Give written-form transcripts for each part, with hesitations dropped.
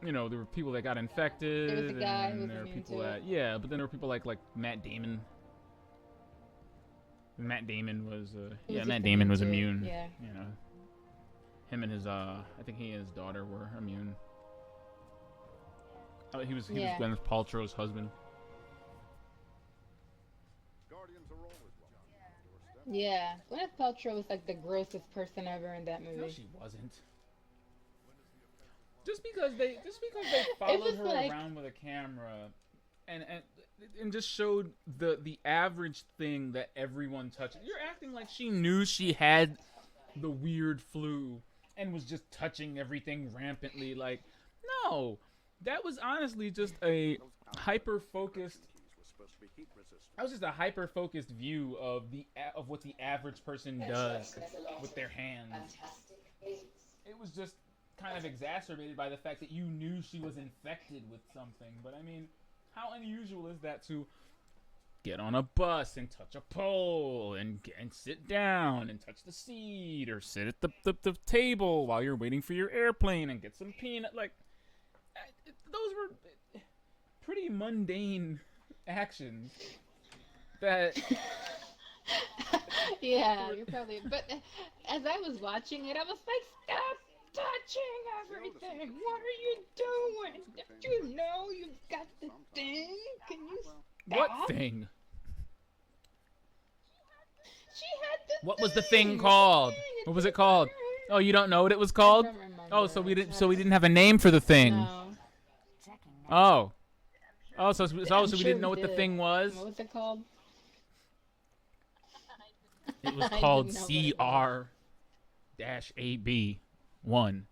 you know, there were people that got infected. There was a guy who and was there were immune people to that it. yeah, but then there were people like Matt Damon. Matt Damon was He yeah, was Matt just Damon immune was to it. immune. Yeah. You know, him and his I think he and his daughter were immune. He was Yeah. Gwyneth Paltrow's husband. Yeah. Gwyneth Paltrow was like the grossest person ever in that No, movie. she wasn't. Just because they It's followed just her like, around with a camera and and and just showed the average thing that everyone touched. You're acting like she knew she had the weird flu and was just touching everything rampantly. Like, no, that was honestly just a hyper focused. That was just a hyper focused view of what the average person does with their hands. It was just kind of exacerbated by the fact that you knew she was infected with something. But I mean, how unusual is that to get on a bus and touch a pole and sit down and touch the seat or sit at the table while you're waiting for your airplane and get some peanut? Like, those were pretty mundane actions that yeah, you're probably. But as I was watching it, I was like, stop touching everything. What are you doing? Don't you know you've got the thing? Can you what stop? thing? She had the What was the thing thing. What called? thing? What It was it was on called? Oh, you don't know what it was her. I called? don't Oh, remember. so we didn't I so we don't. didn't have a name for the thing. No. Oh. So I'm we sure didn't we know what the did. thing was. What was it called? It was I called didn't know what it was. CR-AB1.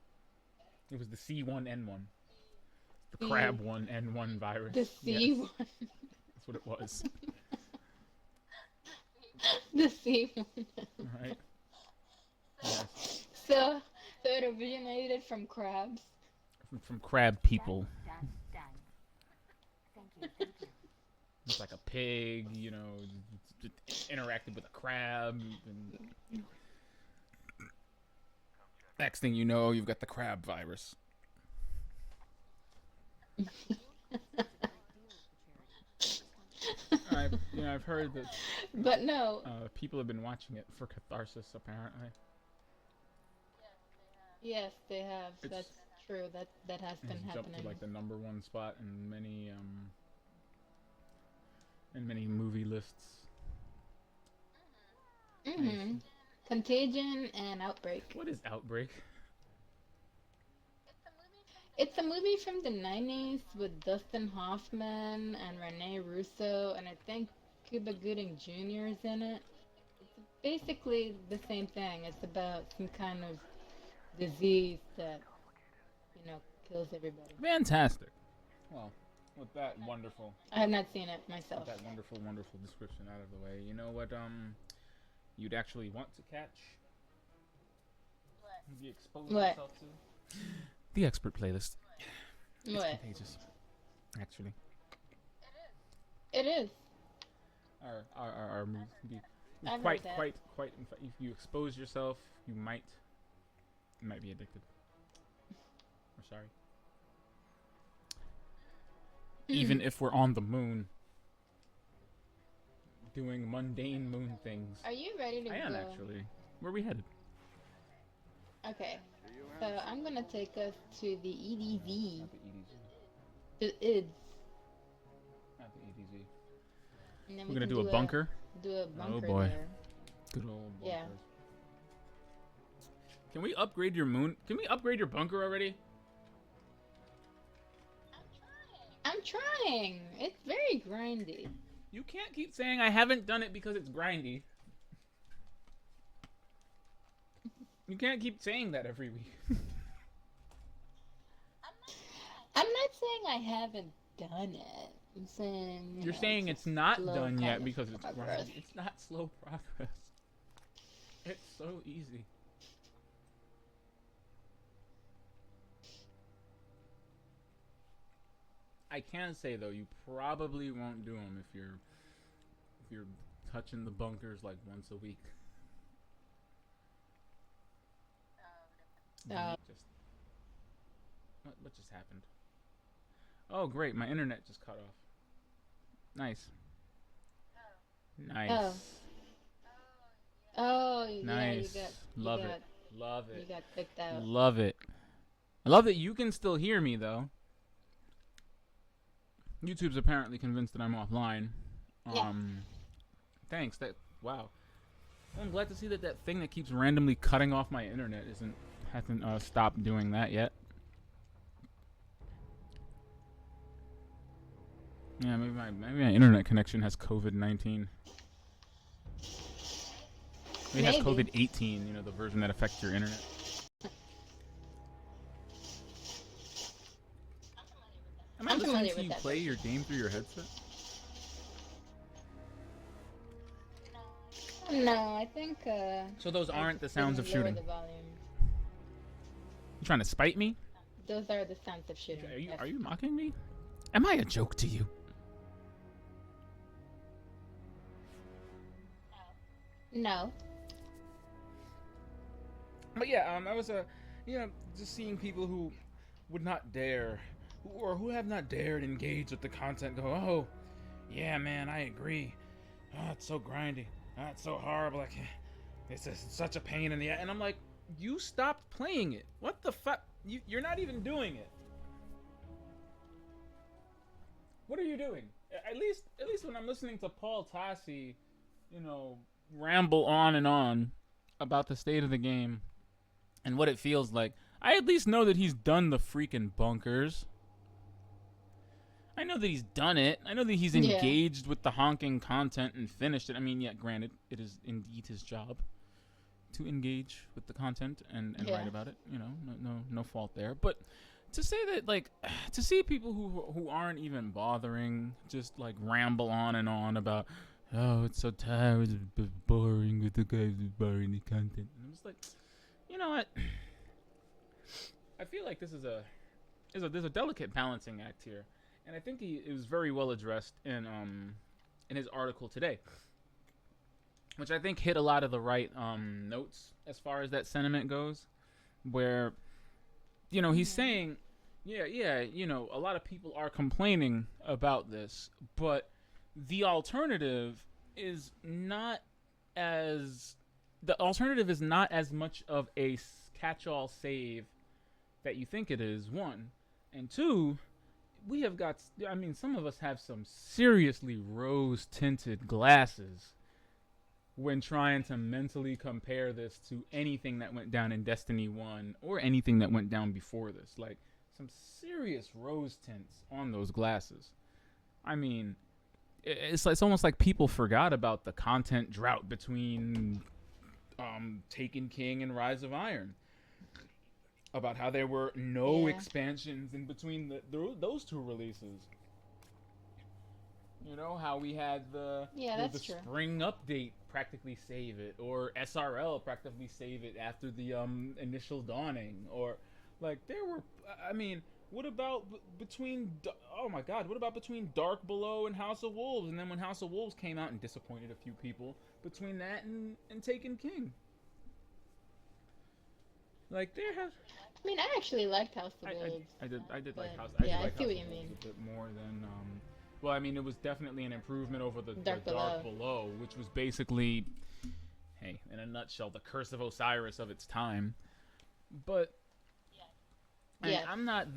It was the C1N1. The The crab 1N1 virus. the Yes. C one. That's what it was. The C one. All right. Yes. So it originated from crabs. From crab people. It's like a pig, you know, interacted with a crab, and next thing you know, you've got the crab virus. I've heard that But no. people have been watching it for catharsis. Apparently, Yes, they have. it's That's true. That has been jumped to happening. like the #1 spot in many movie lists. Mm-hmm. Contagion and Outbreak. What is Outbreak? It's a movie from the 90s with Dustin Hoffman and Rene Russo, and I think Cuba Gooding Jr. is in it. It's basically the same thing. It's about some kind of disease that, kills everybody. Fantastic. Well, with that wonderful, I have not seen it myself. wonderful description out of the way, you know what? You'd actually want to catch. Be exposed What? yourself to. The expert playlist. It's What? contagious, actually. It is. Our moves can be I've quite, heard that. quite. In fact, if you expose yourself, you might be addicted. We're sorry. Even if we're on the moon, doing mundane moon things. Are you ready to I am go? actually. Where are we headed? Okay. So I'm gonna take us to the EDZ. Not the EDZ. The IDS. Not the EDZ. And then We're we gonna can do a bunker. Do a bunker boy. there. Good old bunkers. Yeah. Can we upgrade your moon? Can we upgrade your bunker already? I'm trying. It's very grindy. You can't keep saying I haven't done it because it's grindy. You can't keep saying that every week. I'm not saying I haven't done it. I'm saying You're know, saying it's it's a not slow done kind yet of because it's progress. grindy. It's not slow progress. It's so easy. I can say though, you probably won't do them if you're touching the bunkers like once a week. Uh, Just What just happened? Oh, great. My internet just cut off. Nice. Oh. Nice. Oh, yeah, Nice. Love it. Love you it. got kicked out. Love it. I love that you can still hear me, though. YouTube's apparently convinced that I'm offline. Yeah. Thanks. Wow. Well, I'm glad to see that that thing that keeps randomly cutting off my internet hasn't stopped doing that yet. Yeah, maybe my internet connection has COVID-19. Maybe it has Maybe. COVID-18. You know, the version that affects your internet. Am I I'm listening familiar to with you that play version. your game through your headset? No, I think. So those I aren't the just sounds of didn't lower shooting. the volume. You trying to spite me? Those are the sounds of shooting. Yes. Are you mocking me? Am I a joke to you? No. But yeah, I was just seeing people who would not dare, who have not dared engage with the content. Go, oh, yeah, man, I agree. Oh, it's so grindy. Oh, it's so horrible. It's such a pain in the ass. And I'm like, you stopped playing it. What the fuck? You're not even doing it. What are you doing? At least when I'm listening to Paul Tassi, ramble on and on about the state of the game and what it feels like, I at least know that he's done the freaking bunkers. I know that he's done it. I know that he's engaged with the honking content and finished it. I mean, yeah, granted, it is indeed his job to engage with the content and write about it. No fault there. But to say that, like, to see people who aren't even bothering just like ramble on and on about, oh, it's so tired, it's boring with the guys who's boring the content. And I'm just like, you know what? I feel like there's a delicate balancing act here, and I think it was very well addressed in his article today, which I think hit a lot of the right notes as far as that sentiment goes, where he's saying, yeah, a lot of people are complaining about this, but the alternative is not as much of a catch-all save that you think it is, one. And two, we have got, some of us have some seriously rose-tinted glasses when trying to mentally compare this to anything that went down in Destiny 1 or anything that went down before this. Like, some serious rose tints on those glasses. I mean, it's almost like people forgot about the content drought between Taken King and Rise of Iron. About how there were no expansions in between those two releases. How we had the spring update practically save it, or SRL practically save it after the initial dawning, or like there were. What about between? Oh my God! What about between Dark Below and House of Wolves? And then when House of Wolves came out and disappointed a few people, between that and Taken King. Like there have. I actually liked House of Wolves. I did like House. I see House what you mean. A bit more than Well, it was definitely an improvement over the Dark Below, which was basically, hey, in a nutshell, the Curse of Osiris of its time. But I'm not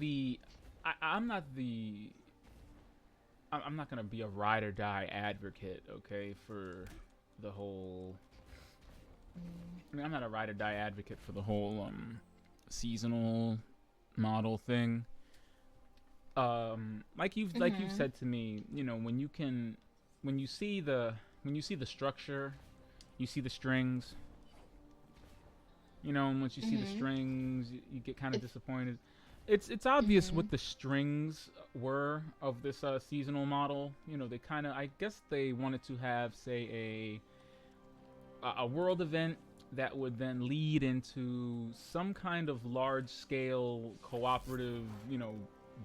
gonna be a ride or die advocate, okay, for the whole. I'm not a ride or die advocate for the whole seasonal model thing. Like you've said to me, when you see the structure, you see the strings. And once you see the strings, you get kind of disappointed. It's obvious what the strings were of this seasonal model. They kind of, I guess they wanted to have, say, a world event that would then lead into some kind of large-scale cooperative,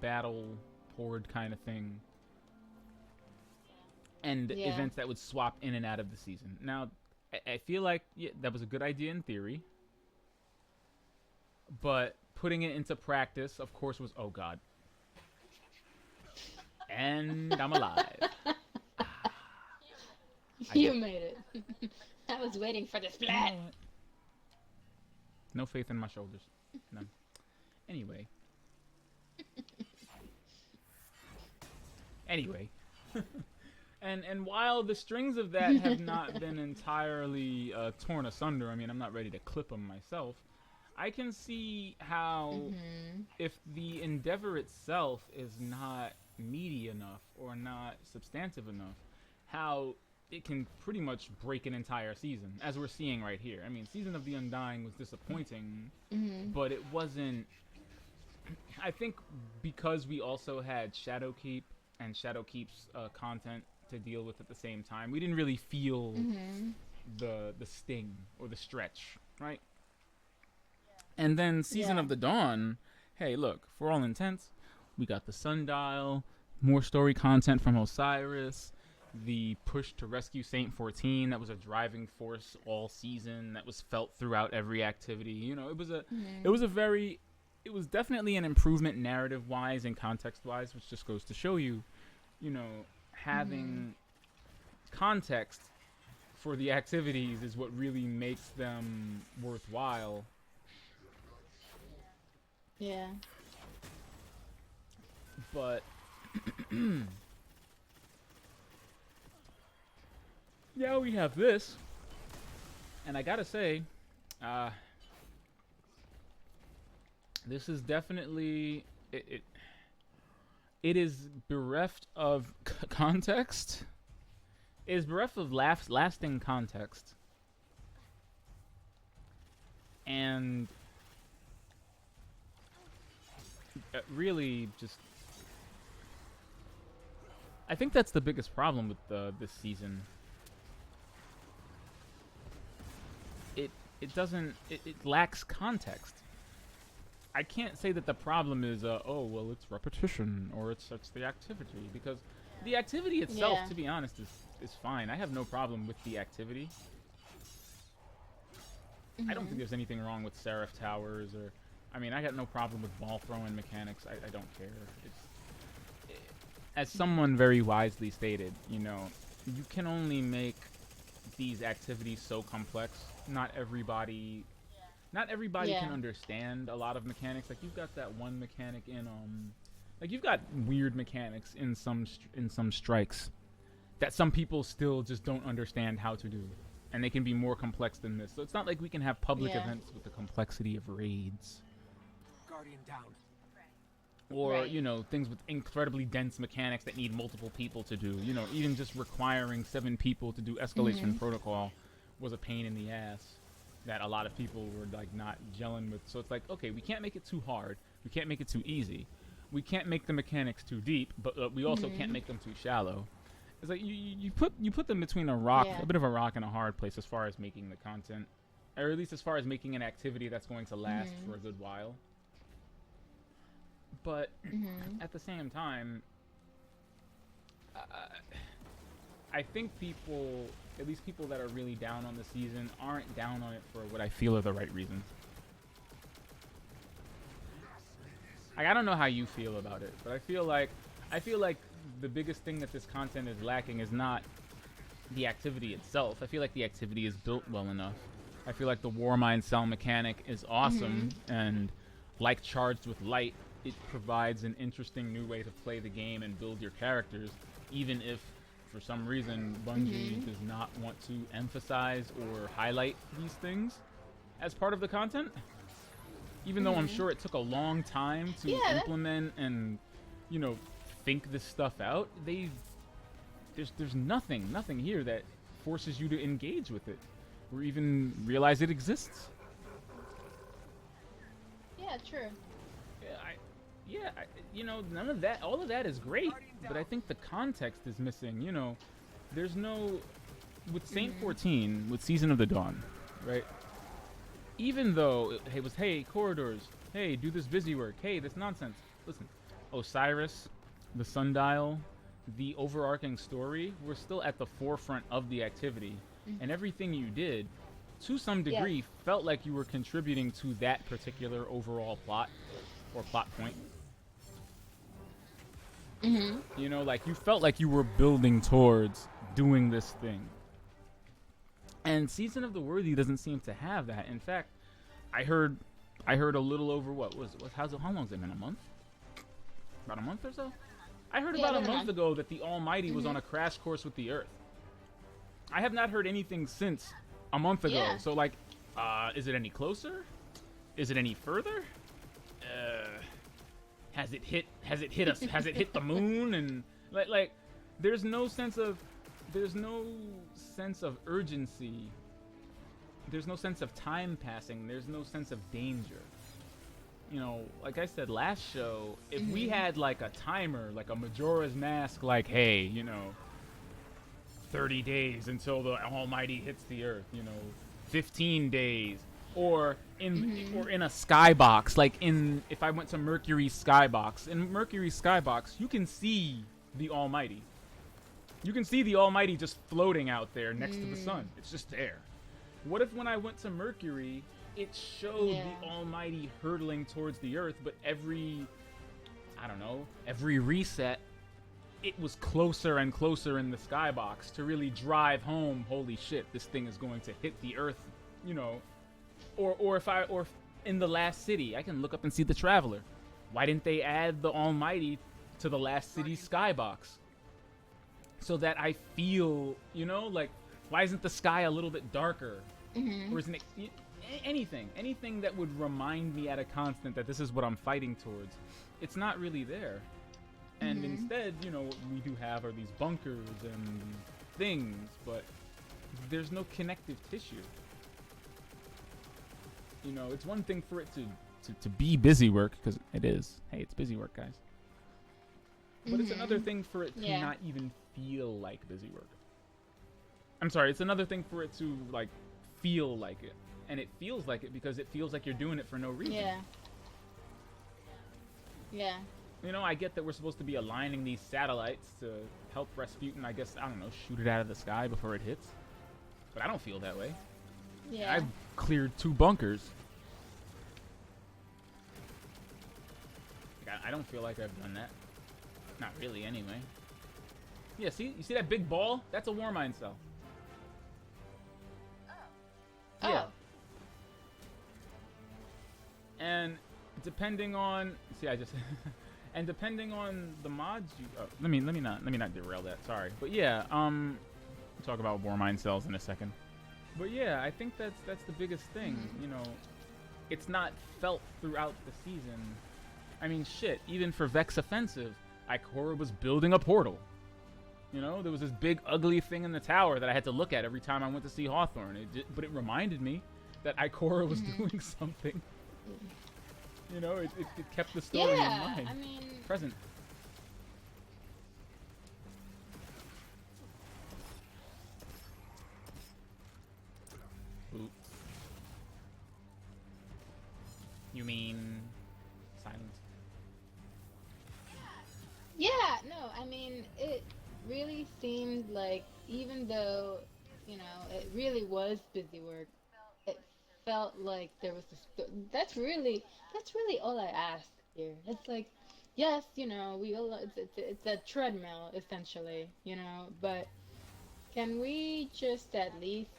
battle horde kind of thing, and events that would swap in and out of the season. Now, I feel like that was a good idea in theory, but putting it into practice, of course, was, oh god. And I'm alive. You made it. I was waiting for the splat. No faith in my shoulders. None. Anyway. And while the strings of that have not been entirely torn asunder, I mean, I'm not ready to clip them myself. I can see how if the endeavor itself is not meaty enough or not substantive enough, how it can pretty much break an entire season, as we're seeing right here. I mean, Season of the Undying was disappointing, but it wasn't... I think because we also had Shadowkeep and Shadowkeep's content to deal with at the same time, we didn't really feel the sting or the stretch, right? And then Season of the Dawn, hey, look, for all intents, we got the Sundial, more story content from Osiris, the push to rescue Saint 14 that was a driving force all season, that was felt throughout every activity. You know, it was definitely an improvement narrative-wise and context-wise, which just goes to show you, you know, having context for the activities is what really makes them worthwhile. Yeah. But yeah, we have this, and I gotta say, this is definitely it is bereft of context. It is bereft of lasting context, and really just, I think that's the biggest problem with this season. It lacks context. I can't say that the problem is oh well, it's repetition or it's the activity, because the activity itself, to be honest, is fine. I have no problem with the activity. I don't think there's anything wrong with Seraph Towers, or I mean, I got no problem with ball throwing mechanics. I don't care. As someone very wisely stated, you know, you can only make these activities so complex. Not everybody can understand a lot of mechanics. Like, you've got that one mechanic in like, you've got weird mechanics in some strikes that some people still just don't understand how to do, and they can be more complex than this. So it's not like we can have public events with the complexity of raids. Guardian down. Or, you know, things with incredibly dense mechanics that need multiple people to do. You know, even just requiring 7 people to do escalation protocol was a pain in the ass that a lot of people were, like, not gelling with. So it's like, okay, we can't make it too hard. We can't make it too easy. We can't make the mechanics too deep, but we also can't make them too shallow. It's like you put them between a bit of a rock and a hard place as far as making the content, or at least as far as making an activity that's going to last for a good while. But at the same time, I think people, at least people that are really down on the season, aren't down on it for what I feel are the right reasons. Like, I don't know how you feel about it, but I feel like the biggest thing that this content is lacking is not the activity itself. I feel like the activity is built well enough. I feel like the Warmind cell mechanic is awesome, and like Charged with Light, it provides an interesting new way to play the game and build your characters, even if for some reason Bungie does not want to emphasize or highlight these things as part of the content. Even though I'm sure it took a long time to implement and, you know, think this stuff out, there's nothing here that forces you to engage with it or even realize it exists. Yeah, true. You know, none of that, all of that is great, but I think the context is missing. You know, there's no, with Saint 14, with Season of the Dawn, right? Even though it was, hey, corridors, hey, do this busy work, hey, this nonsense. Listen, Osiris, the Sundial, the overarching story, we're still at the forefront of the activity, and everything you did to some Yes. degree, felt like you were contributing to that particular overall plot or plot point. Mm-hmm. You know, like you felt like you were building towards doing this thing. And Season of the Worthy doesn't seem to have that. In fact, I heard a little over how long's it been? A month? About a month or so? I heard about a month ago that the Almighty was on a crash course with the Earth. I have not heard anything since a month ago. Yeah. So like, is it any closer? Is it any further? Has it hit us? Has it hit the moon? And like there's no sense of urgency. There's no sense of time passing. There's no sense of danger. You know, like I said last show, if we had like a timer, like a Majora's Mask, like, hey, you know, 30 days until the Almighty hits the Earth, you know, 15 days, or in a skybox, like if I went to Mercury's skybox, in Mercury's skybox, you can see the Almighty. You can see the Almighty just floating out there next to the sun. It's just there. What if when I went to Mercury, it showed the Almighty hurtling towards the Earth, but every reset, it was closer and closer in the skybox to really drive home, holy shit, this thing is going to hit the Earth, you know. Or if in the Last City, I can look up and see the Traveler. Why didn't they add the Almighty to the Last City skybox? So that I feel, you know, like, why isn't the sky a little bit darker? Or isn't it anything that would remind me at a constant that this is what I'm fighting towards? It's not really there. And instead, you know, what we do have are these bunkers and things, but there's no connective tissue. You know, it's one thing for it to be busy work, because it is. Hey, it's busy work, guys. But it's another thing for it to not even feel like busy work. I'm sorry, it's another thing for it to, like, feel like it. And it feels like it because it feels like you're doing it for no reason. Yeah. You know, I get that we're supposed to be aligning these satellites to help Rasputin, I guess, I don't know, shoot it out of the sky before it hits. But I don't feel that way. Yeah. I've cleared 2 bunkers. I don't feel like I've done that. Not really, anyway. Yeah, see? You see that big ball? That's a Warmind cell. Yeah. And depending on... See, I just... and depending on the mods you... Oh, let me not derail that, sorry. But yeah, we'll talk about Warmind cells in a second. But yeah, I think that's the biggest thing, you know. It's not felt throughout the season. I mean, shit, even for Vex Offensive, Ikora was building a portal. You know, there was this big ugly thing in the tower that I had to look at every time I went to see Hawthorne. But it reminded me that Ikora was doing something. You know, it kept the story in mind. I mean... Present. Oops. You mean... silence? Yeah, no, I mean, it really seemed like, even though, you know, it really was busy work, it felt like there was that's really all I ask here. It's like, yes, you know, it's a treadmill, essentially, you know, but can we just at least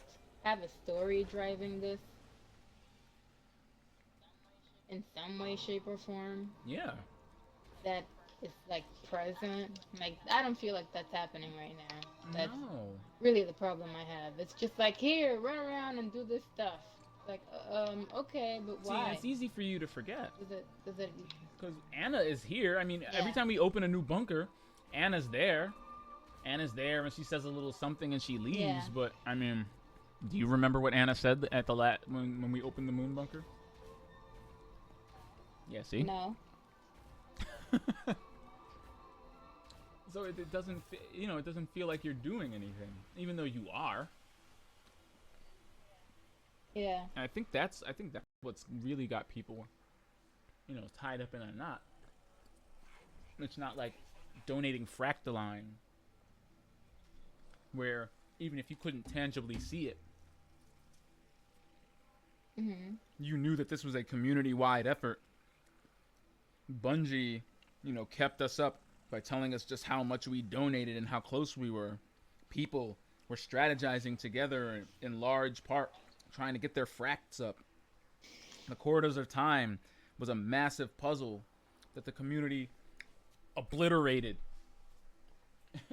have a story driving this in some way, shape, or form? Yeah. That is, like, present. Like, I don't feel like that's happening right now. That's really the problem I have. It's just like, here, run around and do this stuff. Like, okay, but why? See, it's easy for you to forget. Does it? Because Anna is here. I mean, every time we open a new bunker, Anna's there. Anna's there, and she says a little something, and she leaves. Yeah. But I mean, do you remember what Anna said at the when we opened the moon bunker? Yeah. See. No. So it doesn't, you know, it doesn't feel like you're doing anything, even though you are. Yeah. And I think that's what's really got people, you know, tied up in a knot. It's not like donating Fractaline, where even if you couldn't tangibly see it, Mhm. You knew that this was a community-wide effort. Bungie, kept us up by telling us just how much we donated and how close we were. People were strategizing together in large part, trying to get their fracts up. The Corridors of Time was a massive puzzle that the community obliterated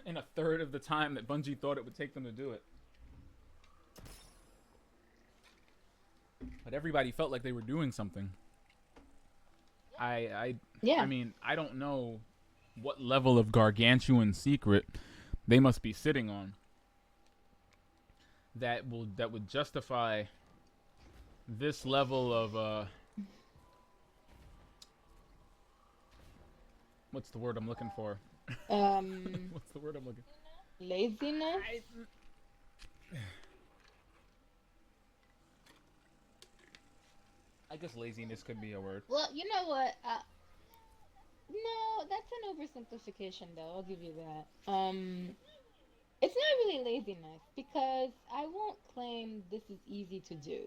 in a third of the time that Bungie thought it would take them to do it. But everybody felt like they were doing something. I Yeah. mean, I don't know what level of gargantuan secret they must be sitting on that would justify this level of what's the word I'm looking for? What's the word I'm looking? Laziness. I guess laziness could be a word. Well, you know what? No, that's an oversimplification, though. I'll give you that. It's not really laziness because I won't claim this is easy to do.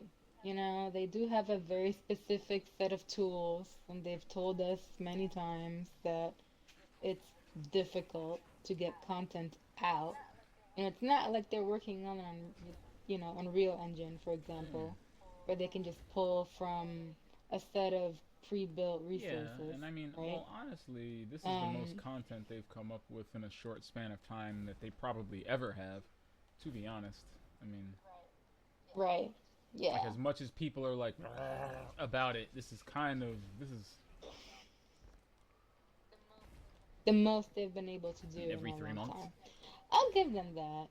They do have a very specific set of tools, and they've told us many times that it's difficult to get content out. And it's not like they're working on Unreal Engine, for example, where they can just pull from a set of pre-built Yeah, resources, and I mean, right? well, honestly, this is the most Um, content they've come up with in a short span of time that they probably ever have, to be honest. I mean, right. like, Yeah. as much as people are like about it, this is The most they've been able to do in every a three long months. time. I'll give them that.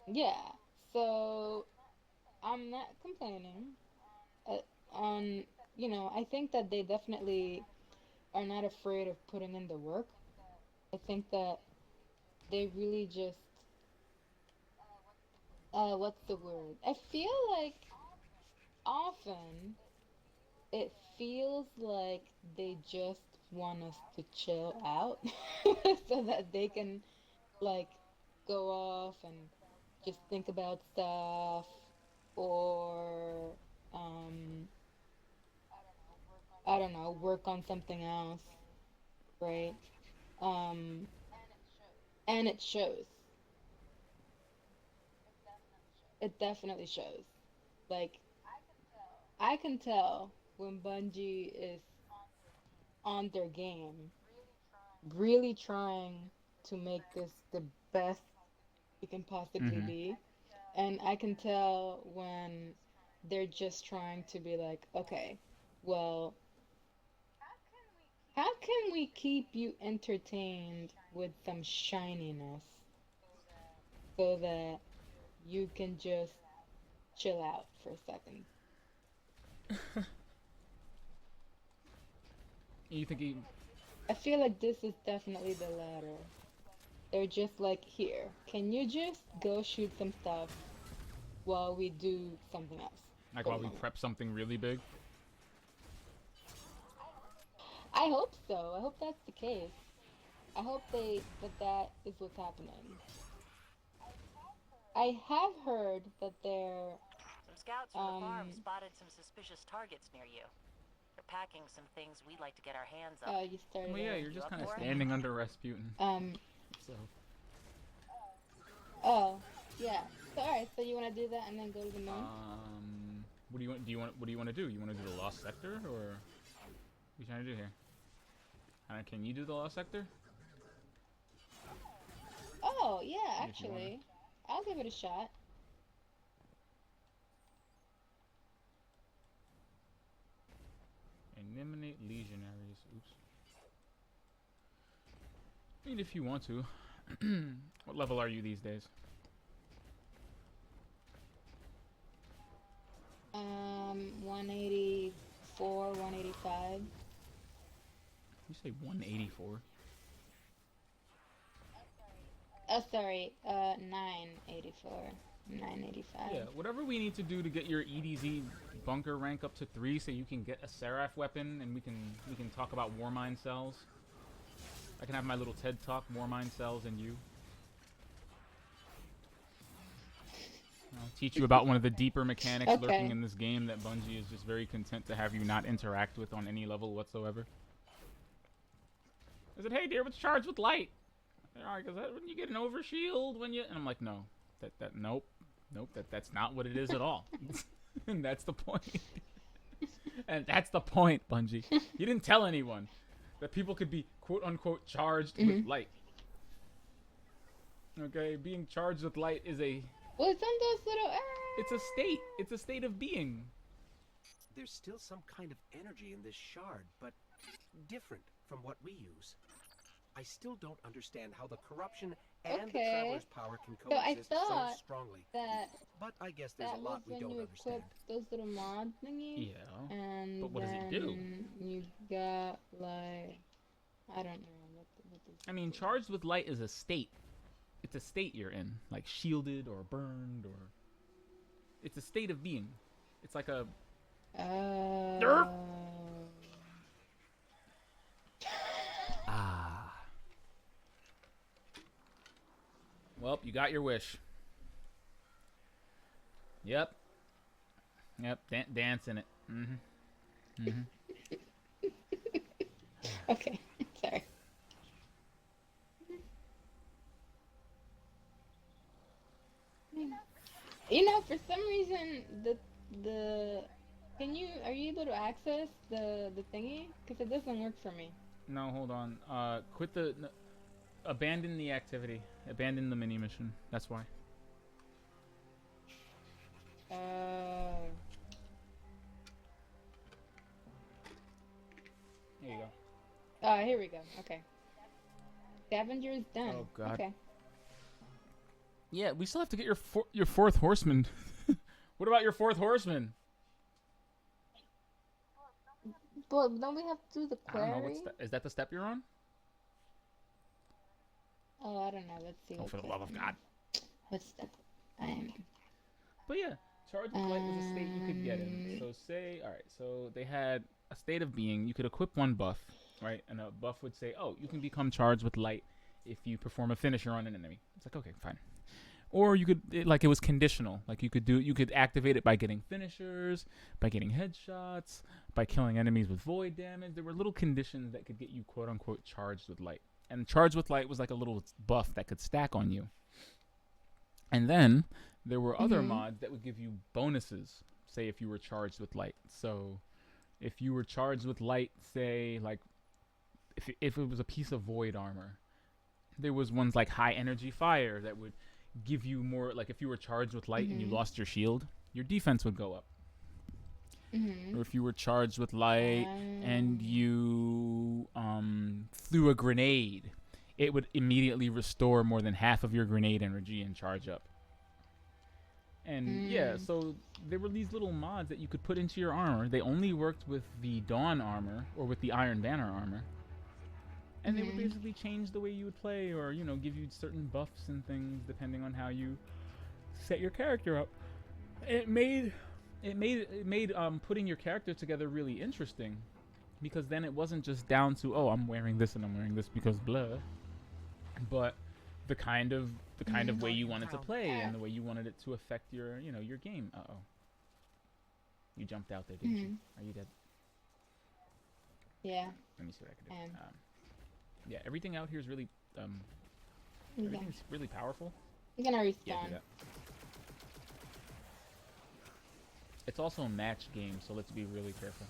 Yeah. So I'm not complaining. Uh, I think that they definitely are not afraid of putting in the work. I think that they really just, what's the word? I feel like often it feels like they just want us to chill out so that they can, like, go off and just think about stuff or, um, I don't know, work on something else, right? Um, and it shows. It definitely shows. Like, I can tell when Bungie is on their game, really trying to make this the best it can possibly Mm-hmm. be. And I can tell when they're just trying to be like, okay, well, how can we keep you entertained with some shininess so that you can just chill out for a second? You think he? I feel like this is definitely the latter. They're just like, here, can you just go shoot some stuff while we do something else Like, for while the we moment? prep something really big? I hope so. I hope that's the case. I hope that is what's happening. I have heard that they're Some scouts from the farm um spotted some suspicious targets near you. They're packing some things we'd like to get our hands on. you started Well, yeah, a you're You just up kind of for it? standing under Rasputin. um So, oh, yeah. So all right, so you want to do that and then go to the moon? what do you want? What do you want to do? You want to do the Lost Sector, or what are you trying to do here? Can you do the Lost Sector? Oh, yeah, If you want to. actually. I'll give it a shot. Eliminate legionaries. Oops. I mean, if you want to. What level are you these days? 184, 185. You say 184. Oh, sorry, 984. 985. Yeah, whatever we need to do to get your EDZ bunker rank up to 3 so you can get a Seraph weapon and we can talk about Warmind cells. I can have my little TED talk, Warmind cells and you. I'll teach you about one of the deeper mechanics Okay. lurking in this game that Bungie is just very content to have you not interact with on any level whatsoever. I said, hey dear, what's charged with light? Alright, is that when you get an overshield when you... And I'm like, no. Nope. That's not what it is at all. And that's the point. And that's the point, Bungie. You didn't tell anyone that people could be quote-unquote charged with light. Okay, being charged with light is a... What's on those little... It's a state. It's a state of being. There's still some kind of energy in this shard, but different from what we use. I still don't understand how the corruption and the Okay. Traveler's power can So I coexist so thought strongly. that But I guess there's that a was lot we when don't you understand. equipped those little mod thingies. Yeah. And But what does then it do? you got, like... I don't know what does I mean, it do? charged with light is a state. It's a state you're in. Like shielded or burned or... It's a state of being. It's like a... Derp. Ah. Well, you got your wish. Yep. Dance in it. Okay, sorry. You know, for some reason, are you able to access the thingy? Because it doesn't work for me. No, hold on. Abandon the activity. Abandon the mini mission. That's why. There you go. Here we go. Okay. Scavenger is done. Oh, God. Okay. Yeah, we still have to get your fourth horseman. What about your fourth horseman? But don't we have to do the I don't know. query? Is that the step you're on? Oh, I don't know. Let's see. Oh, for the love of God. What step I am in? But yeah, charge with light was a state you could get in. So say, alright, so they had a state of being. You could equip one buff, right? And a buff would say, oh, you can become charged with light if you perform a finisher on an enemy. It's like, okay, fine. Or you could, it was conditional. Like you could activate it by getting finishers, by getting headshots, by killing enemies with void damage. There were little conditions that could get you quote unquote charged with light. And charged with light was like a little buff that could stack on you. And then there were other mods that would give you bonuses, say if you were charged with light. So if you were charged with light, say like if it was a piece of void armor, there was ones like high energy fire that would give you more, like if you were charged with light and you lost your shield, your defense would go up. Or if you were charged with light and you threw a grenade, it would immediately restore more than half of your grenade energy and charge up. And yeah, so there were these little mods that you could put into your armor. They only worked with the Dawn armor or with the Iron Banner armor. And they would basically change the way you would play, or you know, give you certain buffs and things depending on how you set your character up. It made putting your character together really interesting, because then it wasn't just down to, oh, I'm wearing this and I'm wearing this because blah, but the kind of way you wanted to play and the way you wanted it to affect your your game. You jumped out there, didn't you? Are you dead? Yeah. Let me see what I can do. Yeah, everything out here is really everything's really powerful. I'm gonna respawn. Yeah, do that. It's also a match game, so let's be really careful.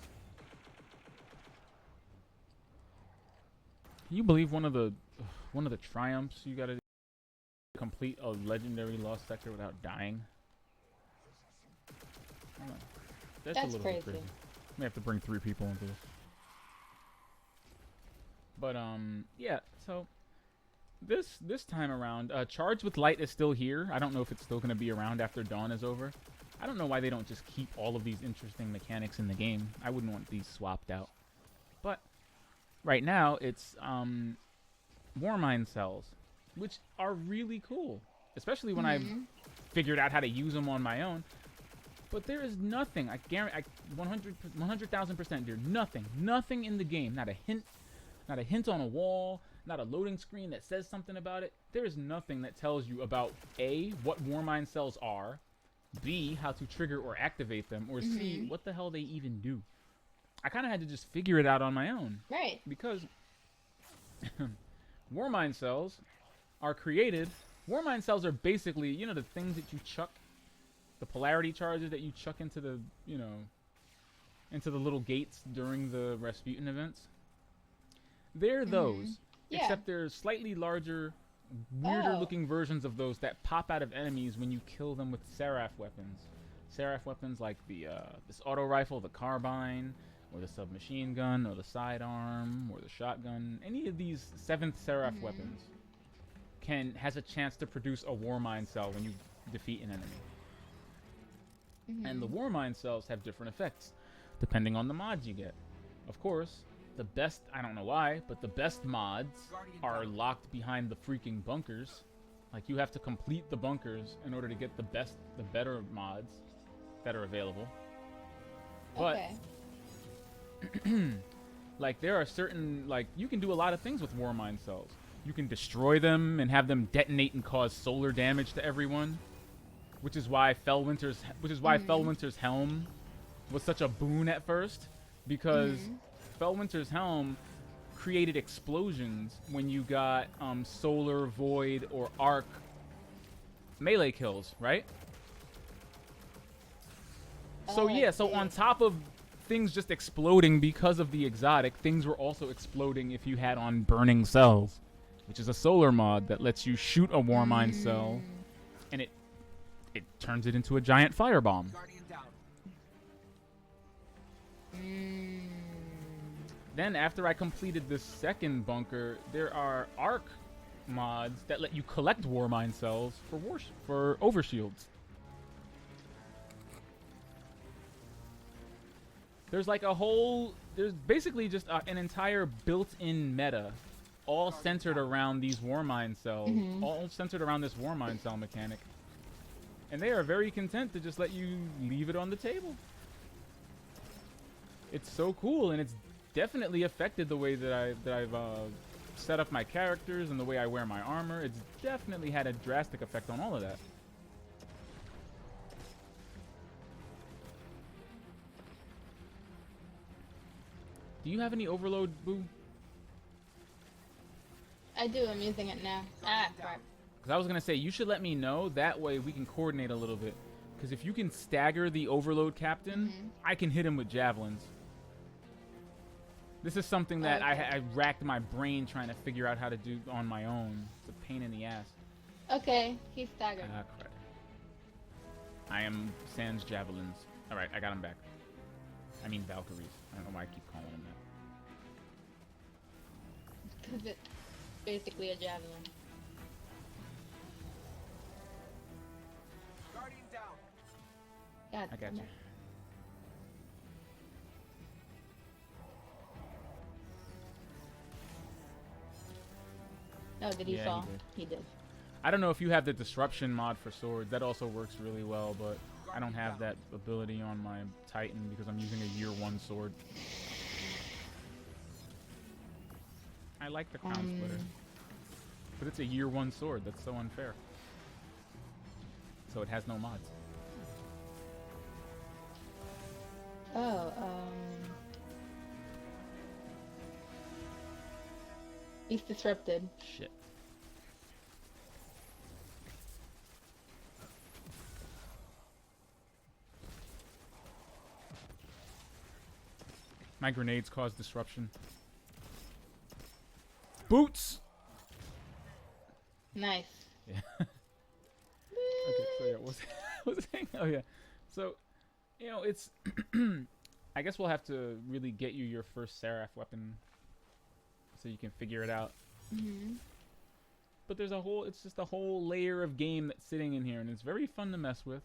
Can you believe one of the triumphs you gotta complete a legendary lost sector without dying? I don't know. That's a little bit crazy. May have to bring 3 people into this. But yeah, so this time around, Charge with Light is still here. I don't know if it's still gonna be around after Dawn is over. I don't know why they don't just keep all of these interesting mechanics in the game. I wouldn't want these swapped out. But right now it's Warmind cells, which are really cool, especially when I've figured out how to use them on my own. But there is nothing, I guarantee, 100,000% there, nothing in the game, not a hint on a wall, not a loading screen that says something about it. There is nothing that tells you about A, what Warmind cells are, B, how to trigger or activate them, or C, what the hell they even do. I kind of had to just figure it out on my own. Right. Because Warmind cells are created. Warmind cells are basically, you know, the things that you chuck, the polarity charges that you chuck into the, you know, into the little gates during the Rasputin events. They're those, Yeah. except they're slightly larger, weirder looking versions of those that pop out of enemies when you kill them with Seraph weapons. Seraph weapons like the this auto rifle, the carbine, or the submachine gun, or the sidearm, or the shotgun. Any of these 7th Seraph weapons has a chance to produce a Warmind cell when you defeat an enemy. And the Warmind cells have different effects depending on the mods you get. Of course, the best, I don't know why, but the best mods are locked behind the freaking bunkers. Like, you have to complete the bunkers in order to get the better mods that are available. But like, there are certain, like, you can do a lot of things with Warmind cells. You can destroy them and have them detonate and cause solar damage to everyone, which is why Fellwinter's helm was such a boon at first, because Fellwinter's helm created explosions when you got solar, void, or arc melee kills, right? So yeah, so on top of things just exploding because of the exotic, things were also exploding if you had on burning cells, which is a solar mod that lets you shoot a Warmind cell, and it turns it into a giant firebomb. Then after I completed the second bunker, there are arc mods that let you collect Warmind cells for overshields. There's like there's basically just an entire built-in meta, all centered around these Warmind cells, all centered around this Warmind cell mechanic. And they are very content to just let you leave it on the table. It's so cool, and it's definitely affected the way that I've set up my characters and the way I wear my armor. It's definitely had a drastic effect on all of that. Do you have any overload, Boo? I do. I'm using it now. Ah, crap. Because I was going to say, you should let me know. That way we can coordinate a little bit. Because if you can stagger the overload captain, I can hit him with javelins. This is something that I racked my brain trying to figure out how to do on my own. It's a pain in the ass. Okay, he's staggered. Crap. I am sans javelins. Alright, I got him back. I mean Valkyries. I don't know why I keep calling him that. Because it's basically a javelin. Guardian down. God, I got you. Oh, did he Yeah, fall? he did. He did. I don't know if you have the disruption mod for swords. That also works really well, but I don't have that ability on my Titan because I'm using a year 1 sword. I like the crown splitter, but it's a year 1 sword. That's so unfair. So it has no mods. Oh, he's disrupted. Shit. My grenades cause disruption. Boots! Nice. Yeah. Okay, so yeah, what was I saying? Oh yeah. So, you know, it's I guess we'll have to really get you your first Seraph weapon so you can figure it out. But there's it's just a whole layer of game that's sitting in here, and it's very fun to mess with.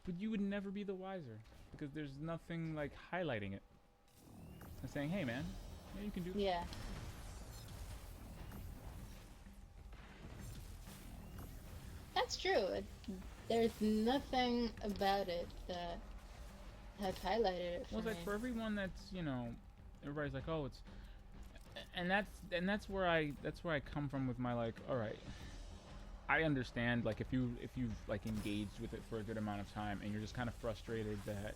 But you would never be the wiser because there's nothing like highlighting it and saying, "Hey, man, yeah, you can do it." Yeah. That's true. There's nothing about it that has highlighted it for Well, it's like me. for everyone that's, you know, everybody's like, "Oh, it's," and that's where I come from with my like, all right, I understand, like, if you've like engaged with it for a good amount of time and you're just kind of frustrated that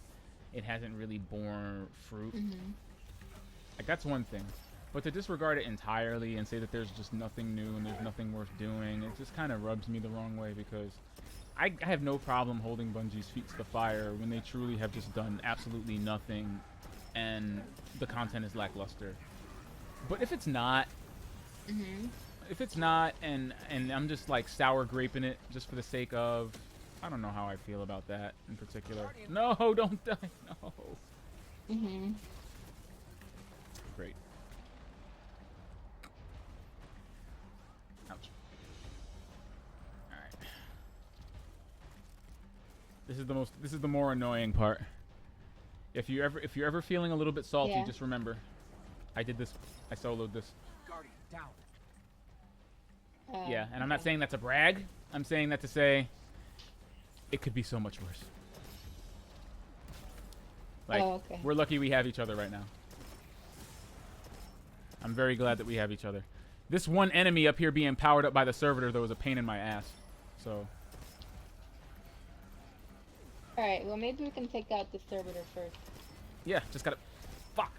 it hasn't really borne fruit. Like, that's one thing. But to disregard it entirely and say that there's just nothing new and there's nothing worth doing, it just kind of rubs me the wrong way, because I have no problem holding Bungie's feet to the fire when they truly have just done absolutely nothing and the content is lackluster. But if it's not, and I'm just like sour graping it just for the sake of, I don't know how I feel about that in particular. No, don't die. No. Great. Ouch. All right. This is the more annoying part. If you're ever feeling a little bit salty, just remember, I did this. I soloed this. Guardian, down. Yeah, and I'm not saying that to brag. I'm saying that to say it could be so much worse. Like, we're lucky we have each other right now. I'm very glad that we have each other. This one enemy up here being powered up by the servitor, though, was a pain in my ass. So. Alright, well, maybe we can take out the servitor first. Yeah, just gotta. Fuck.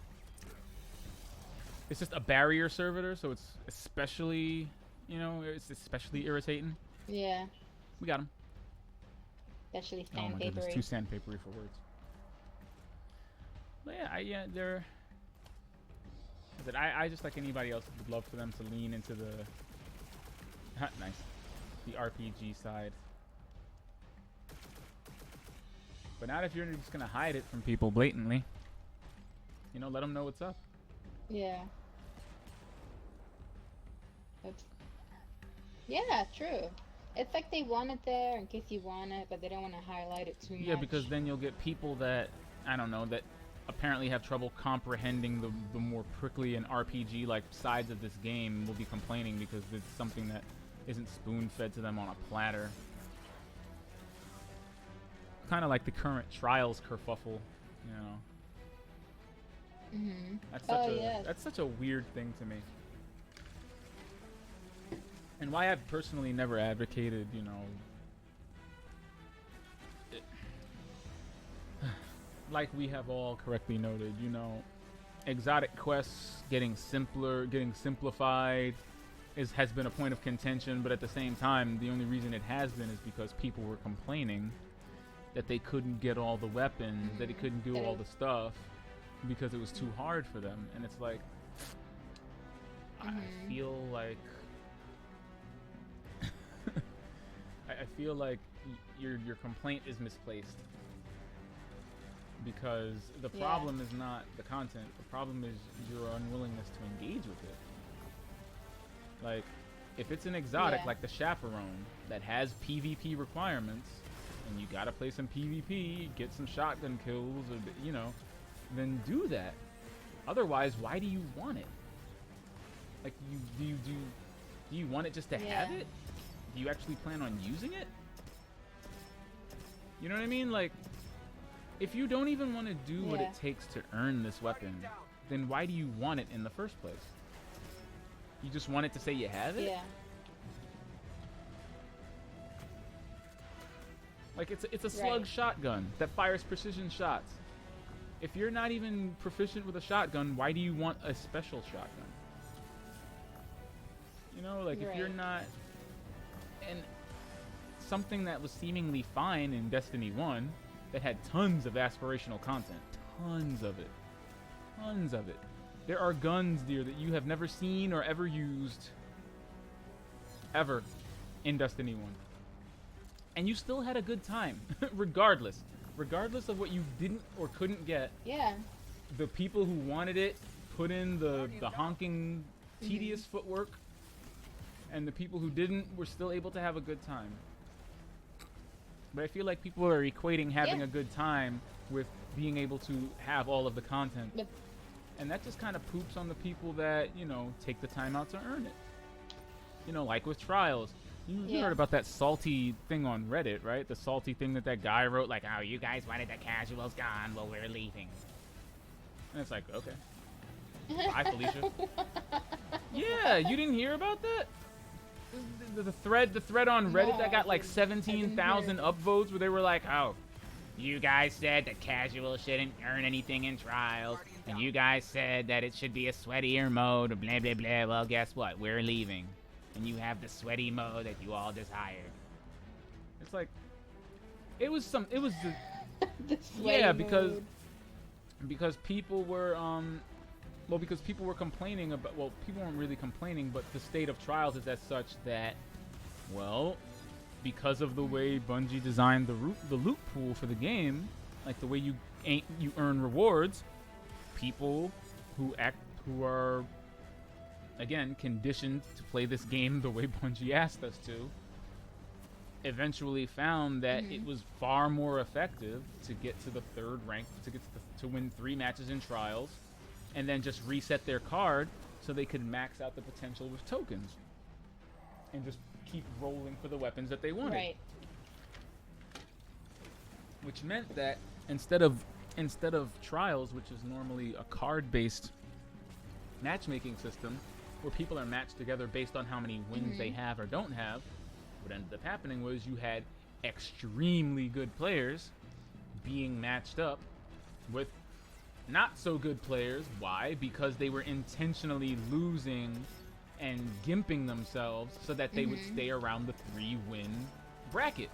It's just a barrier servitor, so it's especially, you know, it's especially irritating. Yeah. We got him. Especially Oh my goodness, sandpapery. too sandpapery for words. But yeah, they're. I just like anybody else would love for them to lean into the. Nice. The RPG side. But not if you're just gonna hide it from people blatantly. You know, let them know what's up. Yeah. Oops. Yeah, true. It's like they want it there in case you want it, but they don't want to highlight it too much. Yeah, because then you'll get people that, I don't know, that apparently have trouble comprehending the more prickly and RPG-like sides of this game will be complaining because it's something that isn't spoon-fed to them on a platter. Kind of like the current Trials kerfuffle, you know. That's such a weird thing to me. And why I've personally never advocated, you know, like we have all correctly noted, you know, exotic quests getting simpler, getting simplified has been a point of contention, but at the same time, the only reason it has been is because people were complaining that they couldn't get all the weapons, that it couldn't do all the stuff because it was too hard for them. And it's like, I feel like I feel like your complaint is misplaced, because the problem is not the content. The problem is your unwillingness to engage with it. Like, if it's an exotic like the Chaperone that has PvP requirements, and you gotta play some PvP, get some shotgun kills, or, you know, then do that. Otherwise, why do you want it? Like, do you want it just to have it? Do you actually plan on using it? You know what I mean? Like, if you don't even want to do what it takes to earn this weapon, then why do you want it in the first place? You just want it to say you have it? Yeah. Like, it's a slug shotgun that fires precision shots. If you're not even proficient with a shotgun, why do you want a special shotgun? You know, like, if you're not... And something that was seemingly fine in Destiny 1 that had tons of aspirational content. Tons of it. Tons of it. There are guns, dear, that you have never seen or ever used ever in Destiny 1. And you still had a good time, regardless. Regardless of what you didn't or couldn't get. Yeah. The people who wanted it put in the honking, tedious footwork. And the people who didn't were still able to have a good time. But I feel like people are equating having a good time with being able to have all of the content. Yep. And that just kind of poops on the people that, you know, take the time out to earn it. You know, like with Trials. You heard about that salty thing on Reddit, right? The salty thing that guy wrote, like, oh, you guys wanted the casuals gone, well, we're leaving. And it's like, okay. Bye, Felicia. Yeah, you didn't hear about that? the thread on Reddit No, that got I like didn't. 17,000 upvotes where they were like, oh, you guys said that casual shouldn't earn anything in trials, and you guys said that it should be a sweatier mode, blah blah blah. Well, guess what? We're leaving, and you have the sweaty mode that you all desired. It's like, it was the The yeah, sweaty because people were because people were complaining about, well, people weren't really complaining, but the state of trials is as such that, well, because of the way Bungie designed the loot pool for the game, like the way you earn rewards, people who are again conditioned to play this game the way Bungie asked us to, eventually found that it was far more effective to get to the third rank, to win 3 matches in trials, and then just reset their card so they could max out the potential with tokens and just keep rolling for the weapons that they wanted. Right. Which meant that instead of trials, which is normally a card-based matchmaking system where people are matched together based on how many wins they have or don't have, what ended up happening was you had extremely good players being matched up with not so good players. Why? Because they were intentionally losing and gimping themselves so that they would stay around the 3-win bracket.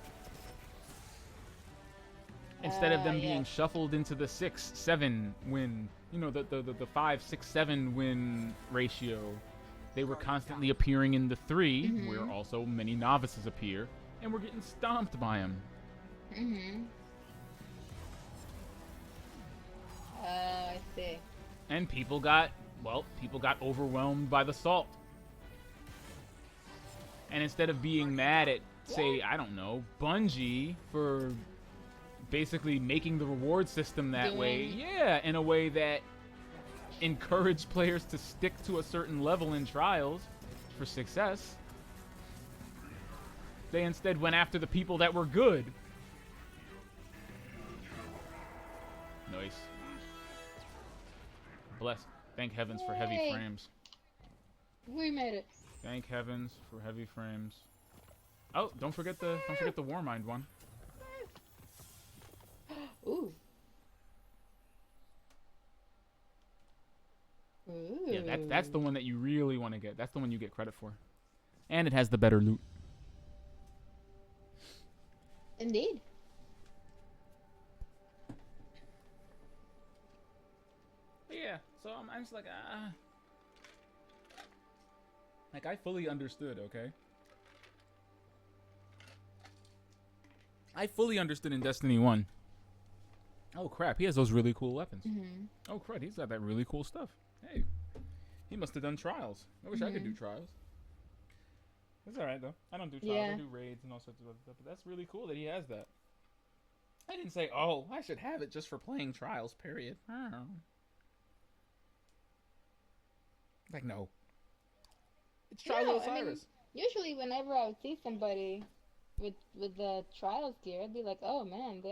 Instead of them being shuffled into the 6-7 win, the 5, 6, 7 win ratio, they were constantly appearing in the 3, where also many novices appear, and we're getting stomped by them. I see. And people got overwhelmed by the salt. And instead of being mad at, say, I don't know, Bungie for basically making the reward system that way, in a way that encouraged players to stick to a certain level in trials for success, they instead went after the people that were good. Nice. Blessed. Thank heavens for heavy Yay. frames. We made it. Thank heavens for heavy frames. Oh, don't forget the Warmind one. Ooh. Ooh. Yeah, that's the one that you really want to get. That's the one you get credit for. And it has the better loot. Indeed. But yeah, so I'm just like, like, I fully understood, okay? I fully understood in Destiny 1. Oh, crap, he has those really cool weapons. Oh, crud, he's got that really cool stuff. Hey, he must have done trials. I wish I could do trials. That's alright, though. I don't do trials. I do raids and all sorts of other stuff, but that's really cool that he has that. I didn't say, oh, I should have it just for playing trials, period. Like, no. It's Trials of Osiris. Usually whenever I would see somebody with the trials gear, I'd be like, oh man,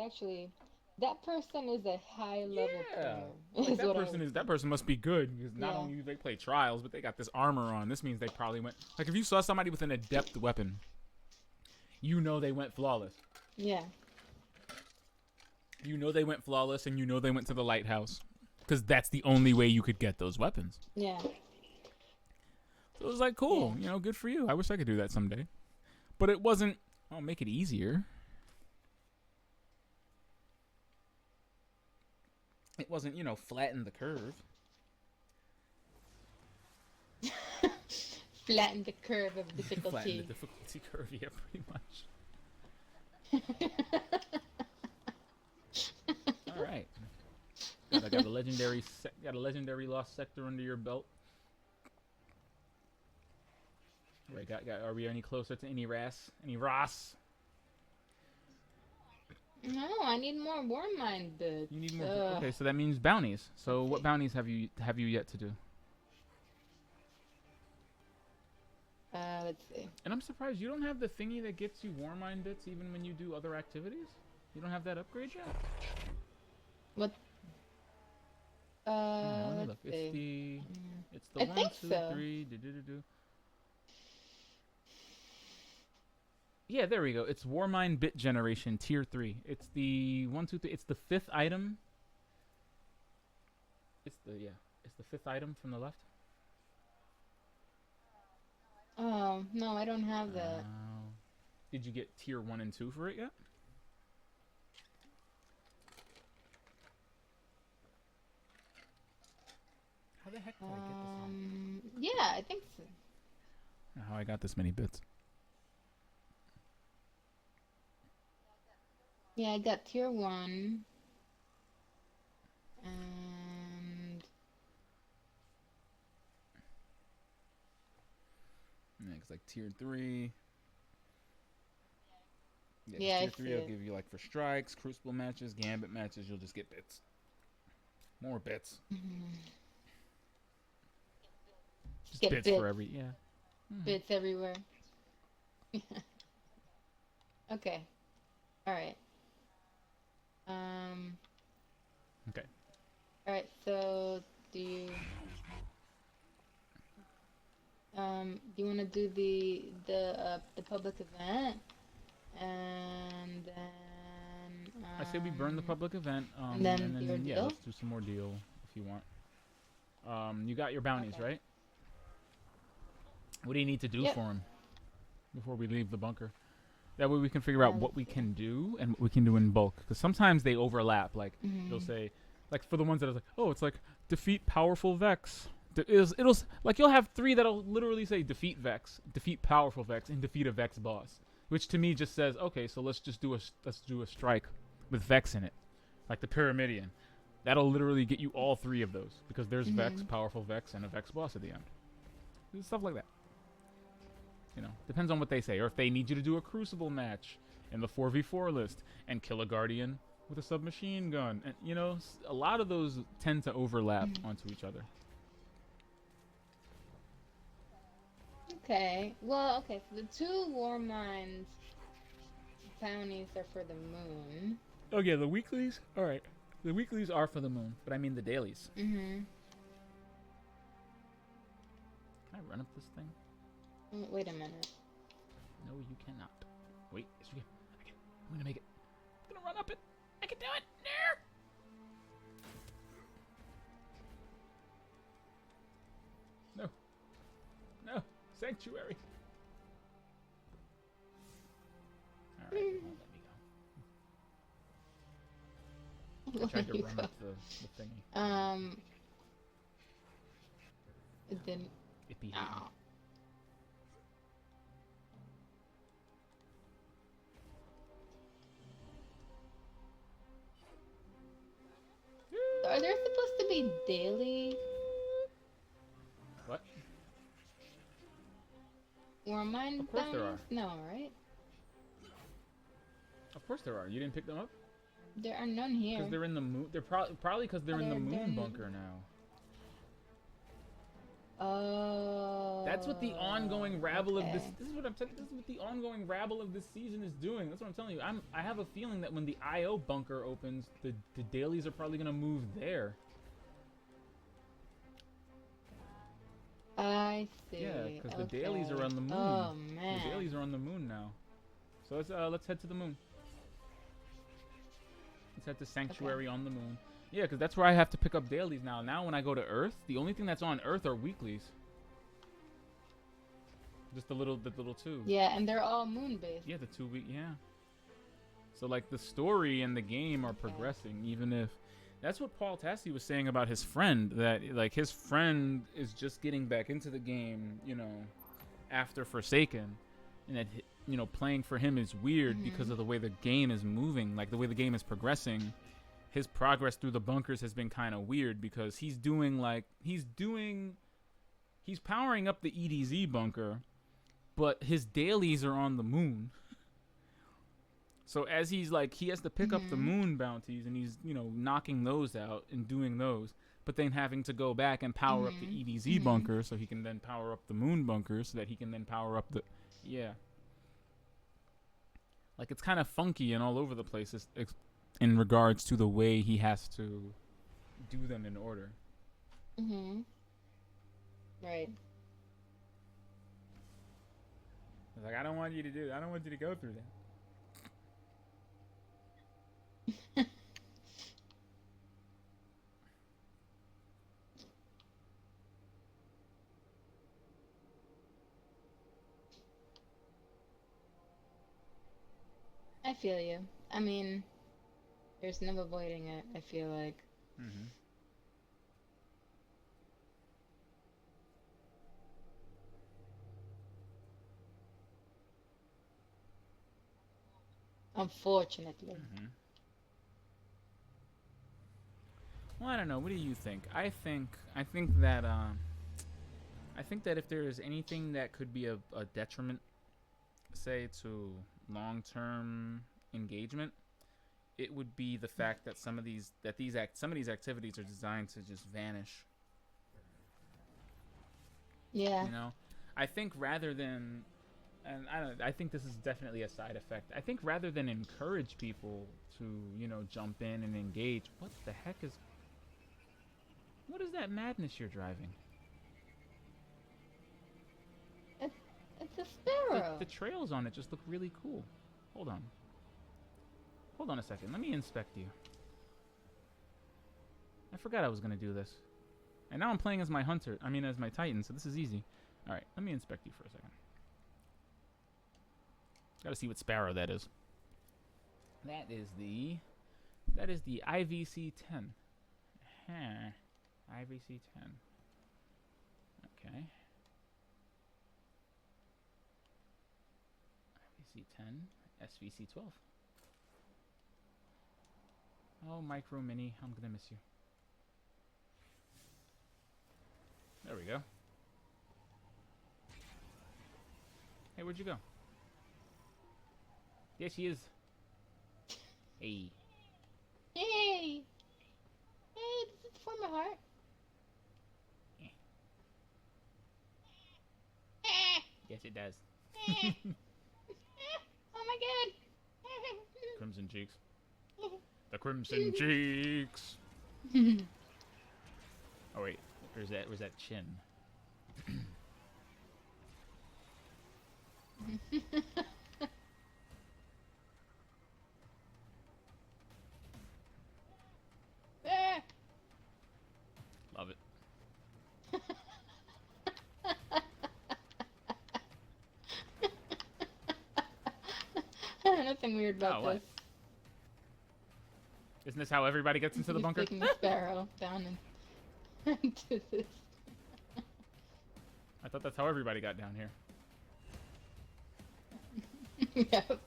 that person is a high level player. Like, that person must be good, because not only do they play trials, but they got this armor on. This means they probably went, like, if you saw somebody with an adept weapon, you know they went flawless. Yeah. You know they went flawless, and you know they went to the lighthouse, because that's the only way you could get those weapons. Yeah. So it was like, cool, good for you. I wish I could do that someday. But it wasn't, I'll make it easier. It wasn't, flatten the curve. Flatten the curve of difficulty. Flatten the difficulty curve, yeah, pretty much. All right. I got a legendary lost sector under your belt. Wait, are we any closer to any Ross? No, I need more Warmind bits. You need more. Okay, so that means bounties. So what bounties have you yet to do? Let's see. And I'm surprised you don't have the thingy that gets you Warmind bits even when you do other activities. You don't have that upgrade yet. What? Let's look, see. it's the I 1, think 2, so. 3. Do. Yeah, there we go. It's Warmind Bit Generation Tier 3. It's the 1, 2, 3. It's the 5th item. It's the 5th item from the left. Oh, no, I don't have that. Did you get Tier 1 and 2 for it yet? How the heck did I get this one? Yeah, I think so. How I got this many bits. Yeah, I got tier 1. And Yeah, it's like tier 3. Yeah, I tier 3 see will it. give you like for strikes, crucible matches, gambit matches, you'll just get bits. More bits. Just get bits bits. for every, yeah. Bits everywhere. Okay. Alright. Okay. Alright, so do you want to do the public event, and then I say we burn the public event, and then your yeah, deal? let's do some more deal if you want. You got your bounties, Okay. right? What do you need to do Yep. for them before we leave the bunker? That way we can figure out what we can do and what we can do in bulk. Because sometimes they overlap. Like, they'll say, like, for the ones that are like, oh, it's like, defeat powerful Vex. Like, you'll have 3 that'll literally say defeat Vex, defeat powerful Vex, and defeat a Vex boss. Which to me just says, okay, so let's do a strike with Vex in it. Like the Pyramidion. That'll literally get you all 3 of those. Because there's Vex, powerful Vex, and a Vex boss at the end. Stuff like that. You know, depends on what they say. Or if they need you to do a Crucible match in the 4v4 list and kill a Guardian with a submachine gun. And, you know, a lot of those tend to overlap onto each other. Okay. Well, okay, so the 2 War Mines bounties are for the moon. Oh, yeah, the weeklies? Alright. The weeklies are for the moon, but I mean the dailies. Mm-hmm. Can I run up this thing? Wait a minute. No, you cannot. Wait, yes, you can. I can. I'm gonna make it. I'm gonna run up it. I can do it. No. No. Sanctuary. Alright, it won't let me go. I tried to run up the thingy. It didn't. It beat Oh. me. Are there supposed to be daily What? War Mine Of course there are. bounties? No, right? Of course there are. You didn't pick them up? There are none here. Because they're in the moon. They're probably because they're in the moon bunker now. Oh. That's what the ongoing rabble of this. okay. This is what I'm telling. This is what the ongoing rabble of this season is doing. That's what I'm telling you. I have a feeling that when the IO bunker opens, the dailies are probably gonna move there. I see. Yeah, because the dailies are on the moon. Oh man. The dailies are on the moon now. So let's head to the moon. Let's head to Sanctuary on the moon. Yeah, because that's where I have to pick up dailies now. Now when I go to Earth, the only thing that's on Earth are weeklies. Just the little 2. Yeah, and they're all moon based. Yeah, the 2 week, yeah. So like the story and the game are progressing, even if that's what Paul Tassi was saying about his friend, that like his friend is just getting back into the game, you know, after Forsaken, and that, you know, playing for him is weird because of the way the game is moving, like the way the game is progressing. His progress through the bunkers has been kind of weird because he's powering up the EDZ bunker, but his dailies are on the moon. So as he has to pick up the moon bounties, and he's, you know, knocking those out and doing those, but then having to go back and power up the EDZ bunker so he can then power up the moon bunker so that he can then power up the, like it's kind of funky and all over the place in regards to the way he has to do them in order. Right. was like, I don't want you to do that. I don't want you to go through that. I feel you. I mean, there's no avoiding it, I feel like. Mm-hmm. Unfortunately. Mm-hmm. Well, I don't know. What do you think? I think that if there is anything that could be a detriment, say, to long-term engagement, it would be the fact that some of these activities are designed to just vanish. Yeah. You know, I think rather than, and I think this is definitely a side effect. I think rather than encourage people to, jump in and engage, what the heck is that madness you're driving? It's a sparrow. The trails on it just look really cool. Hold on a second. Let me inspect you. I forgot I was gonna do this. And now I'm playing as my hunter. I mean, as my titan, so this is easy. Alright, let me inspect you for a second. Gotta see what sparrow that is. That is the IVC-10. Huh. IVC-10. Okay. IVC-10. SVC-12. Oh, Micro Mini, I'm gonna miss you. There we go. Hey, where'd you go? There she is. Hey. Hey! Hey, does it form a heart? Yes, it does. Oh my god! Crimson cheeks. The crimson cheeks. Oh wait, where's that chin? Love it. Nothing weird about what? this. Isn't this how everybody gets into the He's bunker? taking a sparrow down into this. I thought that's how everybody got down here. Yep.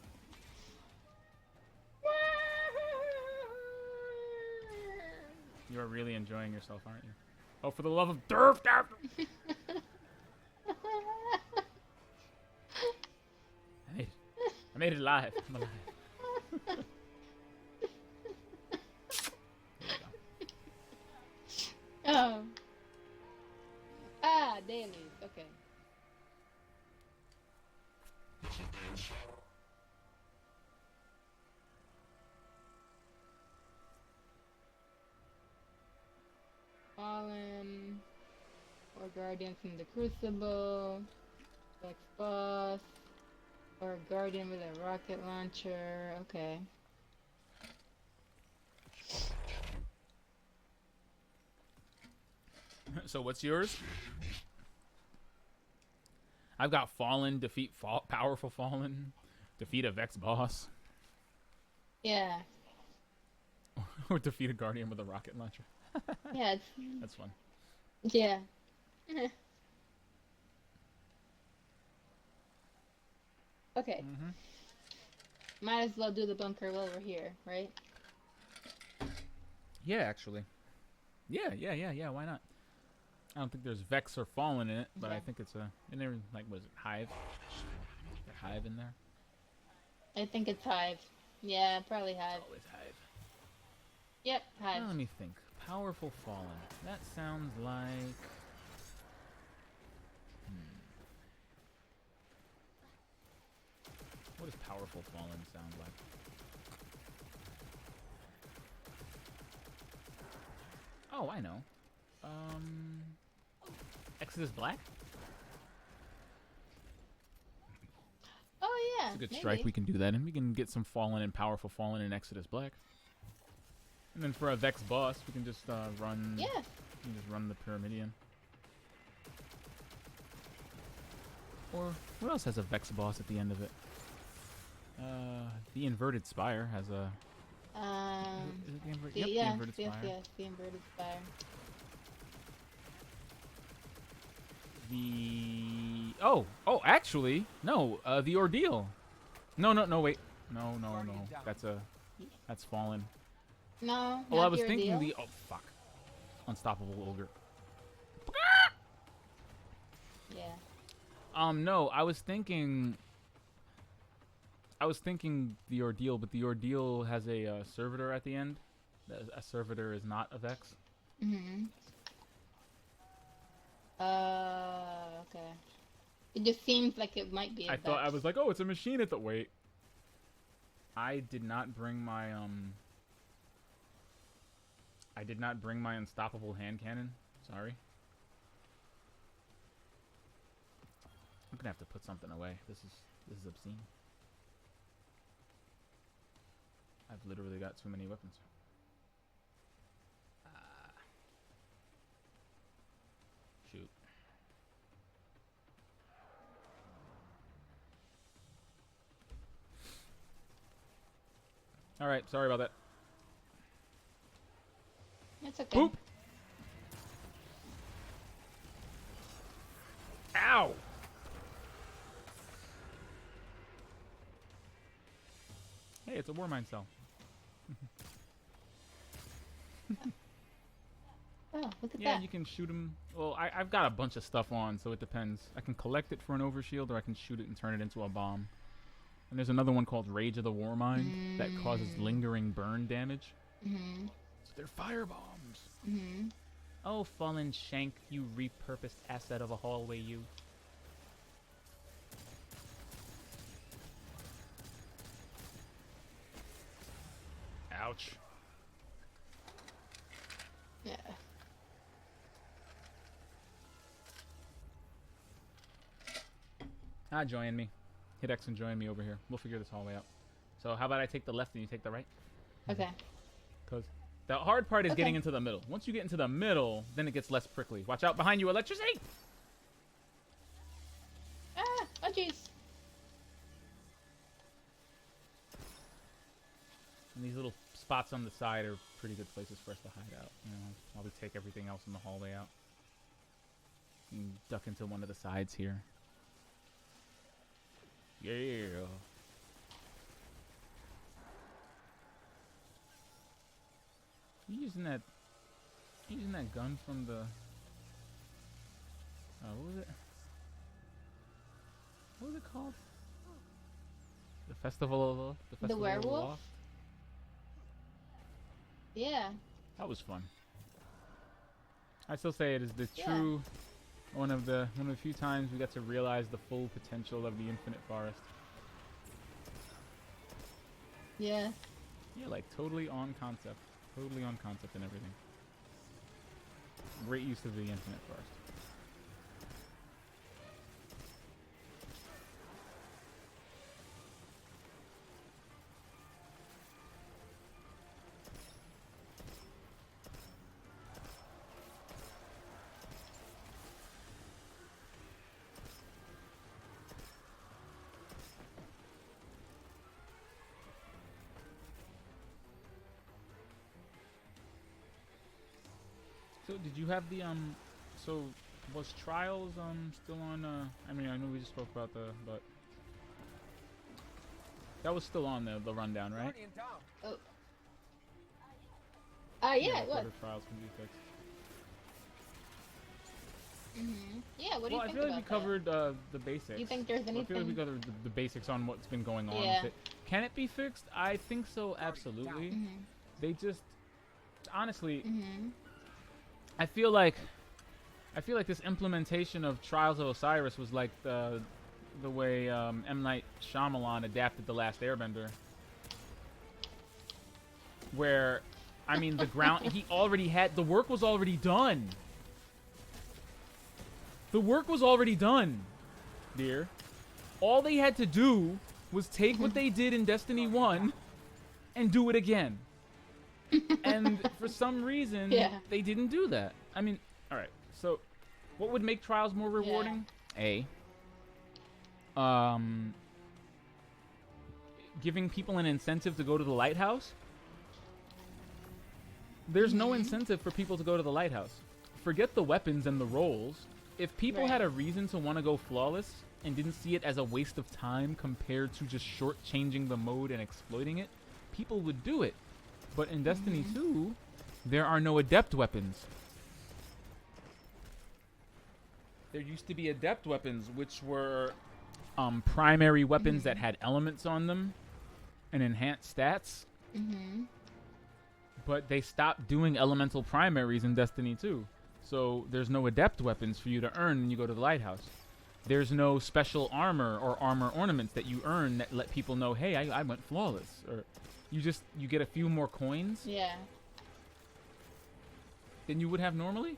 You are really enjoying yourself, aren't you? Oh, for the love of derf! I made it alive. I'm alive. There you go. Oh. Ah, DLive. Okay. Fallen. Or Guardian from the Crucible. Vex Boss. Or a Guardian with a rocket launcher. Okay. So what's yours? I've got Fallen, defeat powerful Fallen, defeat a Vex boss, Yeah. or defeat a Guardian with a rocket launcher. Yeah, it's... That's fun. Yeah. Okay. Mm-hmm. Might as well do the bunker while we're here, right? Yeah, actually. Yeah. Why not? I don't think there's Vex or Fallen in it, but Yeah. I think it's a. And there, like, was it Hive? Is there Hive in there? I think it's Hive. Yeah, probably Hive. Always Hive. Yep, Hive. Now let me think. Powerful Fallen. That sounds like. What does Powerful Fallen sound like? Oh, I know. Exodus Black? Yeah, It's a good maybe. strike. We can do that, and we can get some Fallen and powerful Fallen in Exodus Black. And then for a Vex boss, we can just run. Yeah. We can just run the Pyramidion. Or what else has a Vex boss at the end of it? The Inverted Spire has a. Is it the inverted? Yep, the Inverted Spire. Yes, the Inverted Spire. Actually, no. The Ordeal. No, wait. No. That's Fallen. No. Oh, I not was the thinking Ordeal. fuck. Unstoppable Ogre. Yeah. No, I was thinking the Ordeal, but the Ordeal has a servitor at the end. A servitor is not a Vex. Mhm. Okay. It just seems like it might be. I was like, oh, it's a machine at the wait. I did not bring my unstoppable hand cannon. Sorry. I'm gonna have to put something away. This is obscene. I've literally got too many weapons. Shoot. All right, sorry about that. It's okay. Boop. Ow. Hey, it's a war mine cell. Oh, look at Yeah, that. you can shoot him. Well, I've got a bunch of stuff on, so it depends. I can collect it for an overshield, or I can shoot it and turn it into a bomb. And there's another one called Rage of the Warmind that causes lingering burn damage. Mhm. So they're fire bombs. Mhm. Oh, Fallen Shank, you repurposed asset of a hallway, you. Ouch. Yeah. Join me. Hit X and join me over here. We'll figure this hallway out. So how about I take the left and you take the right? Okay. Because the hard part is Okay. getting into the middle. Once you get into the middle, then it gets less prickly. Watch out behind you, electricity! Ah! Oh, jeez. And these little spots on the side are pretty good places for us to hide out. You know, while we take everything else in the hallway out. You can duck into one of the sides here. Yeah. You using that gun from the what was it? What was it called? The Festival of The werewolf? Lost? Yeah. That was fun. I still say it is the Yeah. true one of the few times we got to realize the full potential of the Infinite Forest. Yeah. Yeah, like totally on concept. Totally on concept and everything. Great use of the Infinite Forest. So did you have the so was Trials still on I mean I know we just spoke about but that was still on the rundown, right? Oh. Yeah, it was. whether Trials can be fixed. Mhm. Yeah. What do Well, you I think feel like about we that? covered the basics. You think there's I feel like we anything? covered the basics on what's been going on Yeah. with it. Can it be fixed? I think so, absolutely. Mhm. They just honestly Mhm. I feel like this implementation of Trials of Osiris was like the way M. Night Shyamalan adapted The Last Airbender, where I mean the ground he already had the work was already done. The work was already done, dear. All they had to do was take what they did in Destiny 1 and do it again. And for some reason, Yeah. they didn't do that. I mean, alright, so what would make trials more rewarding? Giving people an incentive to go to the lighthouse. There's no incentive for people to go to the lighthouse. Forget the weapons and the rolls. If people had a reason to want to go flawless and didn't see it as a waste of time compared to just shortchanging the mode and exploiting it, people would do it. But in Destiny 2, there are no adept weapons. There used to be adept weapons, which were primary weapons that had elements on them and enhanced stats. But they stopped doing elemental primaries in Destiny 2. So there's no adept weapons for you to earn when you go to the lighthouse. There's no special armor or armor ornaments that you earn that let people know, hey, I went flawless. Or you get a few more coins than you would have normally.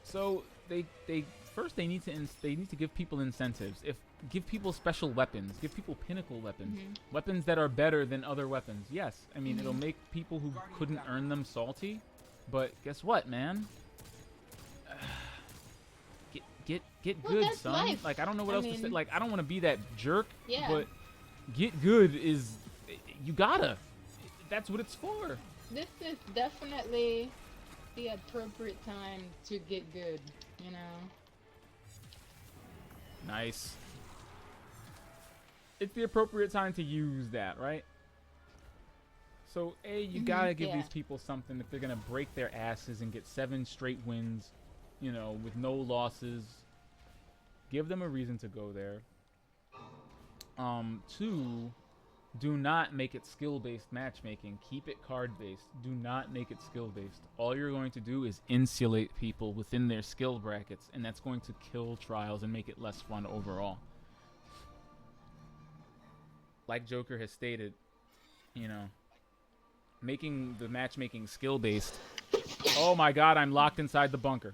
So they need to give people incentives. Give people special weapons. Give people pinnacle weapons. Weapons that are better than other weapons. Yes, I mean it'll make people who couldn't earn them salty. But guess what, man? Get Well, good, that's son. life. Like I don't know what else to say. mean- Like I don't want to be that jerk, Yeah. but get good is you gotta. That's what it's for. This is definitely the appropriate time to get good, you know? Nice. It's the appropriate time to use that, right? So, you gotta give these people something if they're gonna break their asses and get 7 straight wins, you know, with no losses. Give them a reason to go there. 2, do not make it skill-based matchmaking. Keep it card-based. Do not make it skill-based. All you're going to do is insulate people within their skill brackets, and that's going to kill trials and make it less fun overall. Like Joker has stated, you know, making the matchmaking skill-based. Oh my god, I'm locked inside the bunker.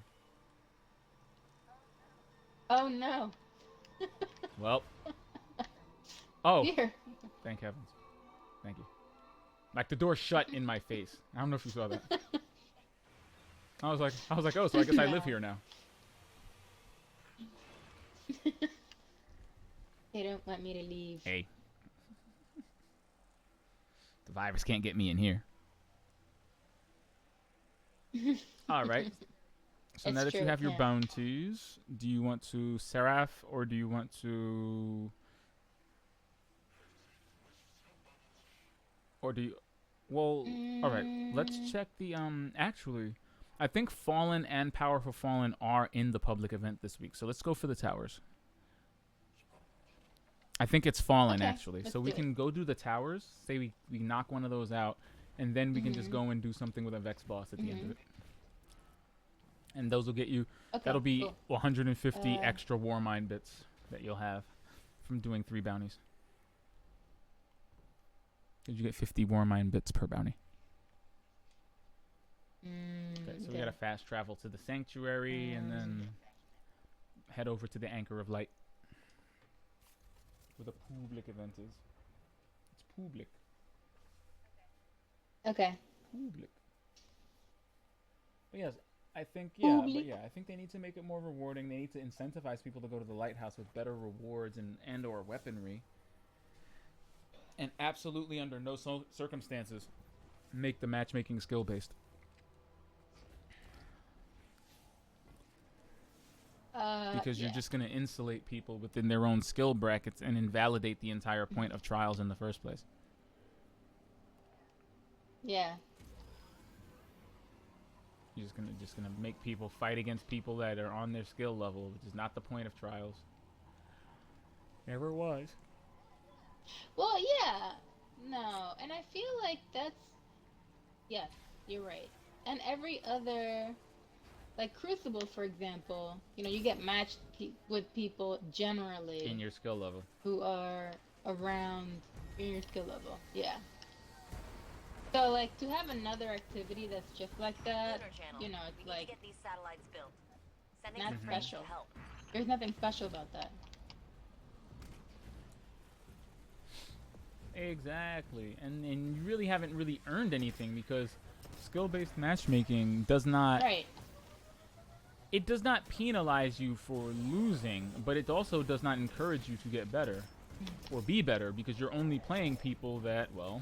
Oh no. Well. Oh. Here. Thank heavens. Thank you. Like the door shut in my face. I don't know if you saw that. I was like, oh, so I guess I live here now. They don't want me to leave. Hey. The virus can't get me in here. All right. So It's now that true, you have your yeah. bounties, do you want to Seraph or do you want to... Or do you... Well, alright. Let's check the... Actually, I think Fallen and Powerful Fallen are in the public event this week. So let's go for the towers. I think it's Fallen, Okay, actually. let's So we do it. can go do the towers. Say we knock one of those out. And then we can just go and do something with a Vex boss at the end of it. And those will get you... Okay, That'll be cool. 150 extra War Mine bits that you'll have from doing 3 bounties. Did you get 50 War Mine bits per bounty? Okay, so we gotta fast travel to the Sanctuary and then head over to the Anchor of Light. Where the public event is. It's public. Okay. Public. But yes, I think I think they need to make it more rewarding. They need to incentivize people to go to the lighthouse with better rewards and or weaponry. And absolutely under no circumstances make the matchmaking skill based. Because you're just going to insulate people within their own skill brackets and invalidate the entire point of trials in the first place. Yeah. You're just gonna make people fight against people that are on their skill level, which is not the point of trials. Never was. Well, yeah. No, and I feel like that's... Yes, you're right. And every other... Like Crucible, for example, you know, you get matched with people generally In your skill level. who are around in your skill level. Yeah. So, like, to have another activity that's just like that, Lunar channel. you know, We it's need to like, get these satellites built. Sending not some friends special. to help. There's nothing special about that. Exactly. And you really haven't really earned anything because skill-based matchmaking does not Right. it does not penalize you for losing, but it also does not encourage you to get better or be better because you're only playing people that, well,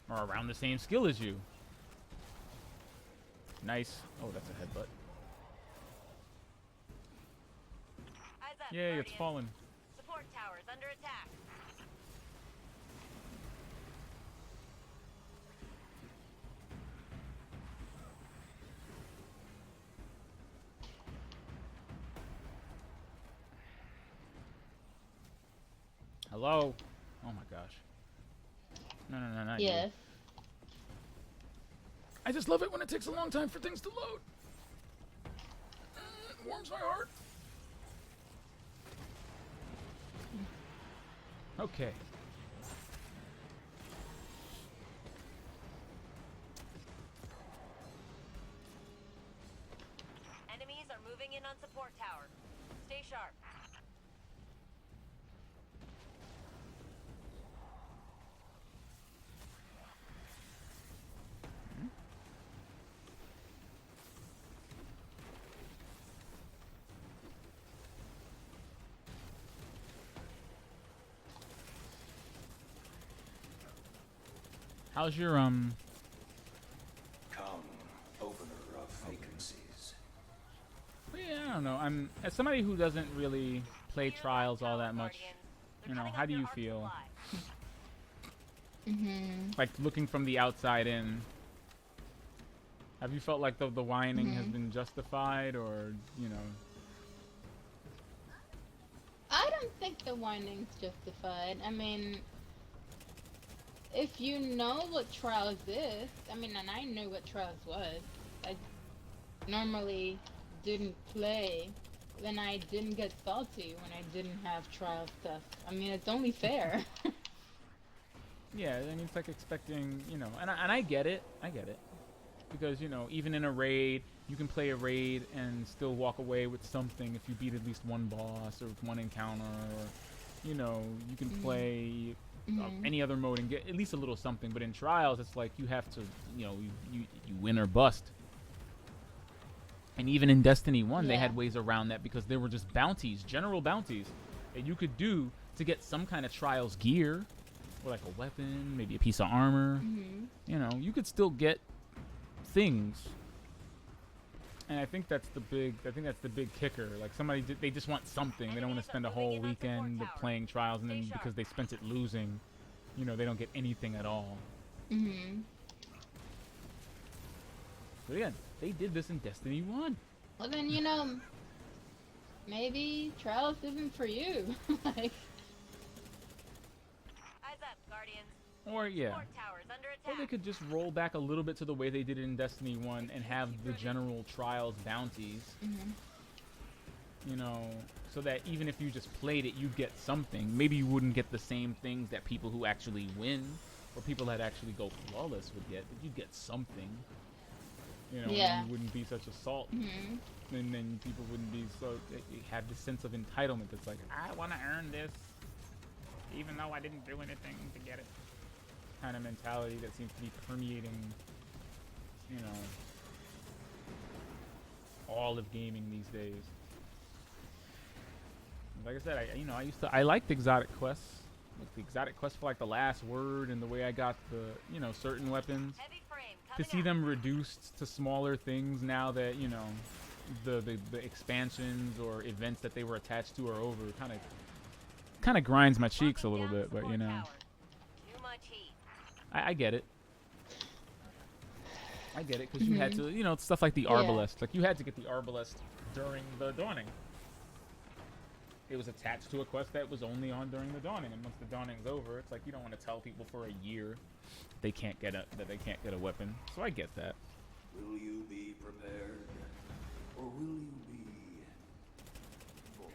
are around the same skill as you. Nice. Oh, that's a headbutt. Eyes up, Yay, it's Guardians. fallen. Support towers under attack. Hello? Oh my gosh. No, not you. Yes. I just love it when it takes a long time for things to load. It warms my heart. Okay. Enemies are moving in on support tower. Stay sharp. How's your Come, opener of vacancies. yeah, I don't know. I'm as somebody who doesn't really play trials all that much. You know, how do you feel? Like looking from the outside in. Have you felt like the whining has been justified, or you know? I don't think the winding's justified. I mean, if you know what Trials is, I mean, and I knew what Trials was. I normally didn't play when I didn't get salty when I didn't have Trial stuff. I mean, it's only fair. Yeah, I mean it's like expecting, you know, and I get it, because you know even in a raid you can play a raid and still walk away with something if you beat at least one boss or one encounter, or you know you can play any other mode and get at least a little something. But in trials, it's like you have to, you know, you win or bust. And even in Destiny 1, they had ways around that because there were just bounties, general bounties, that you could do to get some kind of trials gear, or like a weapon, maybe a piece of armor. You know, you could still get things. And I think that's the big kicker. Like they just want something. They don't want to spend a whole weekend playing trials and then because they spent it losing, you know, they don't get anything at all. But again, they did this in Destiny 1. Well then, you know, maybe Trials isn't for you. Like, Eyes up, Guardians. Or yeah. Support towers under Or they attack. could just roll back a little bit to the way they did it in Destiny 1 and have the general trials bounties. You know, so that even if you just played it, you'd get something. Maybe you wouldn't get the same things that people who actually win or people that actually go flawless would get, but you'd get something. You know, and you wouldn't be such a salt. And then people wouldn't be so, they have this sense of entitlement that's like, I want to earn this, even though I didn't do anything to get it. Kind of mentality that seems to be permeating, you know, all of gaming these days. Like I said, I liked exotic quests. Like the exotic quest for like the last word and the way I got the, you know, certain weapons. Heavy frame To coming see up. them reduced to smaller things now that, you know, the expansions or events that they were attached to are over, kind of grinds my cheeks a Locking little down bit, but you support know, tower. Too much heat. I get it. I get it, because you had to, you know, stuff like the Arbalest. Like, you had to get the Arbalest during the Dawning. It was attached to a quest that was only on during the Dawning, and once the Dawning's over, it's like you don't want to tell people for a year they can't get that they can't get a weapon. So I get that. Will you be prepared, or will you be forward?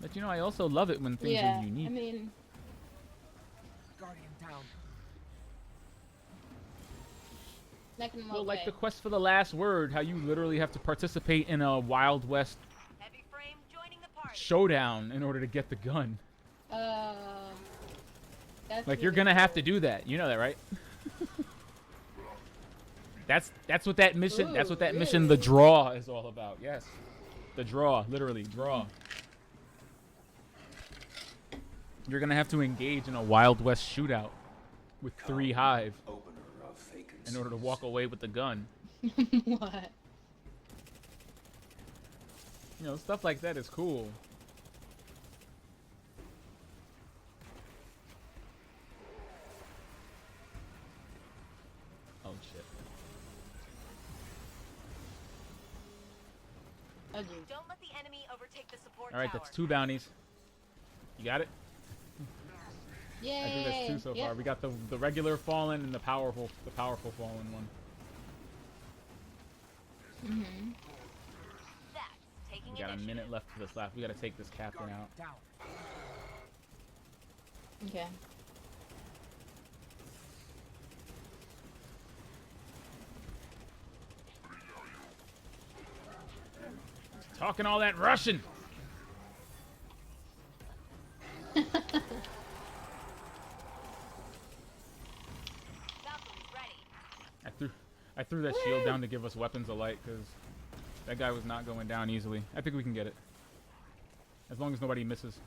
But you know, I also love it when things are unique. I mean, Guardian down. Well, like the quest for the last word, how you literally have to participate in a Wild West Heavy frame joining the party. showdown in order to get the gun. that That's Like, you're really gonna have to cool. do that. You know that, right? That's what that mission. That's what that mission, the really? draw, is all about. Yes, the draw, literally draw. You're gonna have to engage in a Wild West shootout with 3 Hive Opener of vacancies. in order to walk away with the gun. What? You know, stuff like that is cool. Oh shit. Oh, geez. Don't let the enemy overtake the support All right, tower. that's 2 bounties. You got it? Yay! I think that's 2 so Yep. far. We got the regular fallen and the powerful fallen one. Mm-hmm. That's taking We got a initiative. minute left to this lap. We gotta take this captain out. Down. Okay. Talking all that Russian. Valkyrie's ready. I threw that shield down to give us weapons of light because that guy was not going down easily. I think we can get it. As long as nobody misses.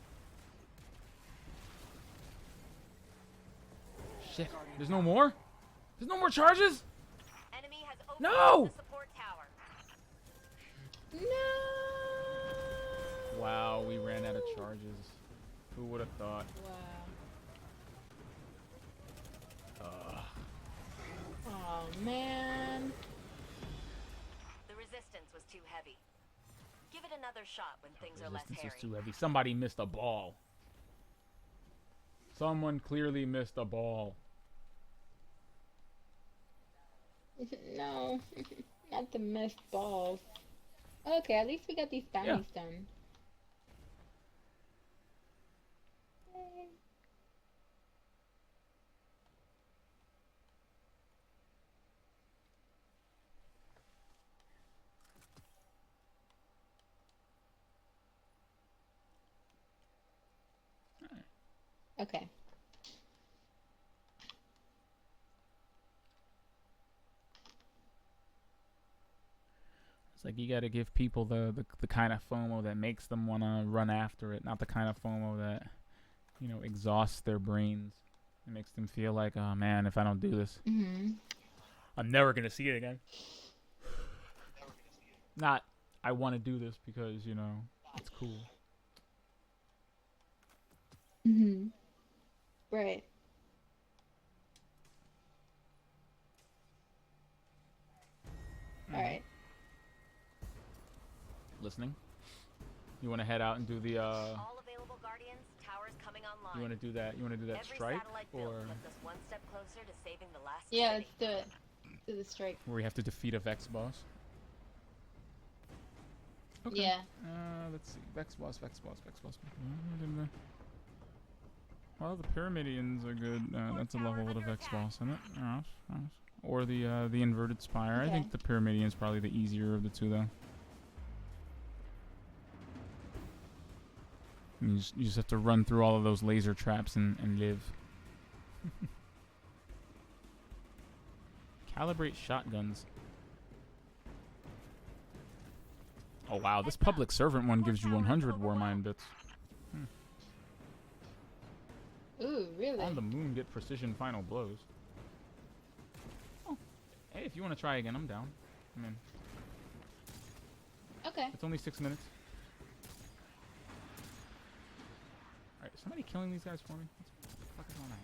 Shit. There's no more? There's no more charges? Enemy has opened No! the support tower. No. Wow, we ran out of charges. Who would have thought? Wow. Uh, Oh man. The resistance was too heavy. Give it another shot when things are less resistance was hairy. too heavy. Somebody missed a ball. Someone clearly missed a ball. No. Not the missed balls. Okay, at least we got these bounties done. Yay. Okay. It's like you gotta give people the kind of FOMO that makes them wanna run after it, not the kind of FOMO that, you know, exhausts their brains. It makes them feel like, oh man, if I don't do this, Mm-hmm. I'm never gonna see it again. Not, I want to do this because, you know, it's cool. Mm-hmm. Right. Alright. Listening? You want to head out and do the All available guardians, towers coming online. you want to do that Every strike, satellite or built puts us one step closer to saving the last Yeah, city. let's do it. Do the strike. where we have to defeat a Vex boss? Okay. Yeah. Let's see. Vex boss. Well, the Pyramidians are good. That's a level with a Vex boss, isn't it? Nice. Or the inverted spire. I Okay. think the Pyramidian's probably the easier of the two, though. You just have to run through all of those laser traps and live. Calibrate shotguns. Oh wow, this public servant one gives you 100 war mine bits. Ooh, really? On the moon, get precision final blows. Oh, hey, if you want to try again, I'm down. I mean, Okay. it's only 6 minutes. Alright, is somebody killing these guys for me? What the fuck is going on?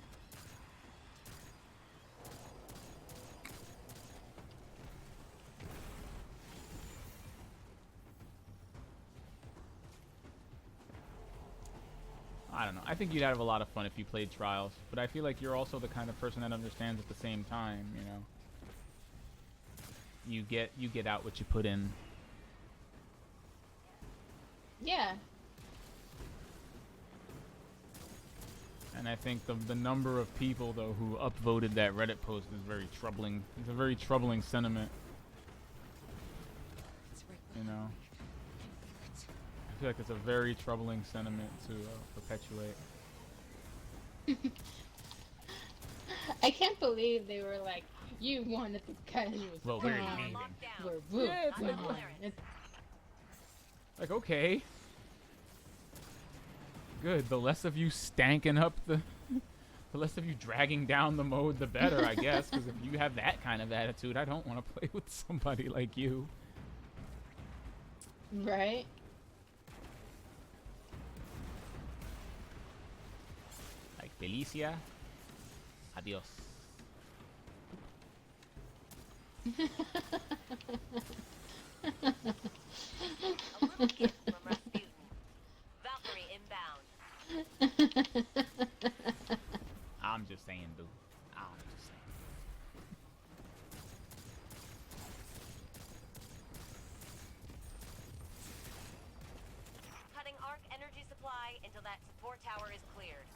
I don't know. I think you'd have a lot of fun if you played Trials, but I feel like you're also the kind of person that understands at the same time, you know. You get out what you put in. Yeah. And I think the number of people though who upvoted that Reddit post is very troubling. It's a very troubling sentiment. You know. I feel like it's a very troubling sentiment to perpetuate. I can't believe they were like, you wanted the guy who was Well, we're gone. leaving. Lockdown. We're Yeah, it's like- gone. It's Like, okay. Good. The less of you stanking up the less of you dragging down the mode, the better, I guess. Because if you have that kind of attitude, I don't want to play with somebody like you. right. Like, Felicia. Adios. A little gift from Rasputin. Valkyrie inbound. I'm just saying, dude. I'm just saying. Cutting arc energy supply until that support tower is cleared.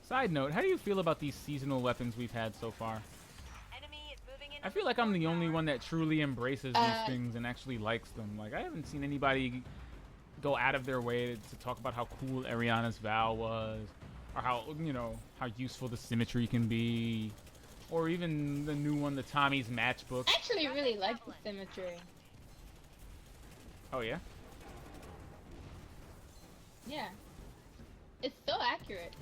Side note, how do you feel about these seasonal weapons we've had so far? Enemy is moving in. I on feel the like I'm support the only tower. one that truly embraces these things and actually likes them. Like, I haven't seen anybody go out of their way to talk about how cool Ariana's Vow was, or how, you know, how useful the symmetry can be, or even the new one, the Tommy's Matchbook. I actually really like the symmetry. Oh, yeah? Yeah. It's so accurate.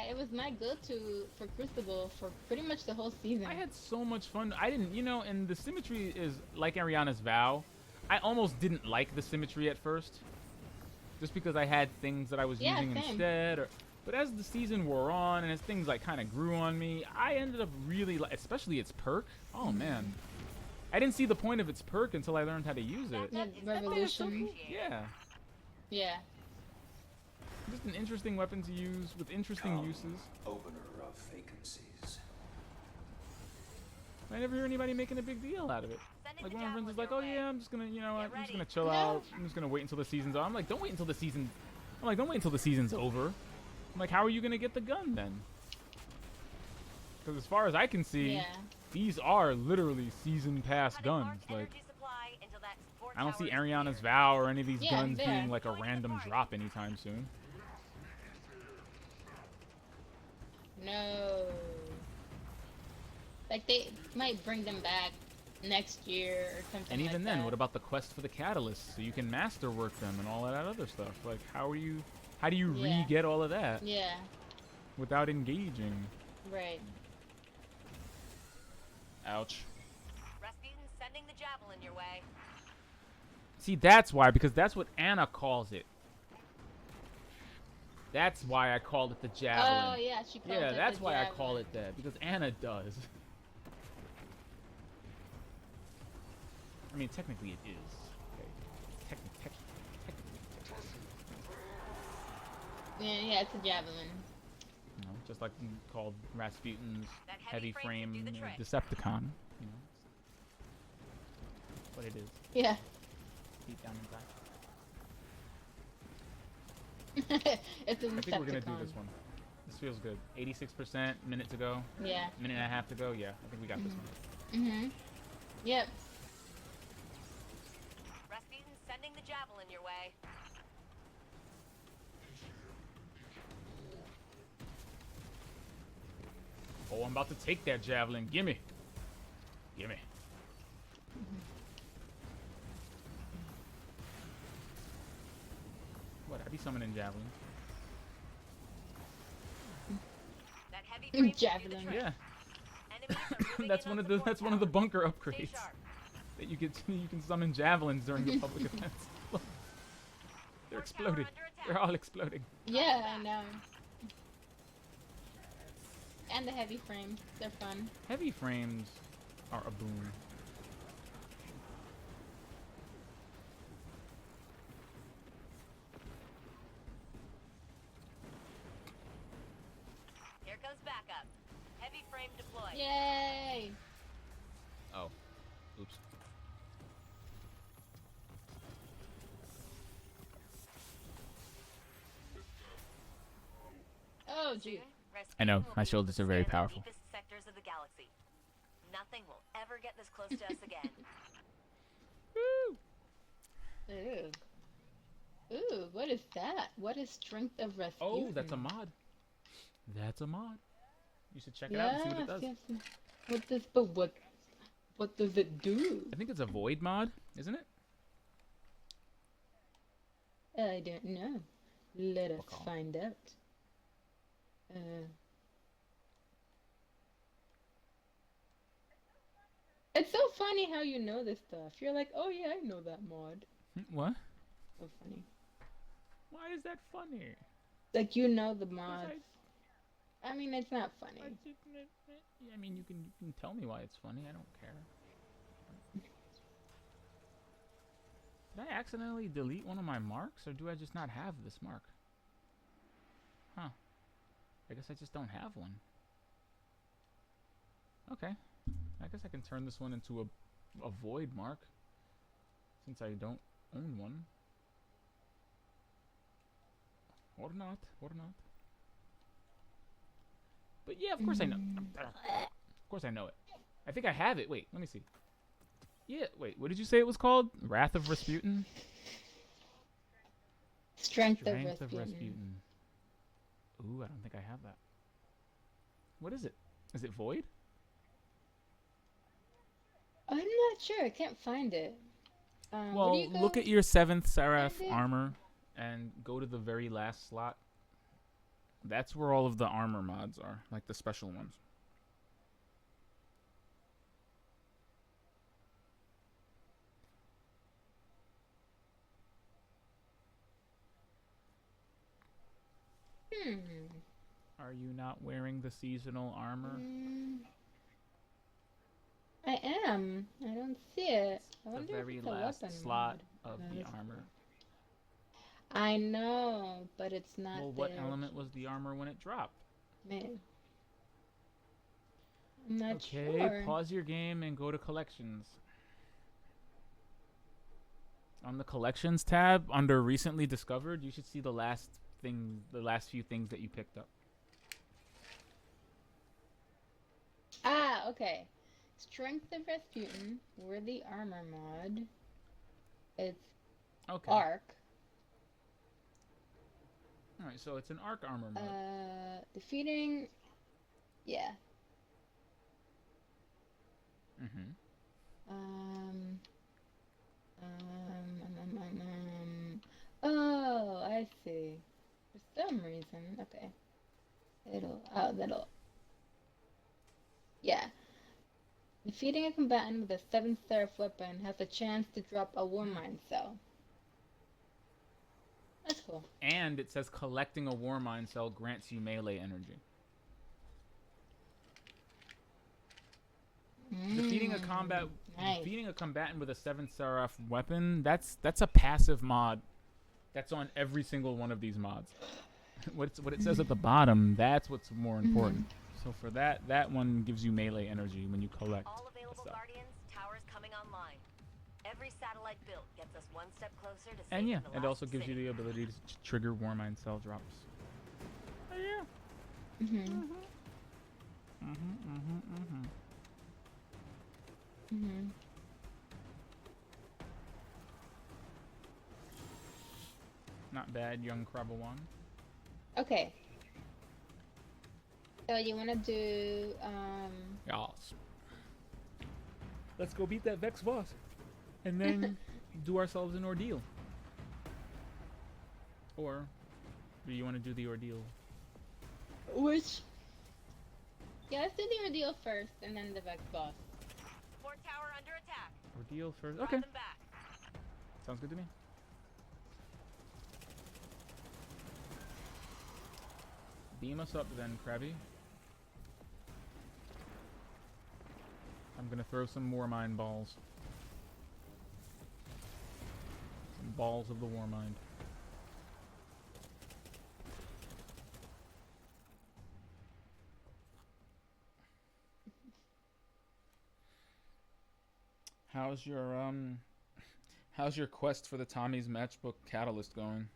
It was my go-to for Crucible for pretty much the whole season. I had so much fun. I didn't, you know, and the symmetry is like Ariana's Vow. I almost didn't like the symmetry at first, just because I had things that I was Yeah, using same. instead. But as the season wore on and as things like kind of grew on me, I ended up really, especially its perk. Oh man, I didn't see the point of its perk until I learned how to use it. Yeah, Revolution. Yeah, Yeah. just an interesting weapon to use with interesting Come, uses. Opener of vacancies. I never hear anybody making a big deal out of it. Sending Like the one of my friends javelin is like, your "Oh way. yeah, I'm just gonna, you know, Get I'm just ready. gonna chill No. out. I'm just gonna wait until the season's over." I'm like, "Don't wait until the season." I'm like, "Don't wait until the season's over." I'm like, "How are you gonna get the gun then?" Because as far as I can see, Yeah. these are literally season pass Cutting arc guns. Like, energy supply until that support I don't tower see is Ariana's cleared. Vow or any of these Yeah, guns there. being like a Going to the random party. drop anytime soon. No. Like they might bring them back next year or something. And even like then, that. what about the quest for the catalyst so you can masterwork them and all that other stuff? Like, how do you Yeah. re-get all of that Yeah. without engaging? Right. Ouch. Rasputin's sending the javelin your way. See, that's why, because that's what Anna calls it. That's why I called it the javelin. Oh yeah, she calls Yeah, it that's the why I javelin. call it that, because Anna does. I mean, technically it is. Okay. Technically. Yeah, it's a javelin. You know, just like called Rasputin's That heavy frame should do the trick. Decepticon. You know, what it is Yeah. deep down inside. It's a I think we're gonna do Decepticon. this one. This feels good. 86%, minute to go, Yeah. minute and a half to go. Yeah, I think we got this one. Mhm. Yep. Rasputin's sending the javelin your way. Oh, I'm about to take that javelin. Gimme. Gimme. What? I be summoning javelins. That heavy frame should do the Javelin. trick. Yeah. Enemies are moving that's in one on of the support that's one of the tower. bunker Stay upgrades sharp. that you can summon javelins during the public events. Look. They're Support tower exploding. under attack. They're all exploding. Yeah, I know. And the heavy frames, they're fun. Heavy frames are a boon. Here goes backup. Heavy frame deployed. Yay! Oh. Oops. Oh, Soon, gee. I know, Rasputin will my be able shoulders to are very scan the powerful. deepest sectors of the galaxy. Nothing will ever get this close to us again. Woo! Ooh. Ooh, what is is that? What is Strength of Rasputin? Oh, that's a mod. That's a mod. You should check it out and see what it does. Yes. What does it do? I think it's a void mod, isn't it? I don't know. Let us Okay. find out. It's so funny how you know this stuff. You're like, oh yeah, I know that mod. What? So funny. Why is that funny? Like you know the mods. I mean, it's not funny. I mean, you can tell me why it's funny. I don't care. Did I accidentally delete one of my marks, or do I just not have this mark? Huh. I guess I just don't have one. Okay. I guess I can turn this one into a void mark, since I don't own one. Or not. But yeah, of course I know. Of course I know it. I think I have it. Wait, let me see. Yeah, wait, what did you say it was called? Wrath of Rasputin? Strength of Strength of Rasputin. Rasputin. Ooh, I don't think I have that. What is it? Is it void? I'm not sure. I can't find it. Where do Well, you go? look at your 7th Seraph Find it? armor and go to the very last slot. That's where all of the armor mods are, like the special ones. Are you not wearing the seasonal armor? I am. I don't see it. I The wonder if very it's a last weapon slot mod. of No, the it's- armor. I know, but it's not Well, what there. element was the armor when it dropped? Man. I'm not Okay, sure. pause your game and go to collections. On the collections tab, under recently discovered, you should see the last few things that you picked up. Ah, okay. Strength of Rasputin, Worthy Armor mod. It's Okay. Arc. Alright, so it's an arc armor mod. Defeating. Yeah. Mm-hmm. Oh, I see. For some reason, okay. That'll. Yeah. Defeating a combatant with a 7th Seraph weapon has a chance to drop a Warmind cell. That's cool. And it says collecting a Warmind cell grants you melee energy. Defeating a Nice. defeating a combatant with a 7th Seraph weapon, that's a passive mod. That's on every single one of these mods. what it says at the bottom, that's what's more important. So for that one gives you melee energy when you collect All a available cell. Guardians, towers coming online. Every satellite built gets us one step closer to And saving yeah, the it last also gives you city. the ability to trigger Warmind cell drops. Oh yeah. Not bad, young Krabawan. Okay. So you wanna do Yes. Let's go beat that Vex boss. And then do ourselves an ordeal. Or do you want to do the ordeal? which? Yeah, let's do the ordeal first, and then the Vex boss. Fort tower under attack. Ordeal first? Drive Okay. them back. Sounds good to me. Beam us up then, Krabby. I'm gonna throw some Warmind balls. Some balls of the Warmind. How's your quest for the Tommy's Matchbook Catalyst going?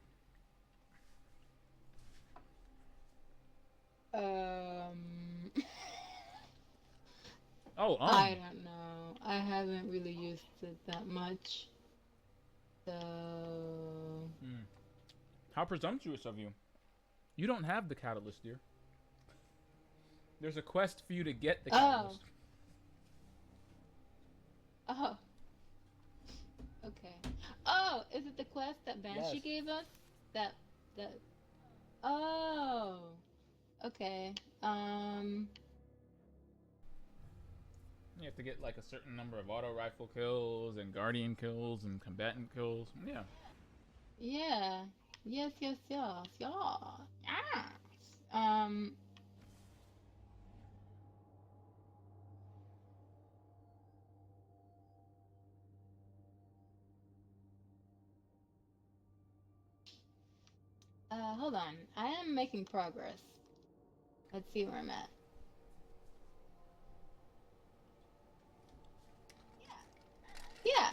I don't know. I haven't really used it that much. So How presumptuous of you. You don't have the catalyst, dear. There's a quest for you to get the catalyst. Oh. Okay. Oh, is it the quest that Banshee Yes. gave us? That. Oh. Okay. You have to get like a certain number of auto rifle kills and guardian kills and combatant kills. Yeah. Yeah. Yes. Yes. Yes. Yes. Yes. Um. Hold on. I am making progress. Let's see where I'm at. Yeah.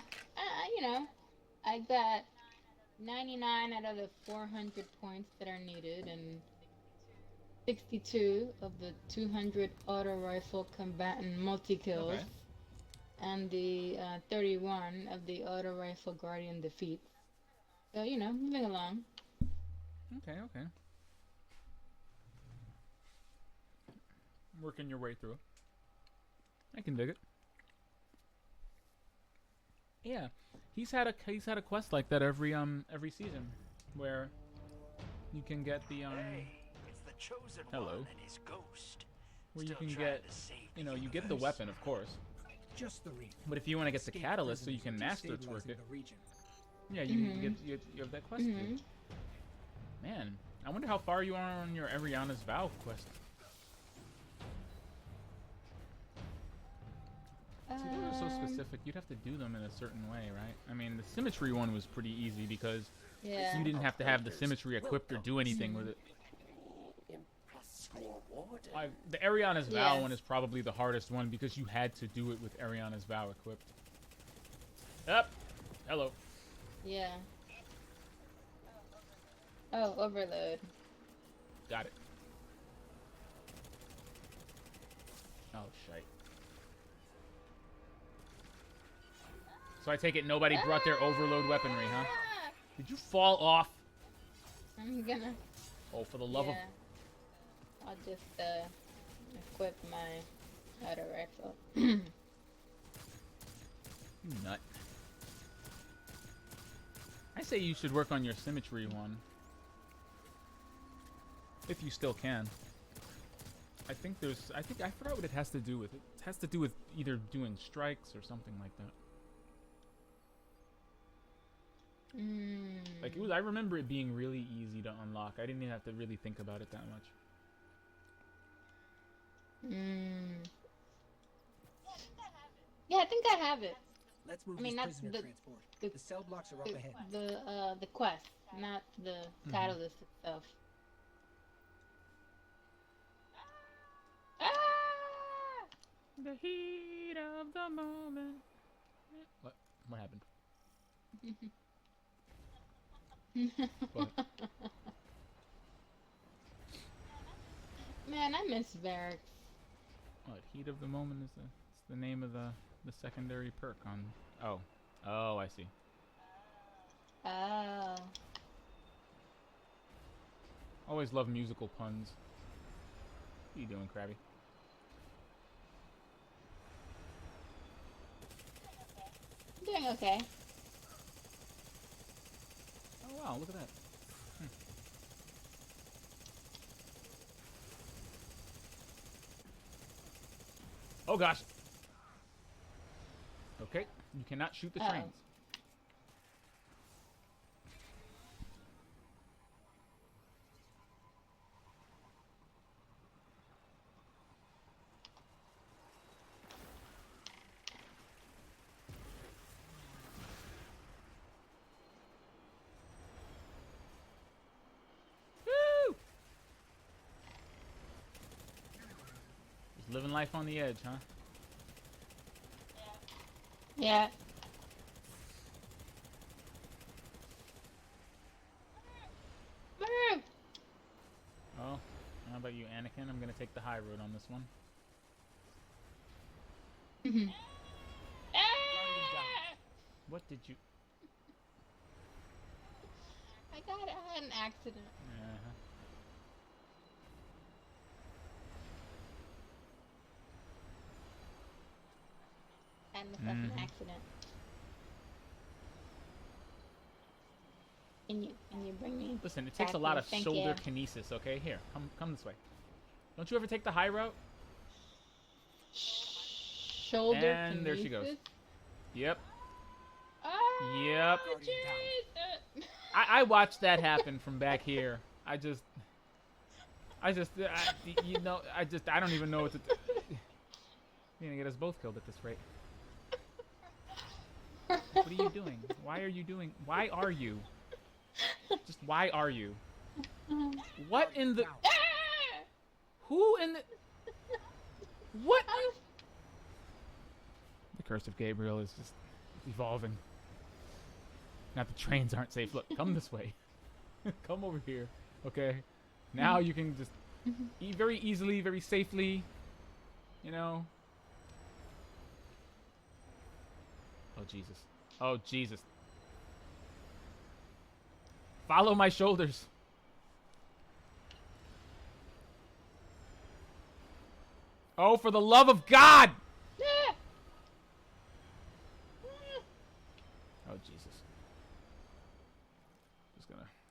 You know, I got 99 out of the 400 points that are needed, and 62 of the 200 auto rifle combatant multi kills, Okay. and the 31 of the auto rifle guardian defeats. So, you know, moving along. Okay, okay. Working your way through. I can dig it. Yeah, he's had a quest like that every season, where you can get the Hey, it's the chosen Hello. one and his ghost. where you Still can trying get, to save you know, the you get the universe. weapon, of course, Just the reef. but if you want to get the Escape catalyst so you prisoners can master destabilizing twerk it, the region. yeah, you have that quest. to do. Man, I wonder how far you are on your Ariana's Vow quest. See, those are so specific. You'd have to do them in a certain way, right? I mean, the symmetry one was pretty easy because Yeah. you didn't have to have the symmetry equipped or do anything with it. The Ariana's Vow Yes. one is probably the hardest one because you had to do it with Ariana's Vow equipped. Up. Hello. Yeah. Oh, overload. Got it. Oh, shite. So I take it nobody brought their overload weaponry, huh? Ah! Did you fall off? I'm gonna. Oh, for the love of... I'll just equip my auto rifle. You nut. I say you should work on your symmetry one. If you still can. I forgot what it has to do with. It has to do with either doing strikes or something like that. Like I remember it being really easy to unlock. I didn't even have to really think about it that much. Yeah, I think I have it. Let's move I mean, this that's prisoner the- transport. the- The cell blocks are up ahead. The quest, not the catalyst itself. Ah! The heat of the moment. What? What happened? What? Man, I miss Varric. What? Heat of the moment is the name of the secondary perk on. Oh. Oh, I see. Oh. Always love musical puns. What are you doing, Krabby? I'm doing okay. Oh wow, look at that. Oh gosh. Okay, you cannot shoot the Oh. trains. Woo! Just living life on the edge, huh? Yeah. Woo! Oh, how about you, Anakin? I'm gonna take the high road on this one. Ah! What did you... I had an accident. Uh-huh. I had myself an accident. Can you bring me? Listen, it takes a back lot here? of Thank shoulder you. kinesis, okay? Here, come this way. Don't you ever take the high route? Shoulder And there she goes. kinesis? Yep. Ah, Yep. Jesus. I watched that happen from back here. I don't even know what to do. You're gonna get us both killed at this rate. What are you doing? Why are you? Just why are you? What in the... Who in the... What? The Curse of Gabriel is just evolving. Not the trains aren't safe. Look, come this way. Come over here. Okay? Now you can just eat very easily, very safely. You know? Oh, Jesus. Oh, Jesus. Follow my shoulders. Oh, for the love of God! Oh, Jesus.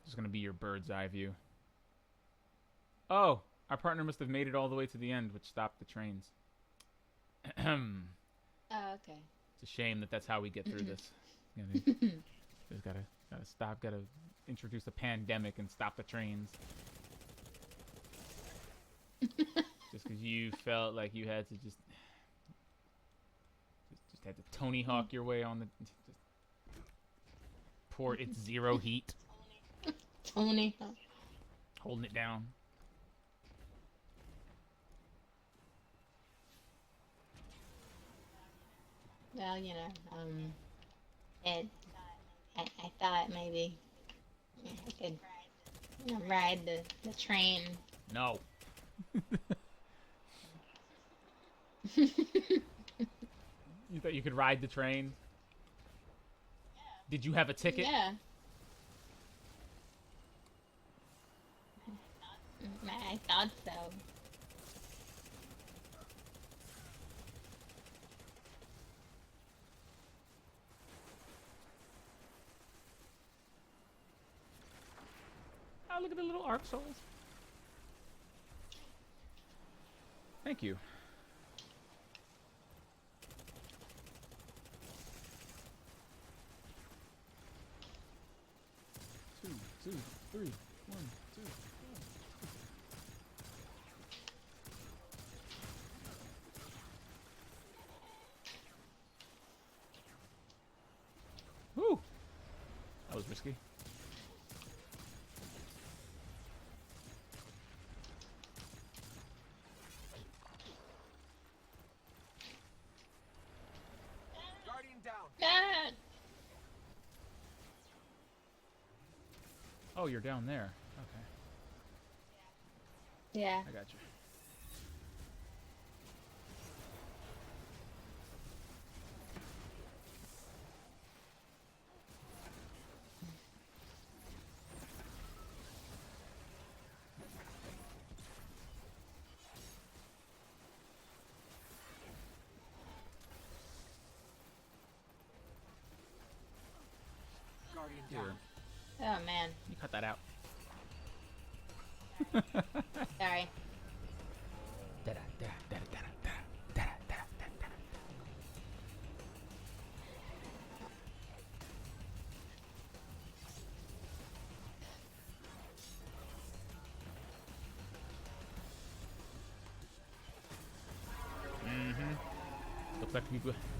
Just gonna be your bird's eye view. Oh, our partner must have made it all the way to the end, which stopped the trains. Oh, okay. It's a shame that that's how we get through this. Just gotta stop. Gotta introduce a pandemic and stop the trains. Just because you felt like you had to just had to Tony Hawk your way on the. Just pour its zero heat. Tony. Holding it down. Well, I thought maybe I could ride the train. No. You thought you could ride the train? Did you have a ticket? Yeah. I thought so. Oh, look at the little arc souls. Thank you. 2, 2, 3, 1, 2. Woo! That was risky. Guardian down. Ah! Oh, you're down there. Okay, Yeah. I got you. Guardian Here, down. Oh man. you cut that out. Sorry.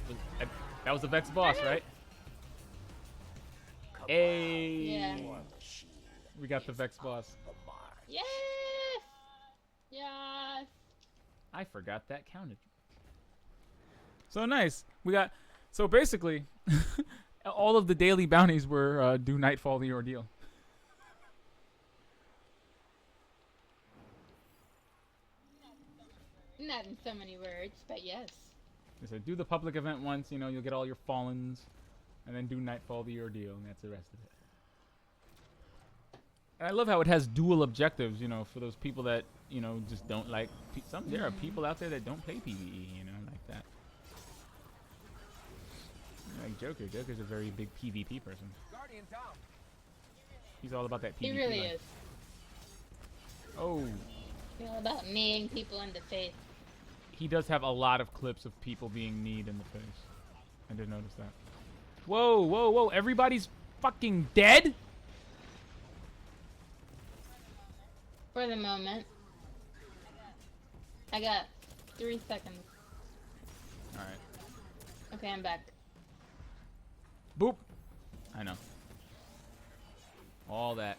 Looks like that was the Vex boss, right? Hey, Yeah. we got the Vex boss. Yes. Yes. I forgot that counted. So nice. So basically, all of the daily bounties were do Nightfall the Ordeal. Not in so many words, but yes. They said do the public event once, you'll get all your Fallens, and then do Nightfall the Ordeal, and that's the rest of it. And I love how it has dual objectives, you know, for those people that, you know, just don't like... there are people out there that don't play PvE, you know, like that. Like Joker. Joker's a very big PvP person. Guardian down. He's all about that PvP. He really life. is. Oh, You know, about kneeing people in the face. he does have a lot of clips of people being kneed in the face. I did notice that. Whoa, whoa, whoa. Everybody's fucking dead? For the moment. I got 3 seconds. Alright. Okay, I'm back. Boop. I know. All that.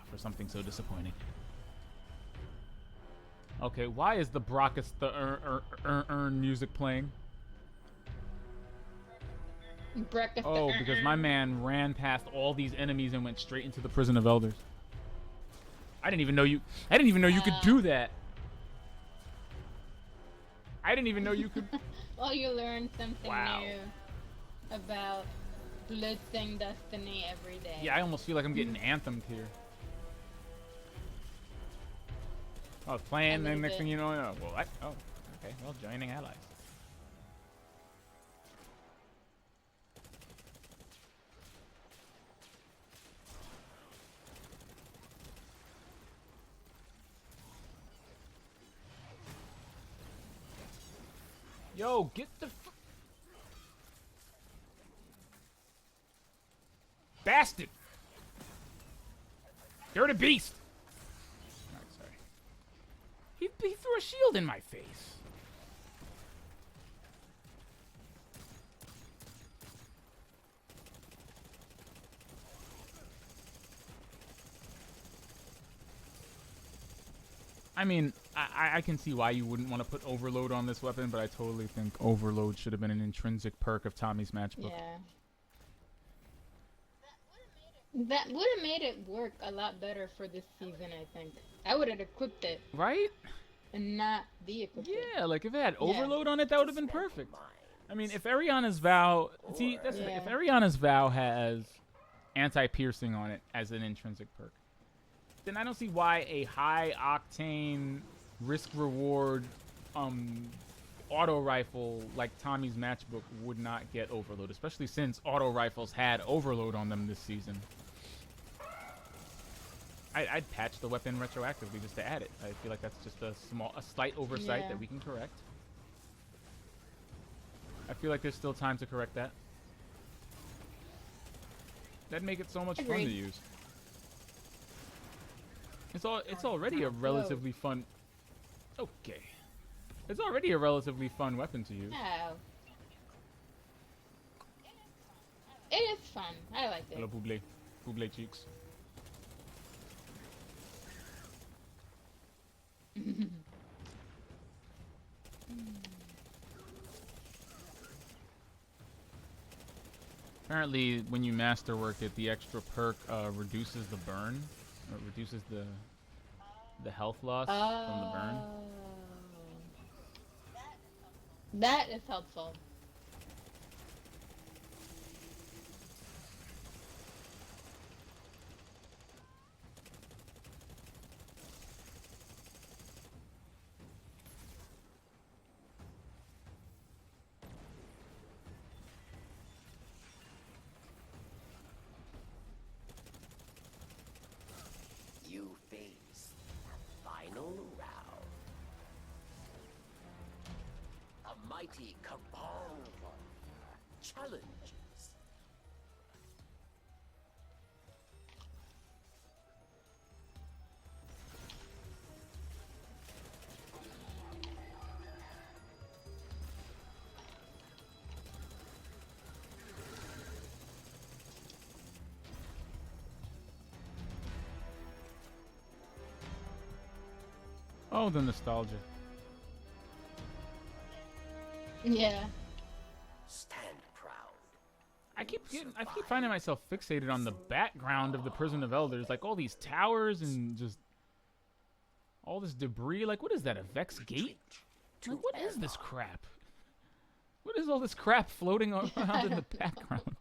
For something so disappointing. Okay, why is the Brockus the music playing? Breakfast. Oh, because my man ran past all these enemies and went straight into the prison of elders. I didn't even know you could do that. I didn't even know you could. Well, you learn something Wow. new about blitzing Destiny every day. Yeah, I almost feel like I'm getting anthemed here. I was playing, A and little next bit. thing you know, well, oh, okay, well, joining allies. Yo, get the bastard! You're the beast! Alright, sorry. He threw a shield in my face. I mean, I can see why you wouldn't want to put overload on this weapon, but I totally think overload should have been an intrinsic perk of Tommy's matchbook. Yeah. That would have made it work a lot better for this season, I think. I would have equipped it Right? and not de-equipped it. Yeah, like if it had overload on it, that would have been perfect. I mean, if Ariana's Vow... See, that's the thing. If Yeah. Ariana's Vow has anti-piercing on it as an intrinsic perk, then I don't see why a high-octane, risk-reward auto rifle like Tommy's matchbook would not get overload, especially since auto rifles had overload on them this season. I'd patch the weapon retroactively just to add it. I feel like that's just a slight oversight Yeah. that we can correct. I feel like there's still time to correct that. That'd make it so much fun to Agreed. use. It's already a relatively fun. Okay. It's already a relatively fun weapon to use. Oh. It is fun. I like Hello, it. Buble. Buble cheeks. Apparently, when you masterwork it, the extra perk reduces the burn, or reduces the health loss from the burn. That is helpful. You face the final round. A mighty cabal challenges. Oh, the nostalgia. Yeah. Stand proud. I keep finding myself fixated on the background of the Prison of Elders, like all these towers and just all this debris. Like, what is that? A Vex gate? Like, what is this crap? What is all this crap floating around in the background?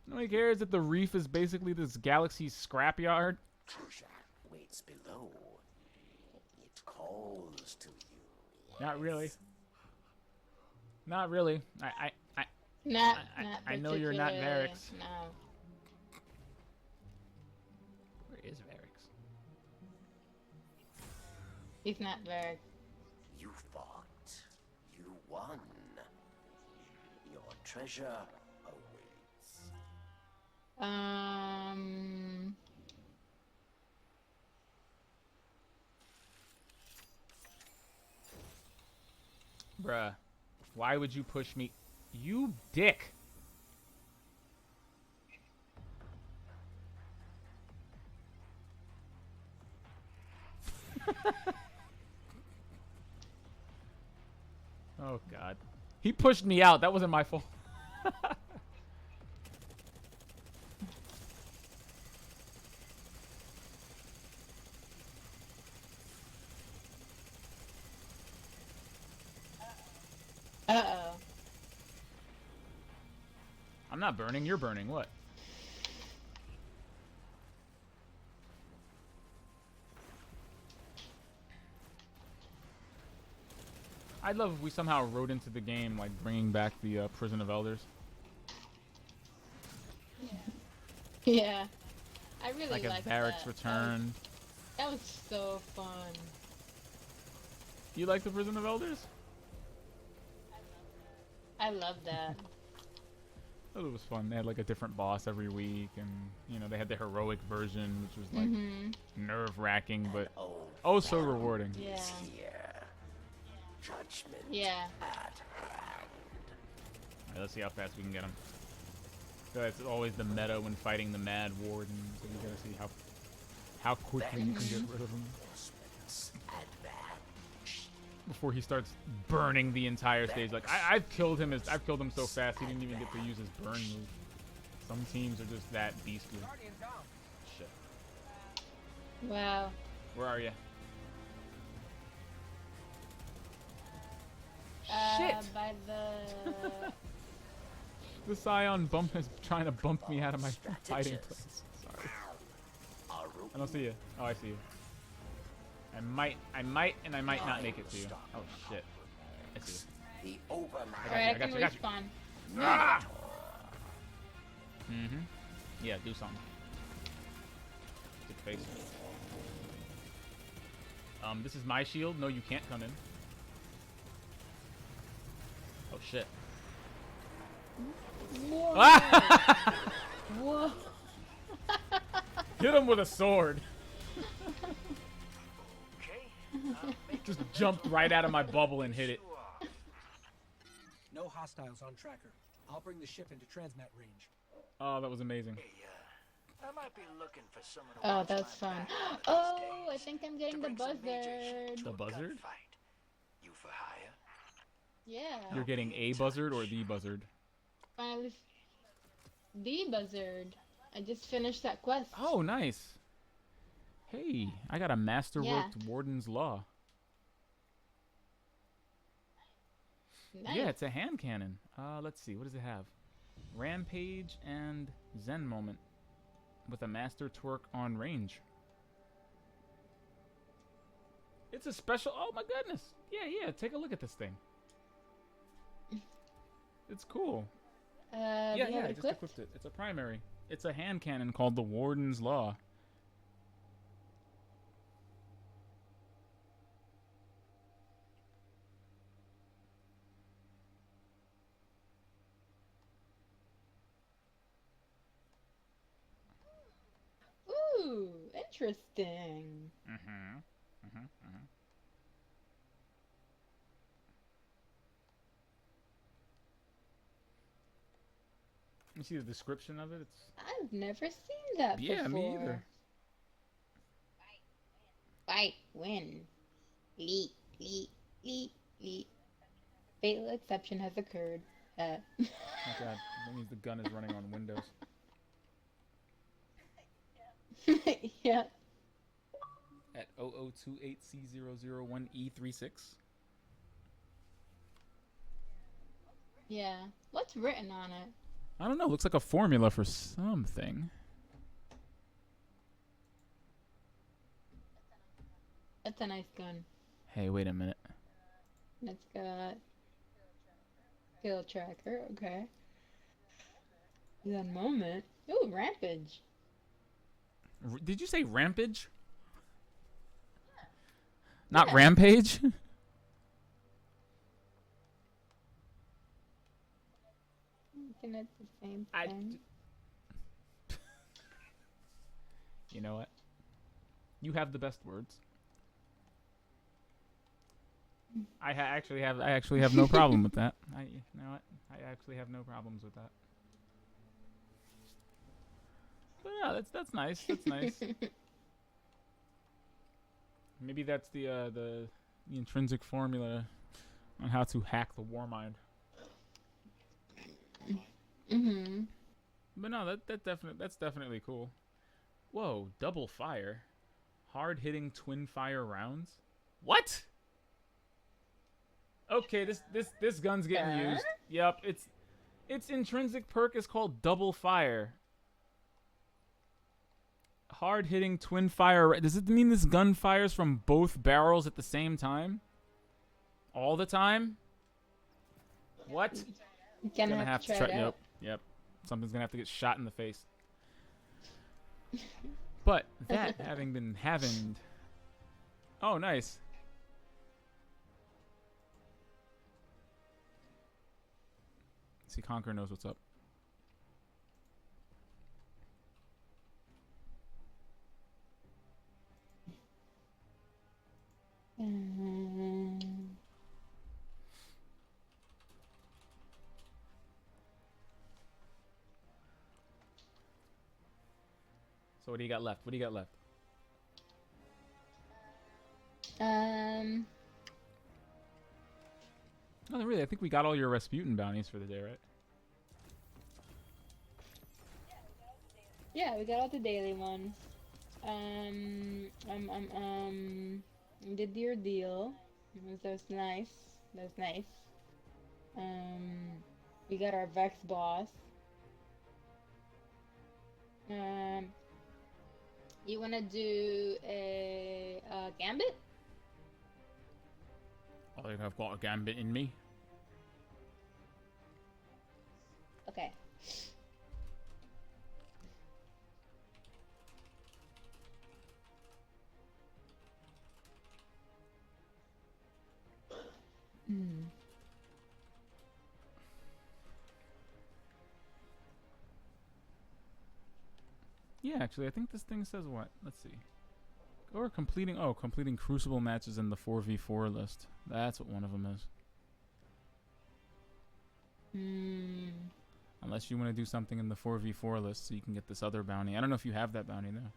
No Nobody cares that the reef is basically this galaxy scrapyard. Treasure waits below. It calls to you. Not really. Not really. Not I know you're not particularly, Varix. No. Where is Varix? He's not very. You fought. You won. Your treasure awaits. Bruh. Why would you push me? You dick. Oh, God. He pushed me out. That wasn't my fault. Uh-oh. I'm not burning. You're burning. What? I'd love if we somehow wrote into the game, like, bringing back the Prison of Elders. Yeah. I really Like a liked Barracks that. Returned. That was so fun. You like the Prison of Elders? I love that. I thought it was fun. They had like a different boss every week, and you know they had the heroic version, which was like nerve-wracking, but oh so rewarding. Yeah. Here. Judgment Yeah. at hand. Alright, let's see how fast we can get them. So that's always the meta when fighting the Mad Warden. So you gotta see how quickly you can get rid of him before he starts burning the entire stage. Like I've killed him so fast he didn't even get to use his burn move. Some teams are just that beastly. Shit. Wow. Where are you? Shit. By the. The Scion bump is trying to bump me out of my hiding place. Sorry. I don't see you. Oh, I see you. I might, and I might not make it to you. Oh shit. I see you. The overmaster. Alright, I got can you. respawn. Ah! Mm-hmm. Yeah, do something. Good face. This is my shield. No, you can't come in. Oh shit. Whoa. Ah! Whoa. Hit him with a sword. Okay. Just jumped right out of my bubble and hit it. No hostiles on tracker. I'll bring the ship into transmat range. Oh, that was amazing. Hey, I might be looking for someone to Oh, watch that's my fun. back one of these Oh, I days. think I'm To getting the bring some majors buzzard. to The a buzzard? gunfight. You for hire? Yeah. You're getting a buzzard or the buzzard? Finally. The buzzard. I just finished that quest. Oh, nice. Hey, I got a masterworked Yeah. Warden's Law. Nice. Yeah, it's a hand cannon. Let's see. What does it have? Rampage and Zen Moment with a master twerk on range. It's a special. Oh my goodness. Yeah. Take a look at this thing. It's cool. Do you have Yeah. it I just equipped? equipped it. It's a primary. It's a hand cannon called the Warden's Law. Ooh, interesting. You see the description of it? It's I've never seen that before. yeah, me either. Fight, win. Leap, leap, leap, leap. Fatal exception has occurred. Oh god, that means the gun is running on Windows. Yeah. At 0028C001E36. Yeah. What's written on it? I don't know. Looks like a formula for something. That's a nice gun. Hey, wait a minute. It's got kill tracker. Okay. One moment. Ooh, rampage. Did you say rampage? Not Yeah. rampage? Thinking it's the same I thing. You know what? You have the best words. I actually have no problem with that. You know what? I actually have no problems with that. But yeah, that's nice. That's nice. Maybe that's the intrinsic formula on how to hack the Warmind. Mm-hmm. But no, that's definitely cool. Whoa, double fire, hard hitting twin fire rounds. What? Okay, this gun's getting used. Yep, its intrinsic perk is called double fire. Hard hitting twin fire. Does it mean this gun fires from both barrels at the same time? All the time? What? Gonna have to try it out. Yep. Something's gonna have to get shot in the face. But that having been happened. Oh, nice. See, Conqueror knows what's up. So what do you got left? What do you got left? No, really, I think we got all your Rasputin bounties for the day, right? Yeah, we got all the daily ones. We did your deal. That was nice. That was nice. We got our Vex boss. You wanna do a gambit? I think I've got a gambit in me. Okay. Yeah, actually, I think this thing says what? Let's see. Or completing Crucible matches in the 4v4 list. That's what one of them is. Unless you want to do something in the 4v4 list so you can get this other bounty. I don't know if you have that bounty though.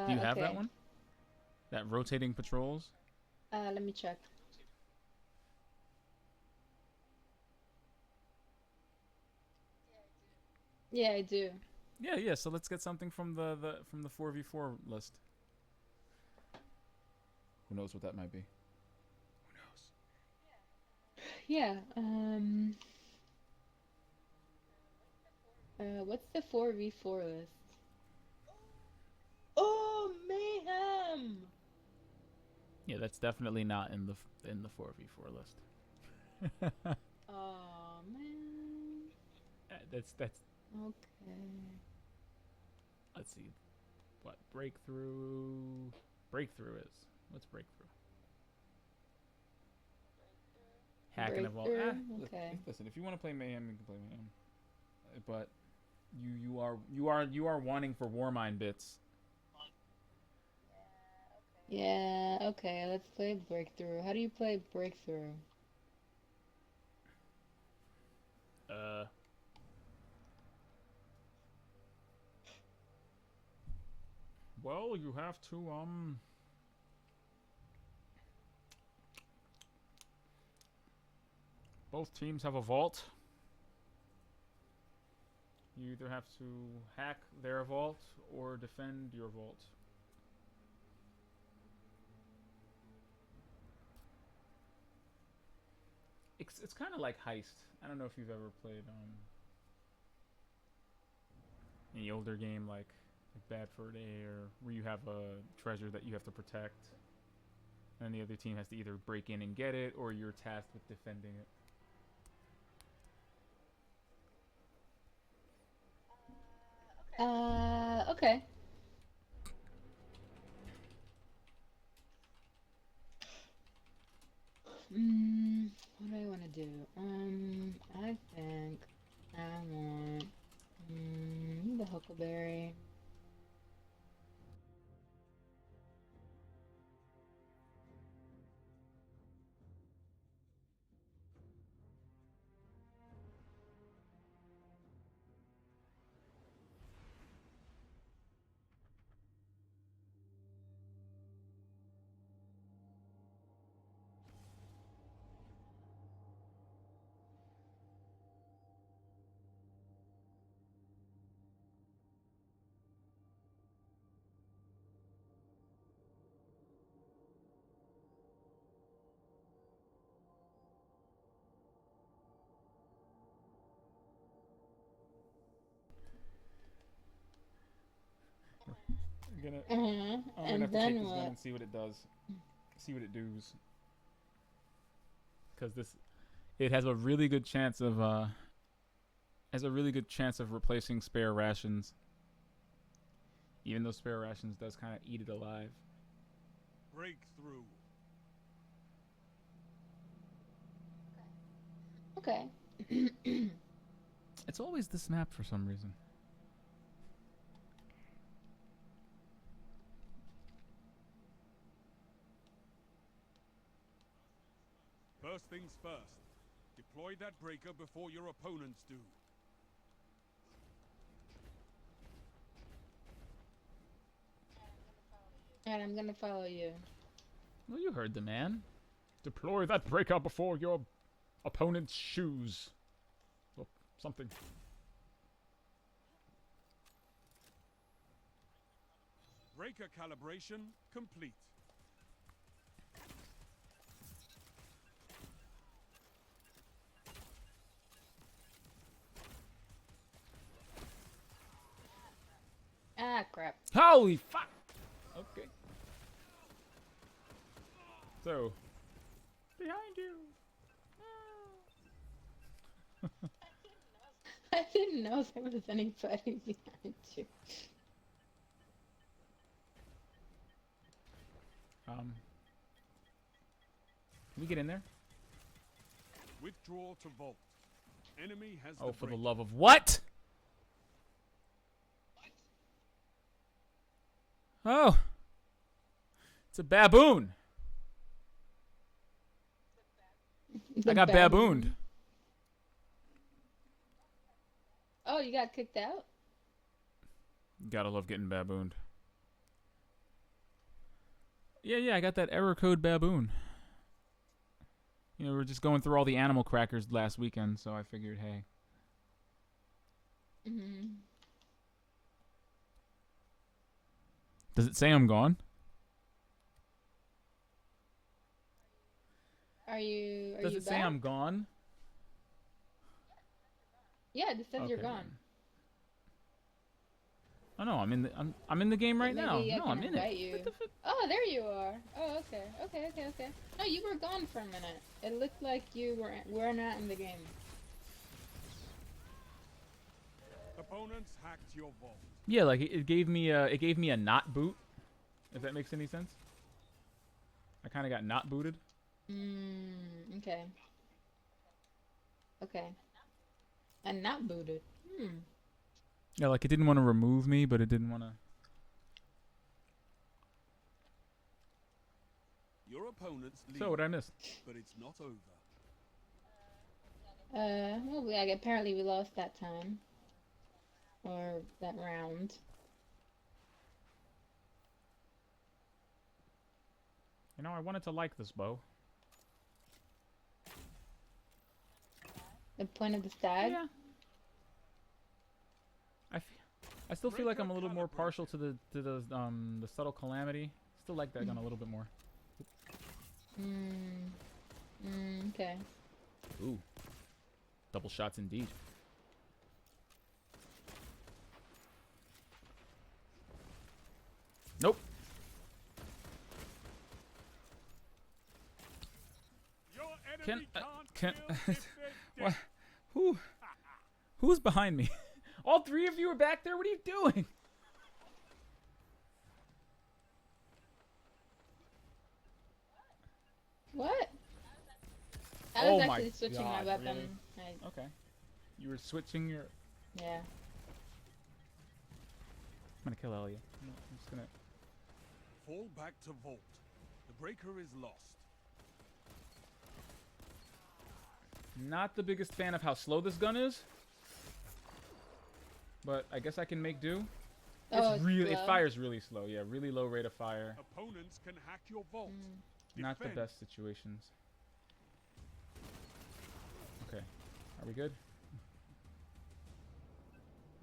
Do you have that one? That rotating patrols? Let me check. Yeah, I do. Yeah. So let's get something from the 4v4 list. Who knows what that might be? Yeah. What's the 4v4 list? Oh, mayhem! Yeah, that's definitely not in the 4v4 list. Oh man. That's Okay. Let's see. What breakthrough is? What's breakthrough? Hacking a vault. Okay. Listen, if you want to play mayhem, you can play mayhem. But you are wanting for Warmind bits. Yeah, okay, let's play breakthrough. How do you play breakthrough? Well, you have to both teams have a vault. You either have to hack their vault or defend your vault. It's kind of like Heist. I don't know if you've ever played any older game like Bad Fur Day, or where you have a treasure that you have to protect, and the other team has to either break in and get it, or you're tasked with defending it. Okay. What do I want to do? I think I want the huckleberry. I'm gonna And have to take then this gun what? and see what it does. See what it does. Because it has a really good chance of replacing spare rations. Even though spare rations does kind of eat it alive. Breakthrough. Okay. It's always this map for some reason. First things first. Deploy that breaker before your opponents do. And I'm gonna follow you. Well, you heard the man. Deploy that breaker before your opponent's shoes. Or something. Breaker calibration complete. Ah, crap. Holy fuck! Okay. So, behind you. I didn't know there was anybody behind you. Can we get in there? Withdraw to vault. Enemy has Oh, the for the breaker. love of what? Oh, it's a baboon. I got babooned. Oh, you got kicked out? Gotta love getting babooned. Yeah, I got that error code baboon. You know, we were just going through all the animal crackers last weekend, so I figured, hey. Does it say I'm gone? Are you Does it say back? I'm gone? Yeah, it says you're Okay, gone. then. Oh no, I'm in the game right Maybe now. I No, can I'm in invite it. you. Oh, there you are. Oh, okay. No, you were gone for a minute. It looked like you were not in the game. Opponents hacked your vault. Yeah, like it gave me a not boot. If that makes any sense. I kind of got not booted. Okay. Okay. And not booted. Yeah, like it didn't want to remove me, but it didn't want to. Your opponents lead, So what I missed? but it's not over. Well, apparently we lost that time. Or that round. You know, I wanted to like this bow. The point of the stag? Yeah. I still feel like I'm a little more partial to the subtle calamity. Still like that gun a little bit more. Okay. Ooh. Double shots indeed. Nope. Your Can enemy can can't kill if they're what? dead. Who's behind me? All three of you are back there. What are you doing? What? I Oh was my actually switching my God, weapon. Okay. You were switching your. Yeah. I'm gonna kill Elliot. I'm just gonna. Fall back to vault. The breaker is lost. Not the biggest fan of how slow this gun is, but I guess I can make do. Oh, It's really, it slow? fires really slow. Yeah, really low rate of fire. Opponents can hack your vault. Not the Defend. best situations. Okay, are we good?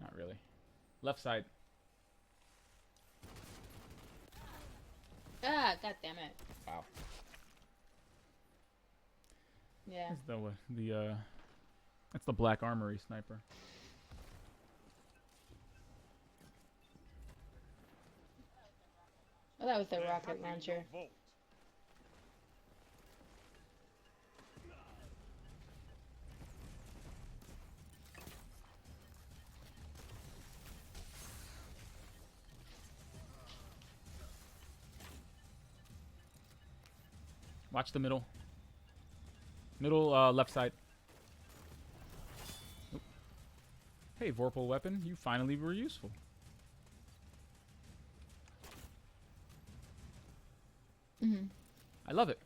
Not really. Left side. Ah, god damn it. Wow. Yeah. That's the Black Armory sniper. Oh, that was the They're rocket hacking launcher. your vault. Watch the middle. Middle, left side. Oop. Hey, Vorpal weapon, you finally were useful. I love it.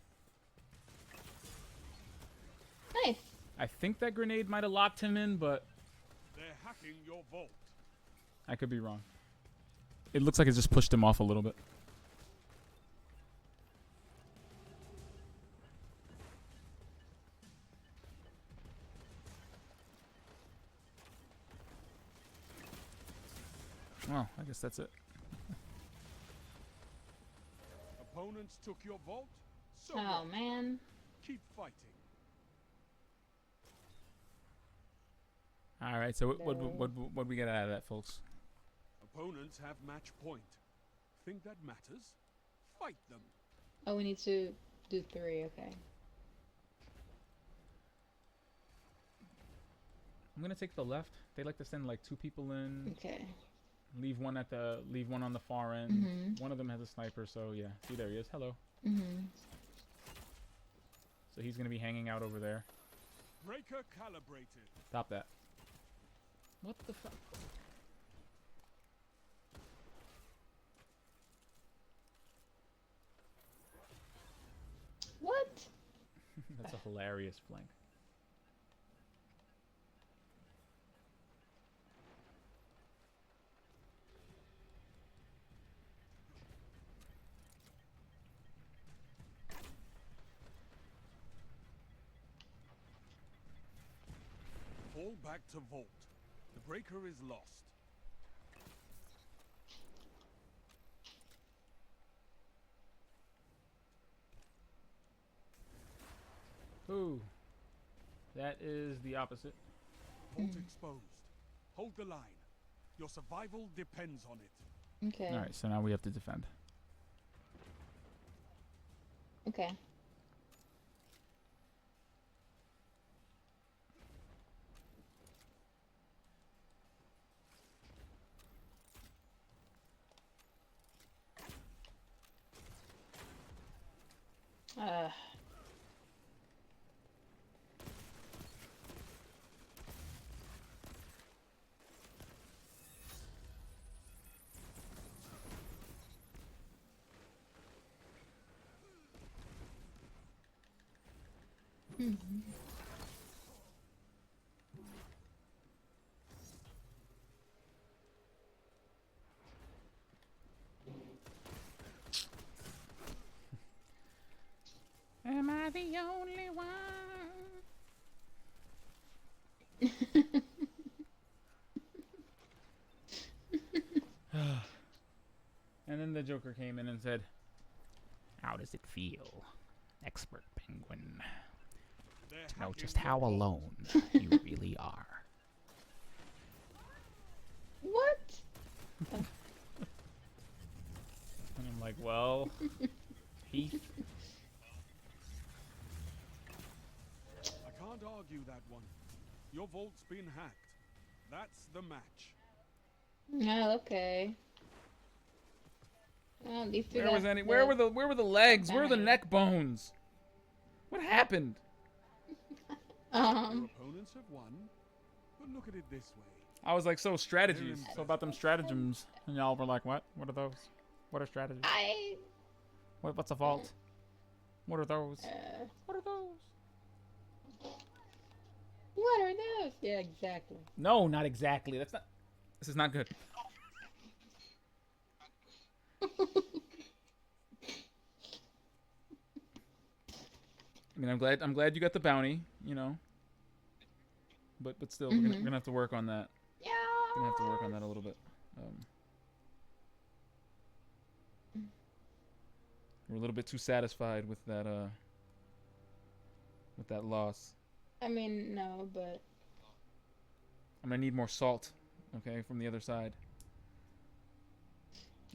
Nice. I think that grenade might have locked him in, but They're hacking your vault. I could be wrong. It looks like it just pushed him off a little bit. Well, I guess that's it. Opponents took your vault. So Oh, what? man. Keep fighting. All right, so what we get out of that, folks? Opponents have match point. Think that matters? Fight them. Oh, we need to do 3, okay. I'm gonna take the left. They like to send like 2 people in. Okay. Leave one on the far end. One of them has a sniper, so yeah. See, there he is. Hello. So he's gonna be hanging out over there. Breaker calibrated. Stop that. What the fuck? What? That's a hilarious flank. Fall back to vault. The breaker is lost. Ooh. That is the opposite. Vault exposed. Hold the line. Your survival depends on it. Okay. Alright, so now we have to defend. Okay. Am I the only one? And then the Joker came in and said, "How does it feel, expert penguin? They're To know hacking just your how vaults. alone you really are. What? And I'm like, well, Heath. I can't argue that one. Your vault's been hacked. That's the match. Oh, okay. Well, at least we Where was got any? Where were the legs? Where were the bounty. neck bones? What happened? Your Um, opponents have won, but look at it this way. I was like, so strategies. So about them stratagems, and y'all were like, what? What are those? What are strategies? I. What's a vault? What are those? Uh, What are those? what are those? Yeah, exactly. No, not exactly. That's not. This is not good. I mean, I'm glad you got the bounty. You know. But still, we're gonna have to work on that. Yeah. We're gonna have to work on that a little bit. We're a little bit too satisfied with that loss. I mean, no, but I'm gonna need more salt, okay, from the other side.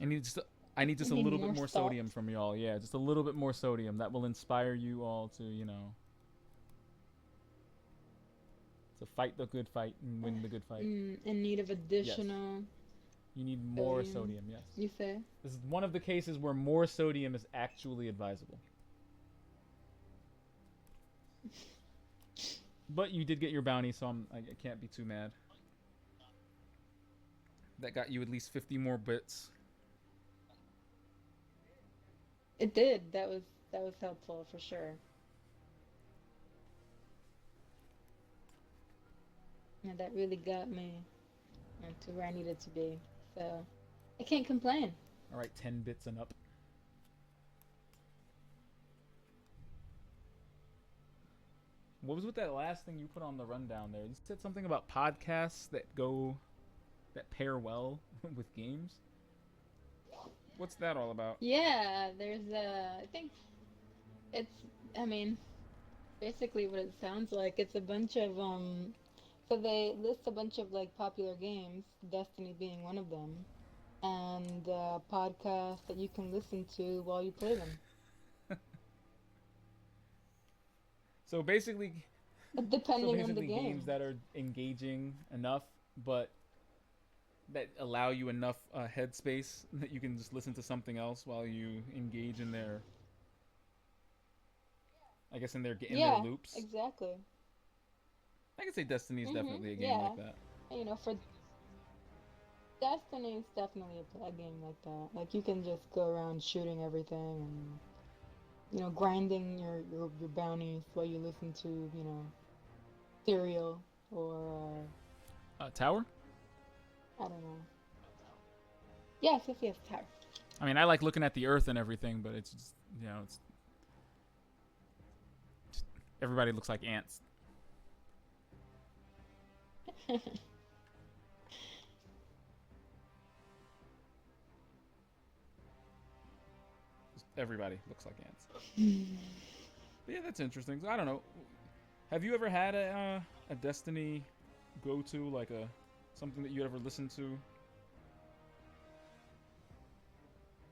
I need just You a need little bit more more salt? sodium from y'all. Yeah, just a little bit more sodium. That will inspire you all to, to fight the good fight and win the good fight. in need of additional. You need more Sodium. sodium, yes. You say? This is one of the cases where more sodium is actually advisable. But you did get your bounty, so I can't be too mad. That got you at least 50 more bits. It did. That was helpful for sure. And that really got me to where I needed to be. So I can't complain. All right, 10 bits and up. What was with that last thing you put on the rundown there? You said something about podcasts that pair well with games. What's that all about? Yeah, there's I think I mean, basically what it sounds like. It's a bunch of so they list a bunch of like popular games, Destiny being one of them, and podcasts that you can listen to while you play them. So basically, Depending on the game. games that are engaging enough, but that allow you enough headspace that you can just listen to something else while you engage in their, I guess, in their loops. Exactly. I can say Destiny is definitely a game yeah. like that. You know, for Destiny, it's definitely a game like that. Like you can just go around shooting everything and grinding your bounties while you listen to Serial or Tower? I don't know. Yes, Tower. I mean, I like looking at the Earth and everything, but it's just, just everybody looks like ants. Just everybody looks like ants. But yeah, that's interesting. So, I don't know. Have you ever had a Destiny go-to, like something that you ever listened to?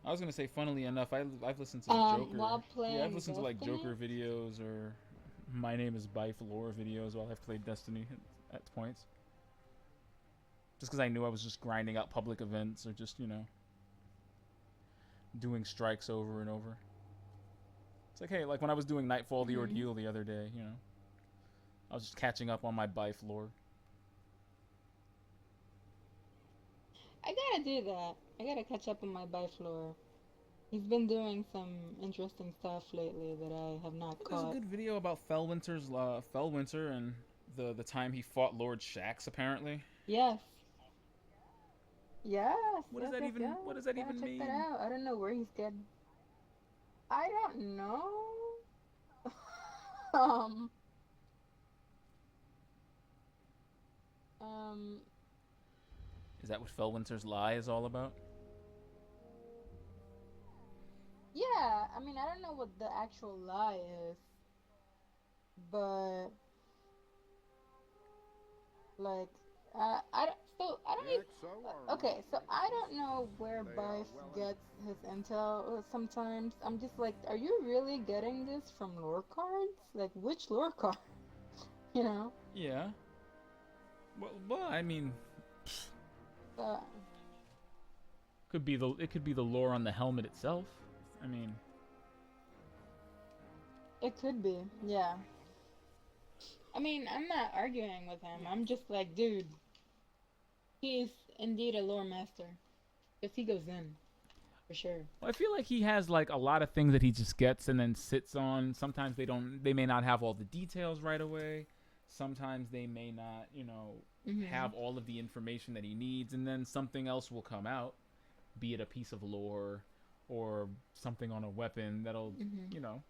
I was gonna say, funnily enough, I've listened to Joker. While playing I've listened to like Destiny? Joker videos or My Name Is Bife lore videos while I've played Destiny at points. Just because I knew I was just grinding out public events or just doing strikes over and over. It's like, hey, like when I was doing Nightfall the Ordeal the other day, I was just catching up on my Bife lore. I gotta do that. I gotta catch up on my Biflor. He's been doing some interesting stuff lately that I have not There's a caught. good video about Fellwinter and the time he fought Lord Shaxx, apparently. Yes. Yes. What does yes, that yes, even- yes. what does that Gotta even check mean? That out. I don't know where he's dead. I don't know. um. Is that what Fellwinter's Lie is all about? Yeah. I mean, I don't know what the actual lie is. but like I don't, so I don't even okay, so I don't know where Bife gets his intel sometimes. I'm just like, are you really getting this from lore cards? Like, which lore card? You know? Yeah. Well, I mean, But it could be the lore on the helmet itself. I mean, it could be, yeah. I mean, I'm not arguing with him. I'm just like, dude, he is indeed a lore master. Because he goes in, for sure. well, I feel like he has like a lot of things that he just gets and then sits on. Sometimes they may not have all the details right away. Sometimes they may not, have all of the information that he needs, and then something else will come out, be it a piece of lore or something on a weapon that'll, you know.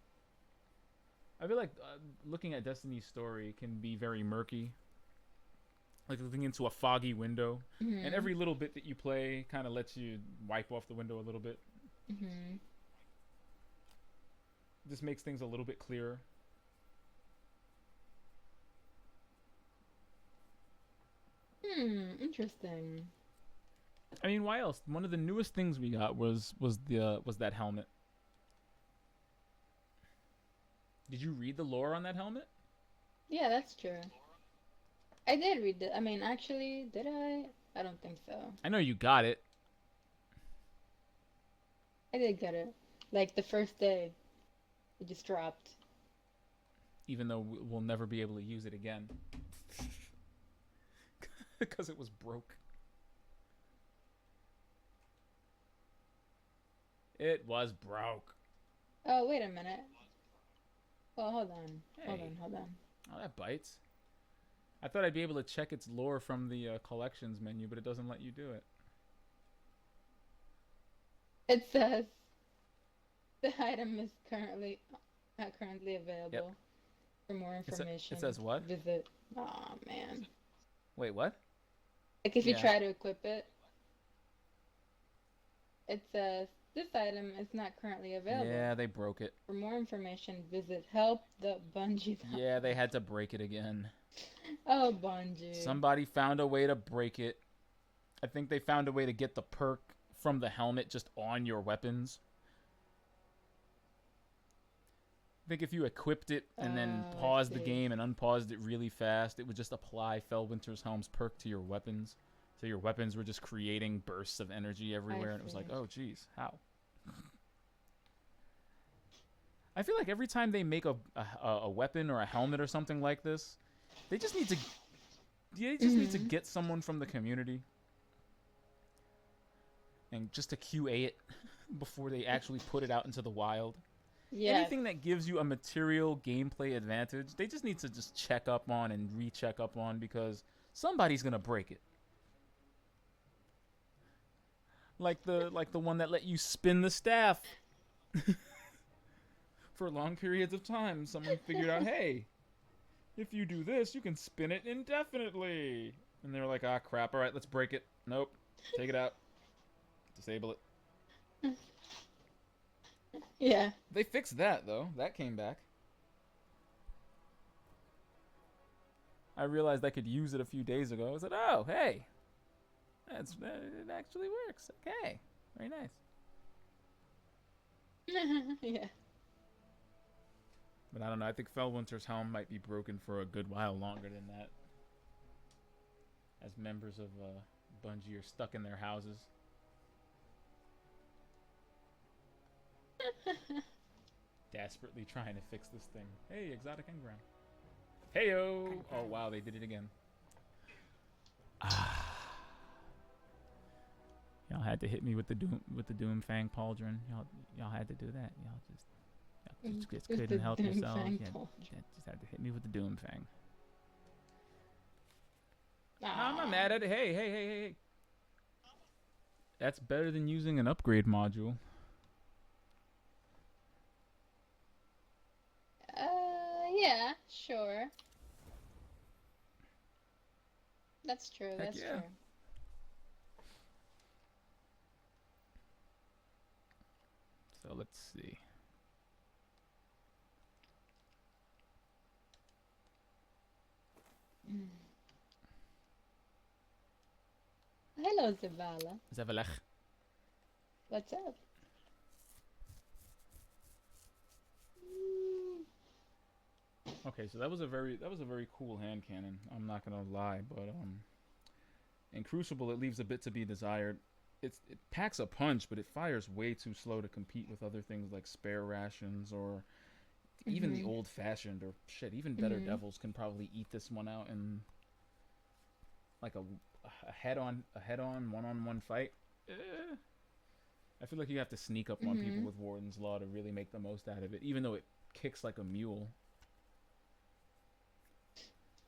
I feel like looking at Destiny's story can be very murky. Like looking into a foggy window, and every little bit that you play kind of lets you wipe off the window a little bit. Just makes things a little bit clearer. Interesting. I mean, why else? One of the newest things we got was that helmet. Did you read the lore on that helmet? Yeah, that's true. I did read it. I mean, actually, did I? I don't think so. I know you got it. I did get it. Like, the first day, it just dropped. Even though we'll never be able to use it again. Because it was broke. It was broke. Oh, wait a minute. Well, hold on. Hey. Hold on. Oh, that bites. I thought I'd be able to check its lore from the collections menu, but it doesn't let you do it. It says the item is not currently available. Yep. For more information, it says what? Visit. Oh man. Wait, what? Like if you Yeah. try to equip it, it says this item is not currently available. Yeah, they broke it. For more information, visit help.bungie. Yeah, they had to break it again. Oh, Bungie. Somebody found a way to break it. I think they found a way to get the perk from the helmet just on your weapons. I think if you equipped it and then paused the game and unpaused it really fast, it would just apply Fellwinter's Helm's perk to your weapons. So your weapons were just creating bursts of energy everywhere, and it was like, oh, geez, how? I feel like every time they make a weapon or a helmet or something like this, they just need to get someone from the community and just to QA it before they actually put it out into the wild. Yes. Anything that gives you a material gameplay advantage, they just need to just check up on and recheck up on, because somebody's gonna break it. Like the one that let you spin the staff for long periods of time. Someone figured out, hey, if you do this, you can spin it indefinitely. And they were like, ah, crap. All right, let's break it. Nope. Take it out. Disable it. Yeah. They fixed that, though. That came back. I realized I could use it a few days ago. I said, oh, hey. It actually works. Okay. Very nice. Yeah. But I don't know. I think Fellwinter's Helm might be broken for a good while longer than that. As members of Bungie are stuck in their houses. Desperately trying to fix this thing. Hey, exotic engram. Heyo! Oh wow, they did it again. Y'all had to hit me with the Doomfang pauldron. Y'all had to do that. Y'all just couldn't help yourselves. Just had to hit me with the Doomfang. No, I'm not mad at it. Hey. That's better than using an upgrade module. Yeah, sure. That's true. Heck That's yeah. true. So let's see. Hello, Zavala. Zavalech. What's up? Okay, so that was a very cool hand cannon. I'm not gonna lie, but in Crucible it leaves a bit to be desired. It packs a punch, but it fires way too slow to compete with other things like spare rations or even the old fashioned or shit. Even better devils can probably eat this one out in like a head on one-on-one fight. I feel like you have to sneak up on people with Warden's Law to really make the most out of it, even though it kicks like a mule.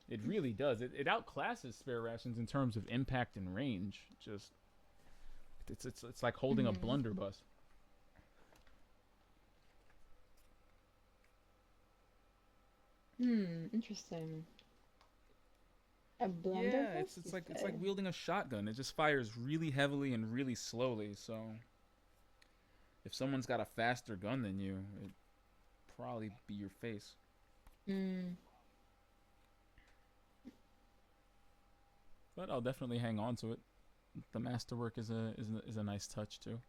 It really does. It outclasses spare rations in terms of impact and range. Just it's like holding a blunderbuss. Interesting. A blunderbuss? Yeah, it's like wielding a shotgun. It just fires really heavily and really slowly. So if someone's got a faster gun than you, it'd probably be your face. But I'll definitely hang on to it. The masterwork is a nice touch too.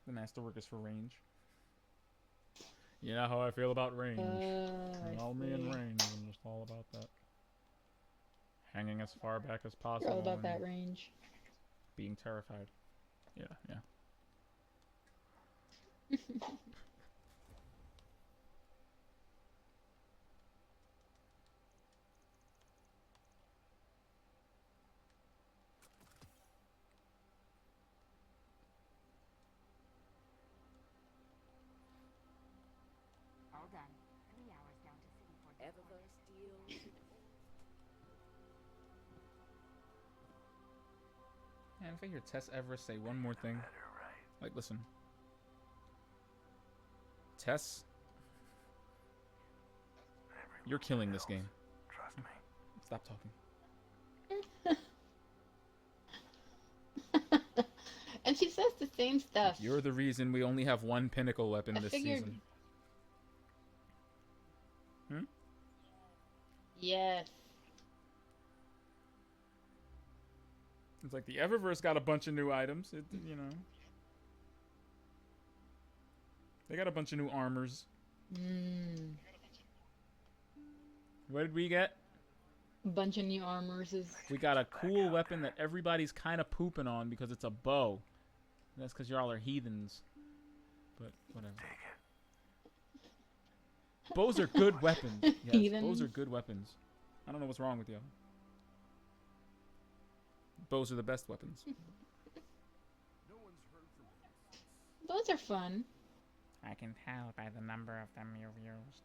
The masterwork is for range. You know how I feel about range. All me and range. I'm just all about that. Hanging as far back as possible. All about that range. Being terrified. Yeah. All done. 3 hours down to city for Eververse deal. And if I hear Tess ever say one more thing, like, listen, Tess, you're killing this game. Trust me. Stop talking. And she says the same stuff. You're the reason we only have one pinnacle weapon this season. Yes. It's like the Eververse got a bunch of new items. They got a bunch of new armors. What did we get? A bunch of new armors. We got a cool weapon that everybody's kind of pooping on because it's a bow. That's because y'all are heathens. But whatever. Bows are good weapons. Yes, bows are good weapons. I don't know what's wrong with you. Bows are the best weapons. Those are fun. I can tell by the number of them you've used.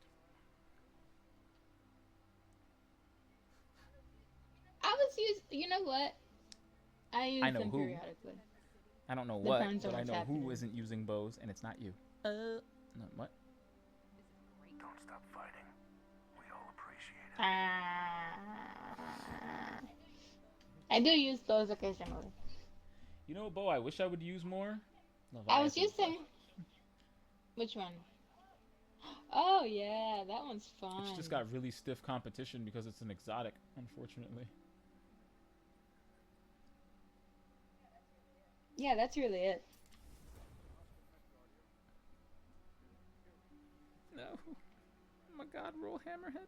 I was you know what? I use them who. periodically. I don't know Depends what, but on I what's know happening. who isn't using bows, and it's not you. No, what? Don't stop fighting. We all appreciate it. I do use those occasionally. You know, bow I wish I would use more? I was Leviathan. using... Which one? Oh, yeah, that one's fun. It's just got really stiff competition because it's an exotic, unfortunately. Yeah, that's really it. No. Oh my god, roll hammerhead.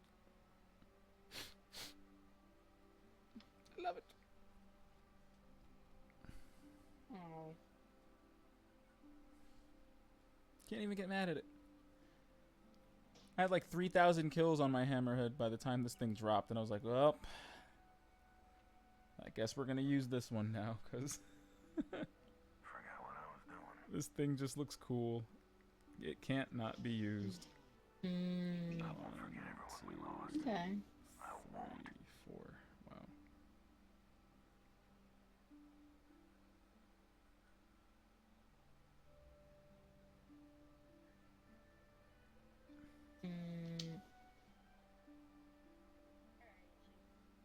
I love it. Oh. Can't even get mad at it. I had like 3,000 kills on my hammerhead by the time this thing dropped, and I was like, well, I guess we're gonna use this one now, because Forgot what I was doing. this thing just looks cool. It can't not be used. I won't forget everyone we lost. Okay. I won't. 3, 4. Wow.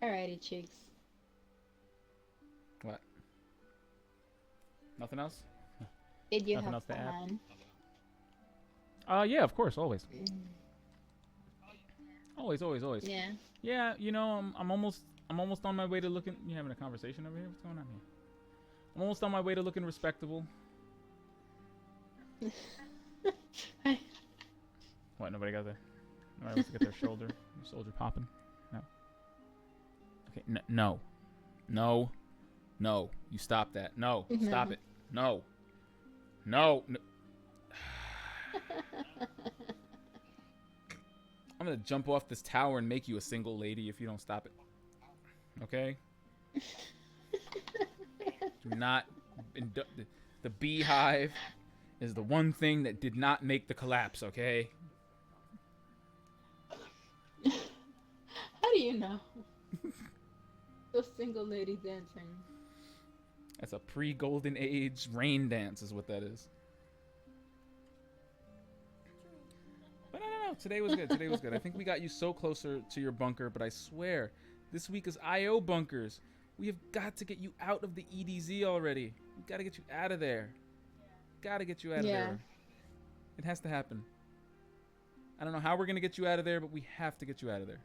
Alrighty, cheeks. What? Nothing else? Did you Nothing have else to add? fun? Yeah, of course, always. Always, always, always. Yeah. Yeah, I'm almost on my way to looking. You having a conversation over here? What's going on here? I'm almost on my way to looking respectable. What? Nobody got there. Nobody wants to get their shoulder popping. No. Okay. No. No. No. You stop that. No. Stop it. No. No. No. I'm gonna jump off this tower and make you a single lady if you don't stop it. Okay? Do not. The beehive is the one thing that did not make the collapse, okay? How do you know? Those single lady dancing. That's a pre-golden age rain dance is what that is. But no. Today was good. Today was good. I think we got you so closer to your bunker, but I swear, this week is IO bunkers. We have got to get you out of the EDZ already. We got to get you out of there. Gotta get you out of there. It has to happen. I don't know how we're going to get you out of there, but we have to get you out of there.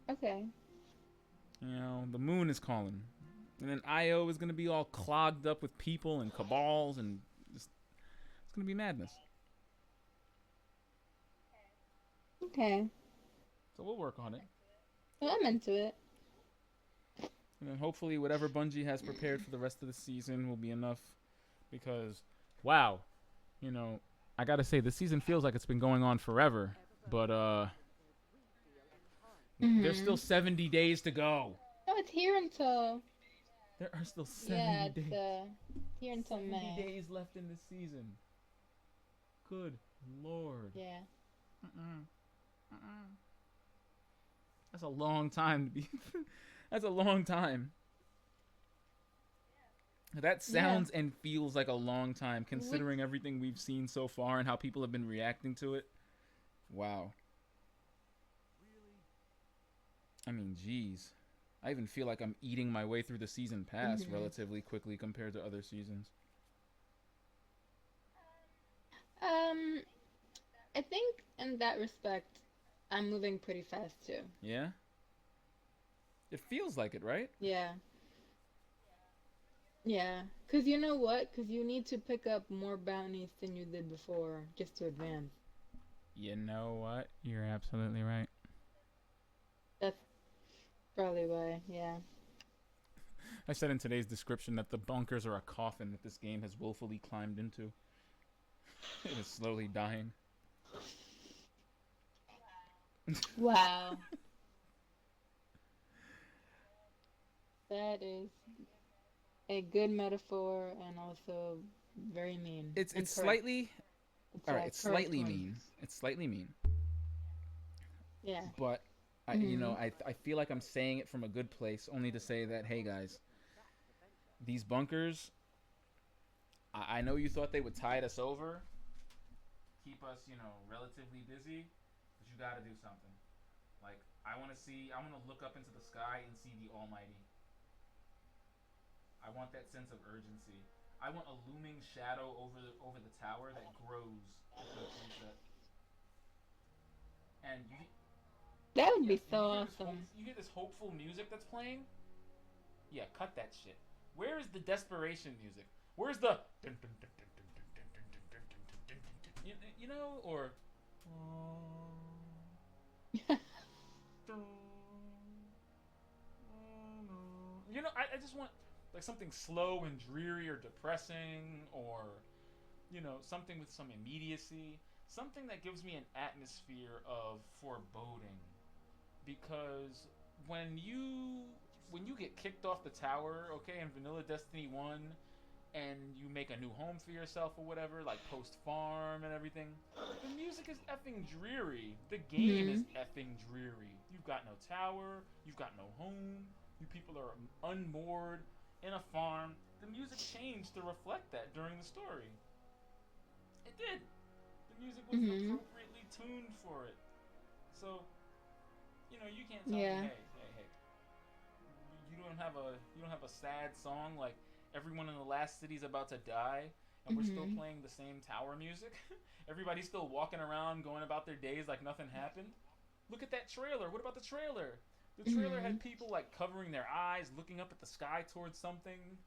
Okay. The moon is calling. And then IO is going to be all clogged up with people and cabals and just, it's going to be madness. Okay. So we'll work on it. Well, I'm into it. And then hopefully whatever Bungie has prepared for the rest of the season will be enough. Because, wow, I gotta say, this season feels like it's been going on forever. But, there's still 70 days to go. No, it's here until... There are still 70 days. Yeah, it's here until 70 May. days left in this season. Good Lord. Yeah. That's a long time to be... That's a long time. That sounds and feels like a long time, considering everything we've seen so far and how people have been reacting to it. Wow. I mean, geez. I even feel like I'm eating my way through the season pass relatively quickly compared to other seasons. I think in that respect, I'm moving pretty fast too. Yeah? It feels like it, right? Yeah. Yeah. Because you know what? Because you need to pick up more bounties than you did before just to advance. You know what? You're absolutely right. That's probably why, yeah. I said in today's description that the bunkers are a coffin that this game has willfully climbed into. It is slowly dying. Wow. That is a good metaphor and also very mean. It's slightly... Alright, it's slightly one. mean. It's slightly mean. Yeah. But, I feel like I'm saying it from a good place, only to say that, hey guys, these bunkers, I know you thought they would tide us over, keep us, relatively busy, but you gotta do something. Like, I want to look up into the sky and see the Almighty. I want that sense of urgency. I want a looming shadow over the tower that grows with the sunset. And that would be so awesome. You hear this hopeful music that's playing? Yeah, cut that shit. Where is the desperation music? Where's the or I just want like something slow and dreary or depressing, or something with some immediacy, something that gives me an atmosphere of foreboding. Because when you get kicked off the tower, okay, in Vanilla Destiny 1, and you make a new home for yourself or whatever, like post farm and everything, the music is effing dreary. The game is effing dreary. You've got no tower, you've got no home, you people are unmoored in a farm. The music changed to reflect that during the story. It did. The music was appropriately tuned for it. So, you can't tell me, hey, you don't have a sad song like everyone in the last city's about to die, and we're still playing the same tower music. Everybody's still walking around, going about their days like nothing happened. Look at that trailer. What about the trailer? The trailer had people like covering their eyes, looking up at the sky towards something.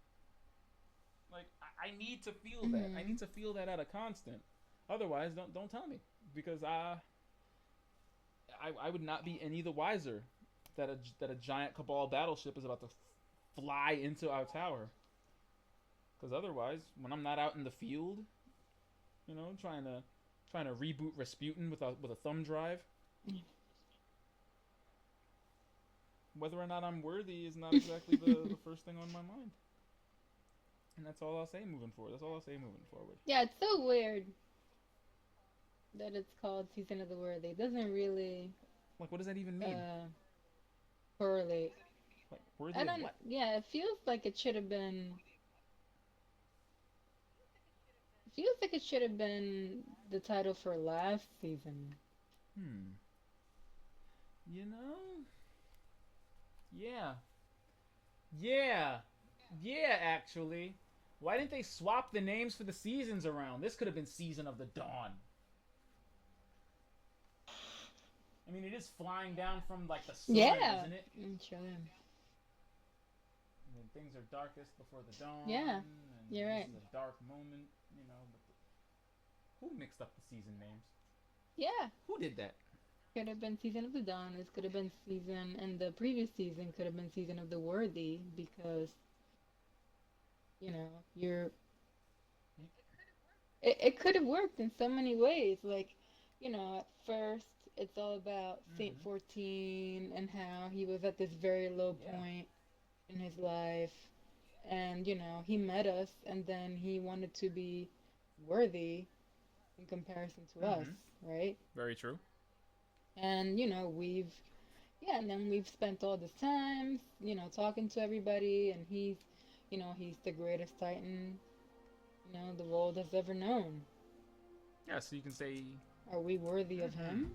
Like I need to feel that. I need to feel that at a constant. Otherwise, don't tell me, because I would not be any the wiser that a giant Cabal battleship is about to fly into our tower. Because otherwise, when I'm not out in the field, you know, trying to reboot Rasputin with a thumb drive, whether or not I'm worthy is not exactly the first thing on my mind. And that's all I'll say moving forward. That's all I'll say moving forward. Yeah, it's so weird that it's called Season of the Worthy. It doesn't really Like, what does that even mean? correlate. Like, worthy I of don't. what? Yeah, it feels like it should have been. It feels like it should have been the title for last season. You know? Yeah. Yeah, actually. Why didn't they swap the names for the seasons around? This could have been Season of the Dawn. I mean, it is flying down from, like, the sun, isn't it? Sure. And then things are darkest before the dawn. Yeah, and you're right. This is a dark moment, you know. But who mixed up the season names? Yeah. Who did that? Could have been Season of the Dawn. This could have been season, and the previous season could have been Season of the Worthy, because, you know, it could have worked in so many ways. Like, you know, at first it's all about Saint 14 and how he was at this very low point in his life, and, you know, he met us, and then he wanted to be worthy in comparison to us, right? Very true. And, you know, and then we've spent all this time, you know, talking to everybody, and he's, you know, he's the greatest Titan, you know, the world has ever known. Yeah, so you can say... Are we worthy of him?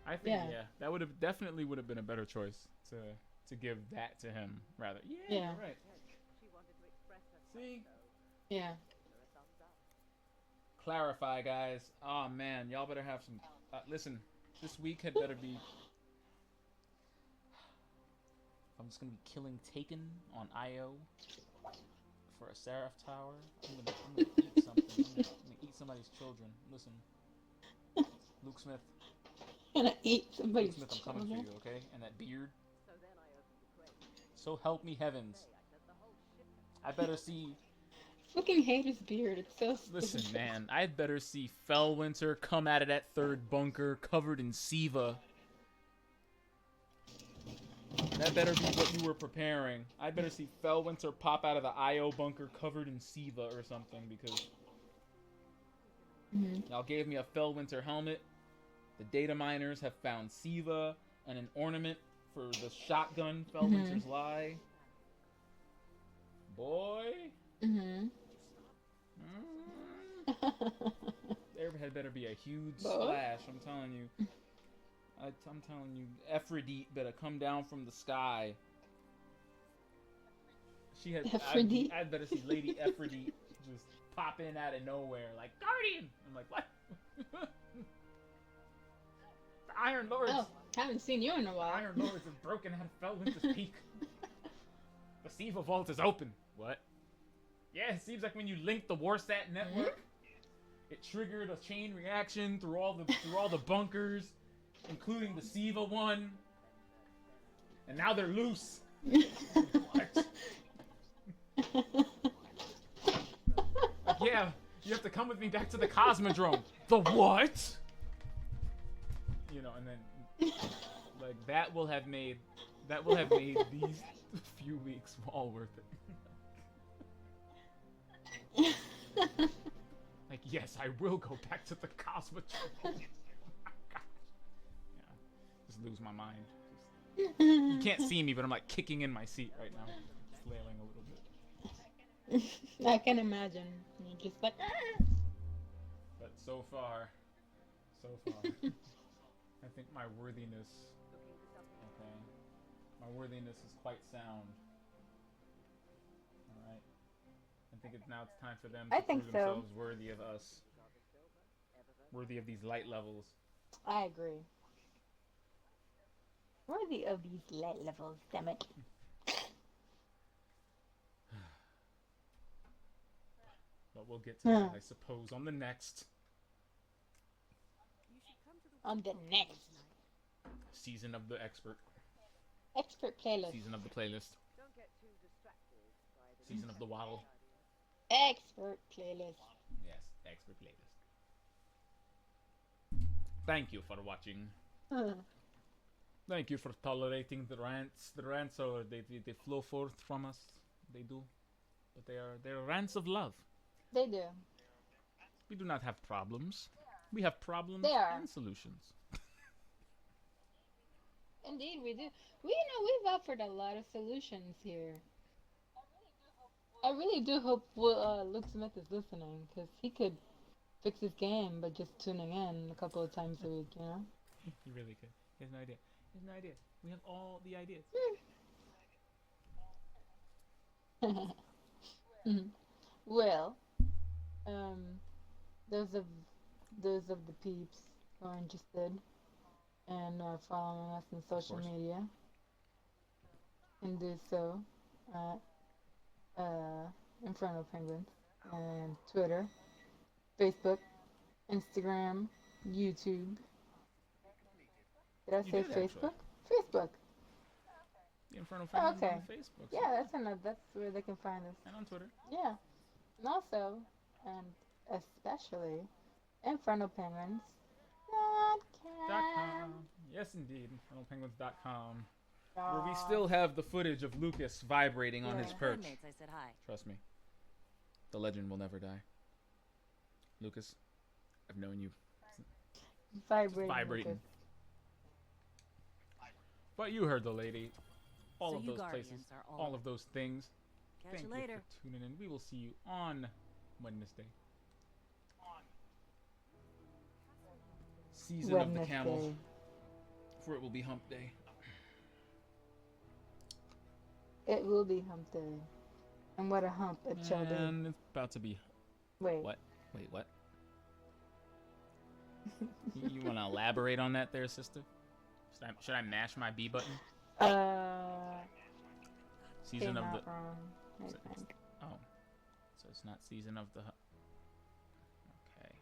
I think, that definitely would have been a better choice to give that to him, rather. Yeah, you're right. See? Yeah. Clarify, guys. Oh, man, y'all better have some... listen, this week had better be... I'm just going to be killing Taken on IO for a Seraph Tower. I'm gonna eat something. I'm gonna eat somebody's children. Listen. Luke Smith. Gonna eat somebody's Luke Smith, I'm children. coming for you, okay? And that beard. So help me heavens. I better see... Fucking hate his beard. It's so stupid. Listen, man, I'd better see Fellwinter come out of that third bunker covered in Siva. That better be what you were preparing. I better see Fellwinter pop out of the IO bunker covered in Siva or something, because y'all gave me a Fellwinter helmet. The data miners have found Siva and an ornament for the shotgun Fellwinter's lie. Boy. There had better be a huge splash, I'm telling you. I'm telling you, Aphrodite better come down from the sky. She had. I'd better see Lady Aphrodite just pop in out of nowhere, like Guardian. I'm like, what? The Iron Lords. Oh, haven't seen you in a while. The Iron Lords have broken out of Fellwinter's Peak. The Siva Vault is open. What? Yeah, it seems like when you link the Warsat network, it triggered a chain reaction through all the bunkers, including the Siva one, and now they're loose. What? Like, yeah, you have to come with me back to the Cosmodrome. The what? You know, and then like that will have made these few weeks all worth it. Like, yes, I will go back to the Cosmodrome. Just lose my mind. You can't see me, but I'm like kicking in my seat right now, flailing a little bit. I can imagine. You're just like, ah! But so far, I think my worthiness, my worthiness is quite sound. All right, I think it's now it's time for them I to think prove so. themselves worthy of us. Worthy of these light levels. I agree. Worthy of these light levels, damn it. But we'll get to that, I suppose, on the next On the next season of the expert. expert playlist. Season of the playlist. Season of the waddle. Expert playlist. Yes, expert playlist. Thank you for watching. Thank you for tolerating the rants. The rants are they flow forth from us. They do, but they're rants of love. They do. We do not have problems. We have problems They are. and solutions. Indeed, we do. We've offered a lot of solutions here. I really do hope Luke Smith is listening, because he could fix his game by just tuning in a couple of times a week, you know? He really could. He has no idea. He has no idea. We have all the ideas. Well, those of the peeps who are interested in following us on social media can do so at Inferno Penguins and Twitter, Facebook, Instagram, YouTube. Did I You say did, actually. Facebook? Facebook. The Infernal Friends okay. on Facebook. Yeah, that's where they can find us. And on Twitter. Yeah. And also, and especially, Inferno Penguins. .com. Yes, indeed. InfernalPenguins.com. Where we still have the footage of Lucas vibrating on his perch. Bandmates, I said hi. Trust me. The legend will never die. Lucas, I've known you. Vibrating. Lucas. But you heard the lady. All So of you those Guardians places. are All of those things. Catch Thank you you later. for tuning in. We will see you on Wednesday. Season of the Camel. For it will be hump day. It will be hump day. And what a hump it shall be. And it's about to be. Wait. What? Wait, what? You want to elaborate on that there, sister? Should I mash my B button? Season you're of not the. wrong, I is it- think. Oh, so it's not season of the. Okay.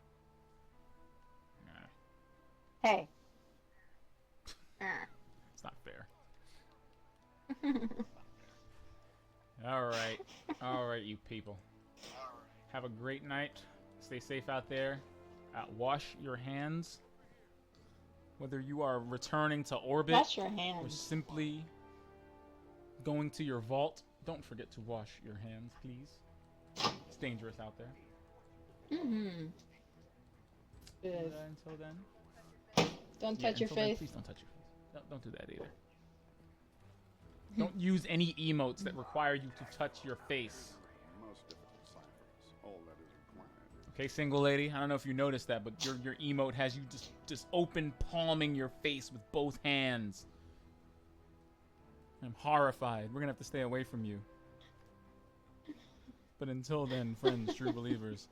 Nah, Hey. it's not fair. All right, you people. Have a great night. Stay safe out there. Wash your hands. Whether you are returning to orbit Wash your or hands. simply going to your vault, don't forget to wash your hands, please. It's dangerous out there. Mm-hmm. Yes. Until then. Don't Yeah, touch your until then, face. please don't touch your face. Don't do that either. Don't use any emotes that require you to touch your face. Most difficult ciphers. All that is required. Okay, single lady. I don't know if you noticed that, but your emote has you just open palming your face with both hands. I'm horrified. We're gonna have to stay away from you. But until then, friends, true believers,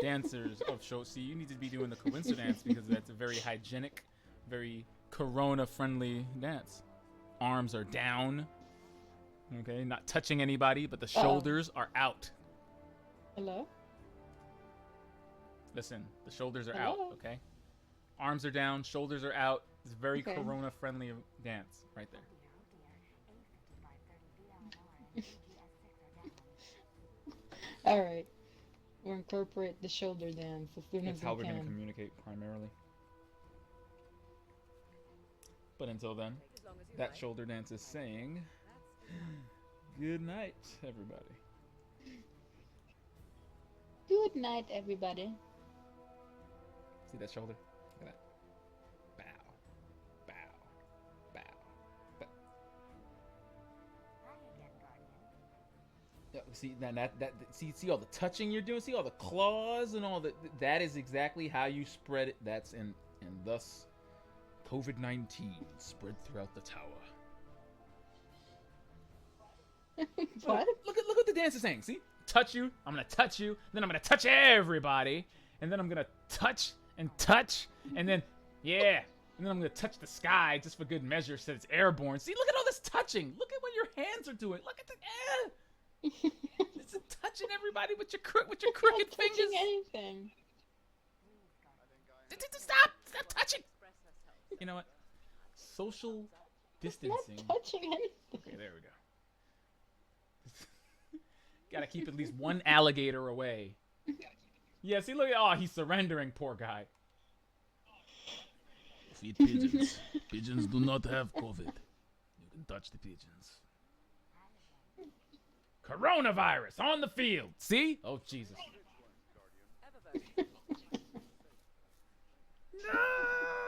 dancers of show. See, you need to be doing the coincidence because that's a very hygienic, very corona-friendly dance. Arms are down. Okay, not touching anybody, but the shoulders are out. Hello? Listen, the shoulders are Hello? out, okay? Arms are down, shoulders are out. It's a very Okay. corona-friendly dance right there. Alright. We'll incorporate the shoulder dance as soon That's as how we we're going to can. communicate primarily. But until then, that shoulder dance is saying, good night, everybody. Good night, everybody. See that shoulder? Look at that. Bow. Bow. Bow. Bow. Yeah, see see all the touching you're doing? See all the claws and all the that is exactly how you spread it. That's and thus COVID-19 spread throughout the tower. What? Look what the dance is saying. See? touch you. I'm gonna touch you. Then I'm gonna touch everybody. And then I'm gonna touch, and then, yeah. And then I'm gonna touch the sky just for good measure since it's airborne. See, look at all this touching. Look at what your hands are doing. Look at the, It's touching everybody with your crooked fingers. Touching anything. Stop touching. You know what? Social distancing. Not touching anything. Okay, there we go. Gotta keep at least one alligator away. Yeah, see, look at, oh, he's surrendering, poor guy. Feed pigeons. Pigeons do not have COVID. You can touch the pigeons. Coronavirus on the field. See? Oh, Jesus. No!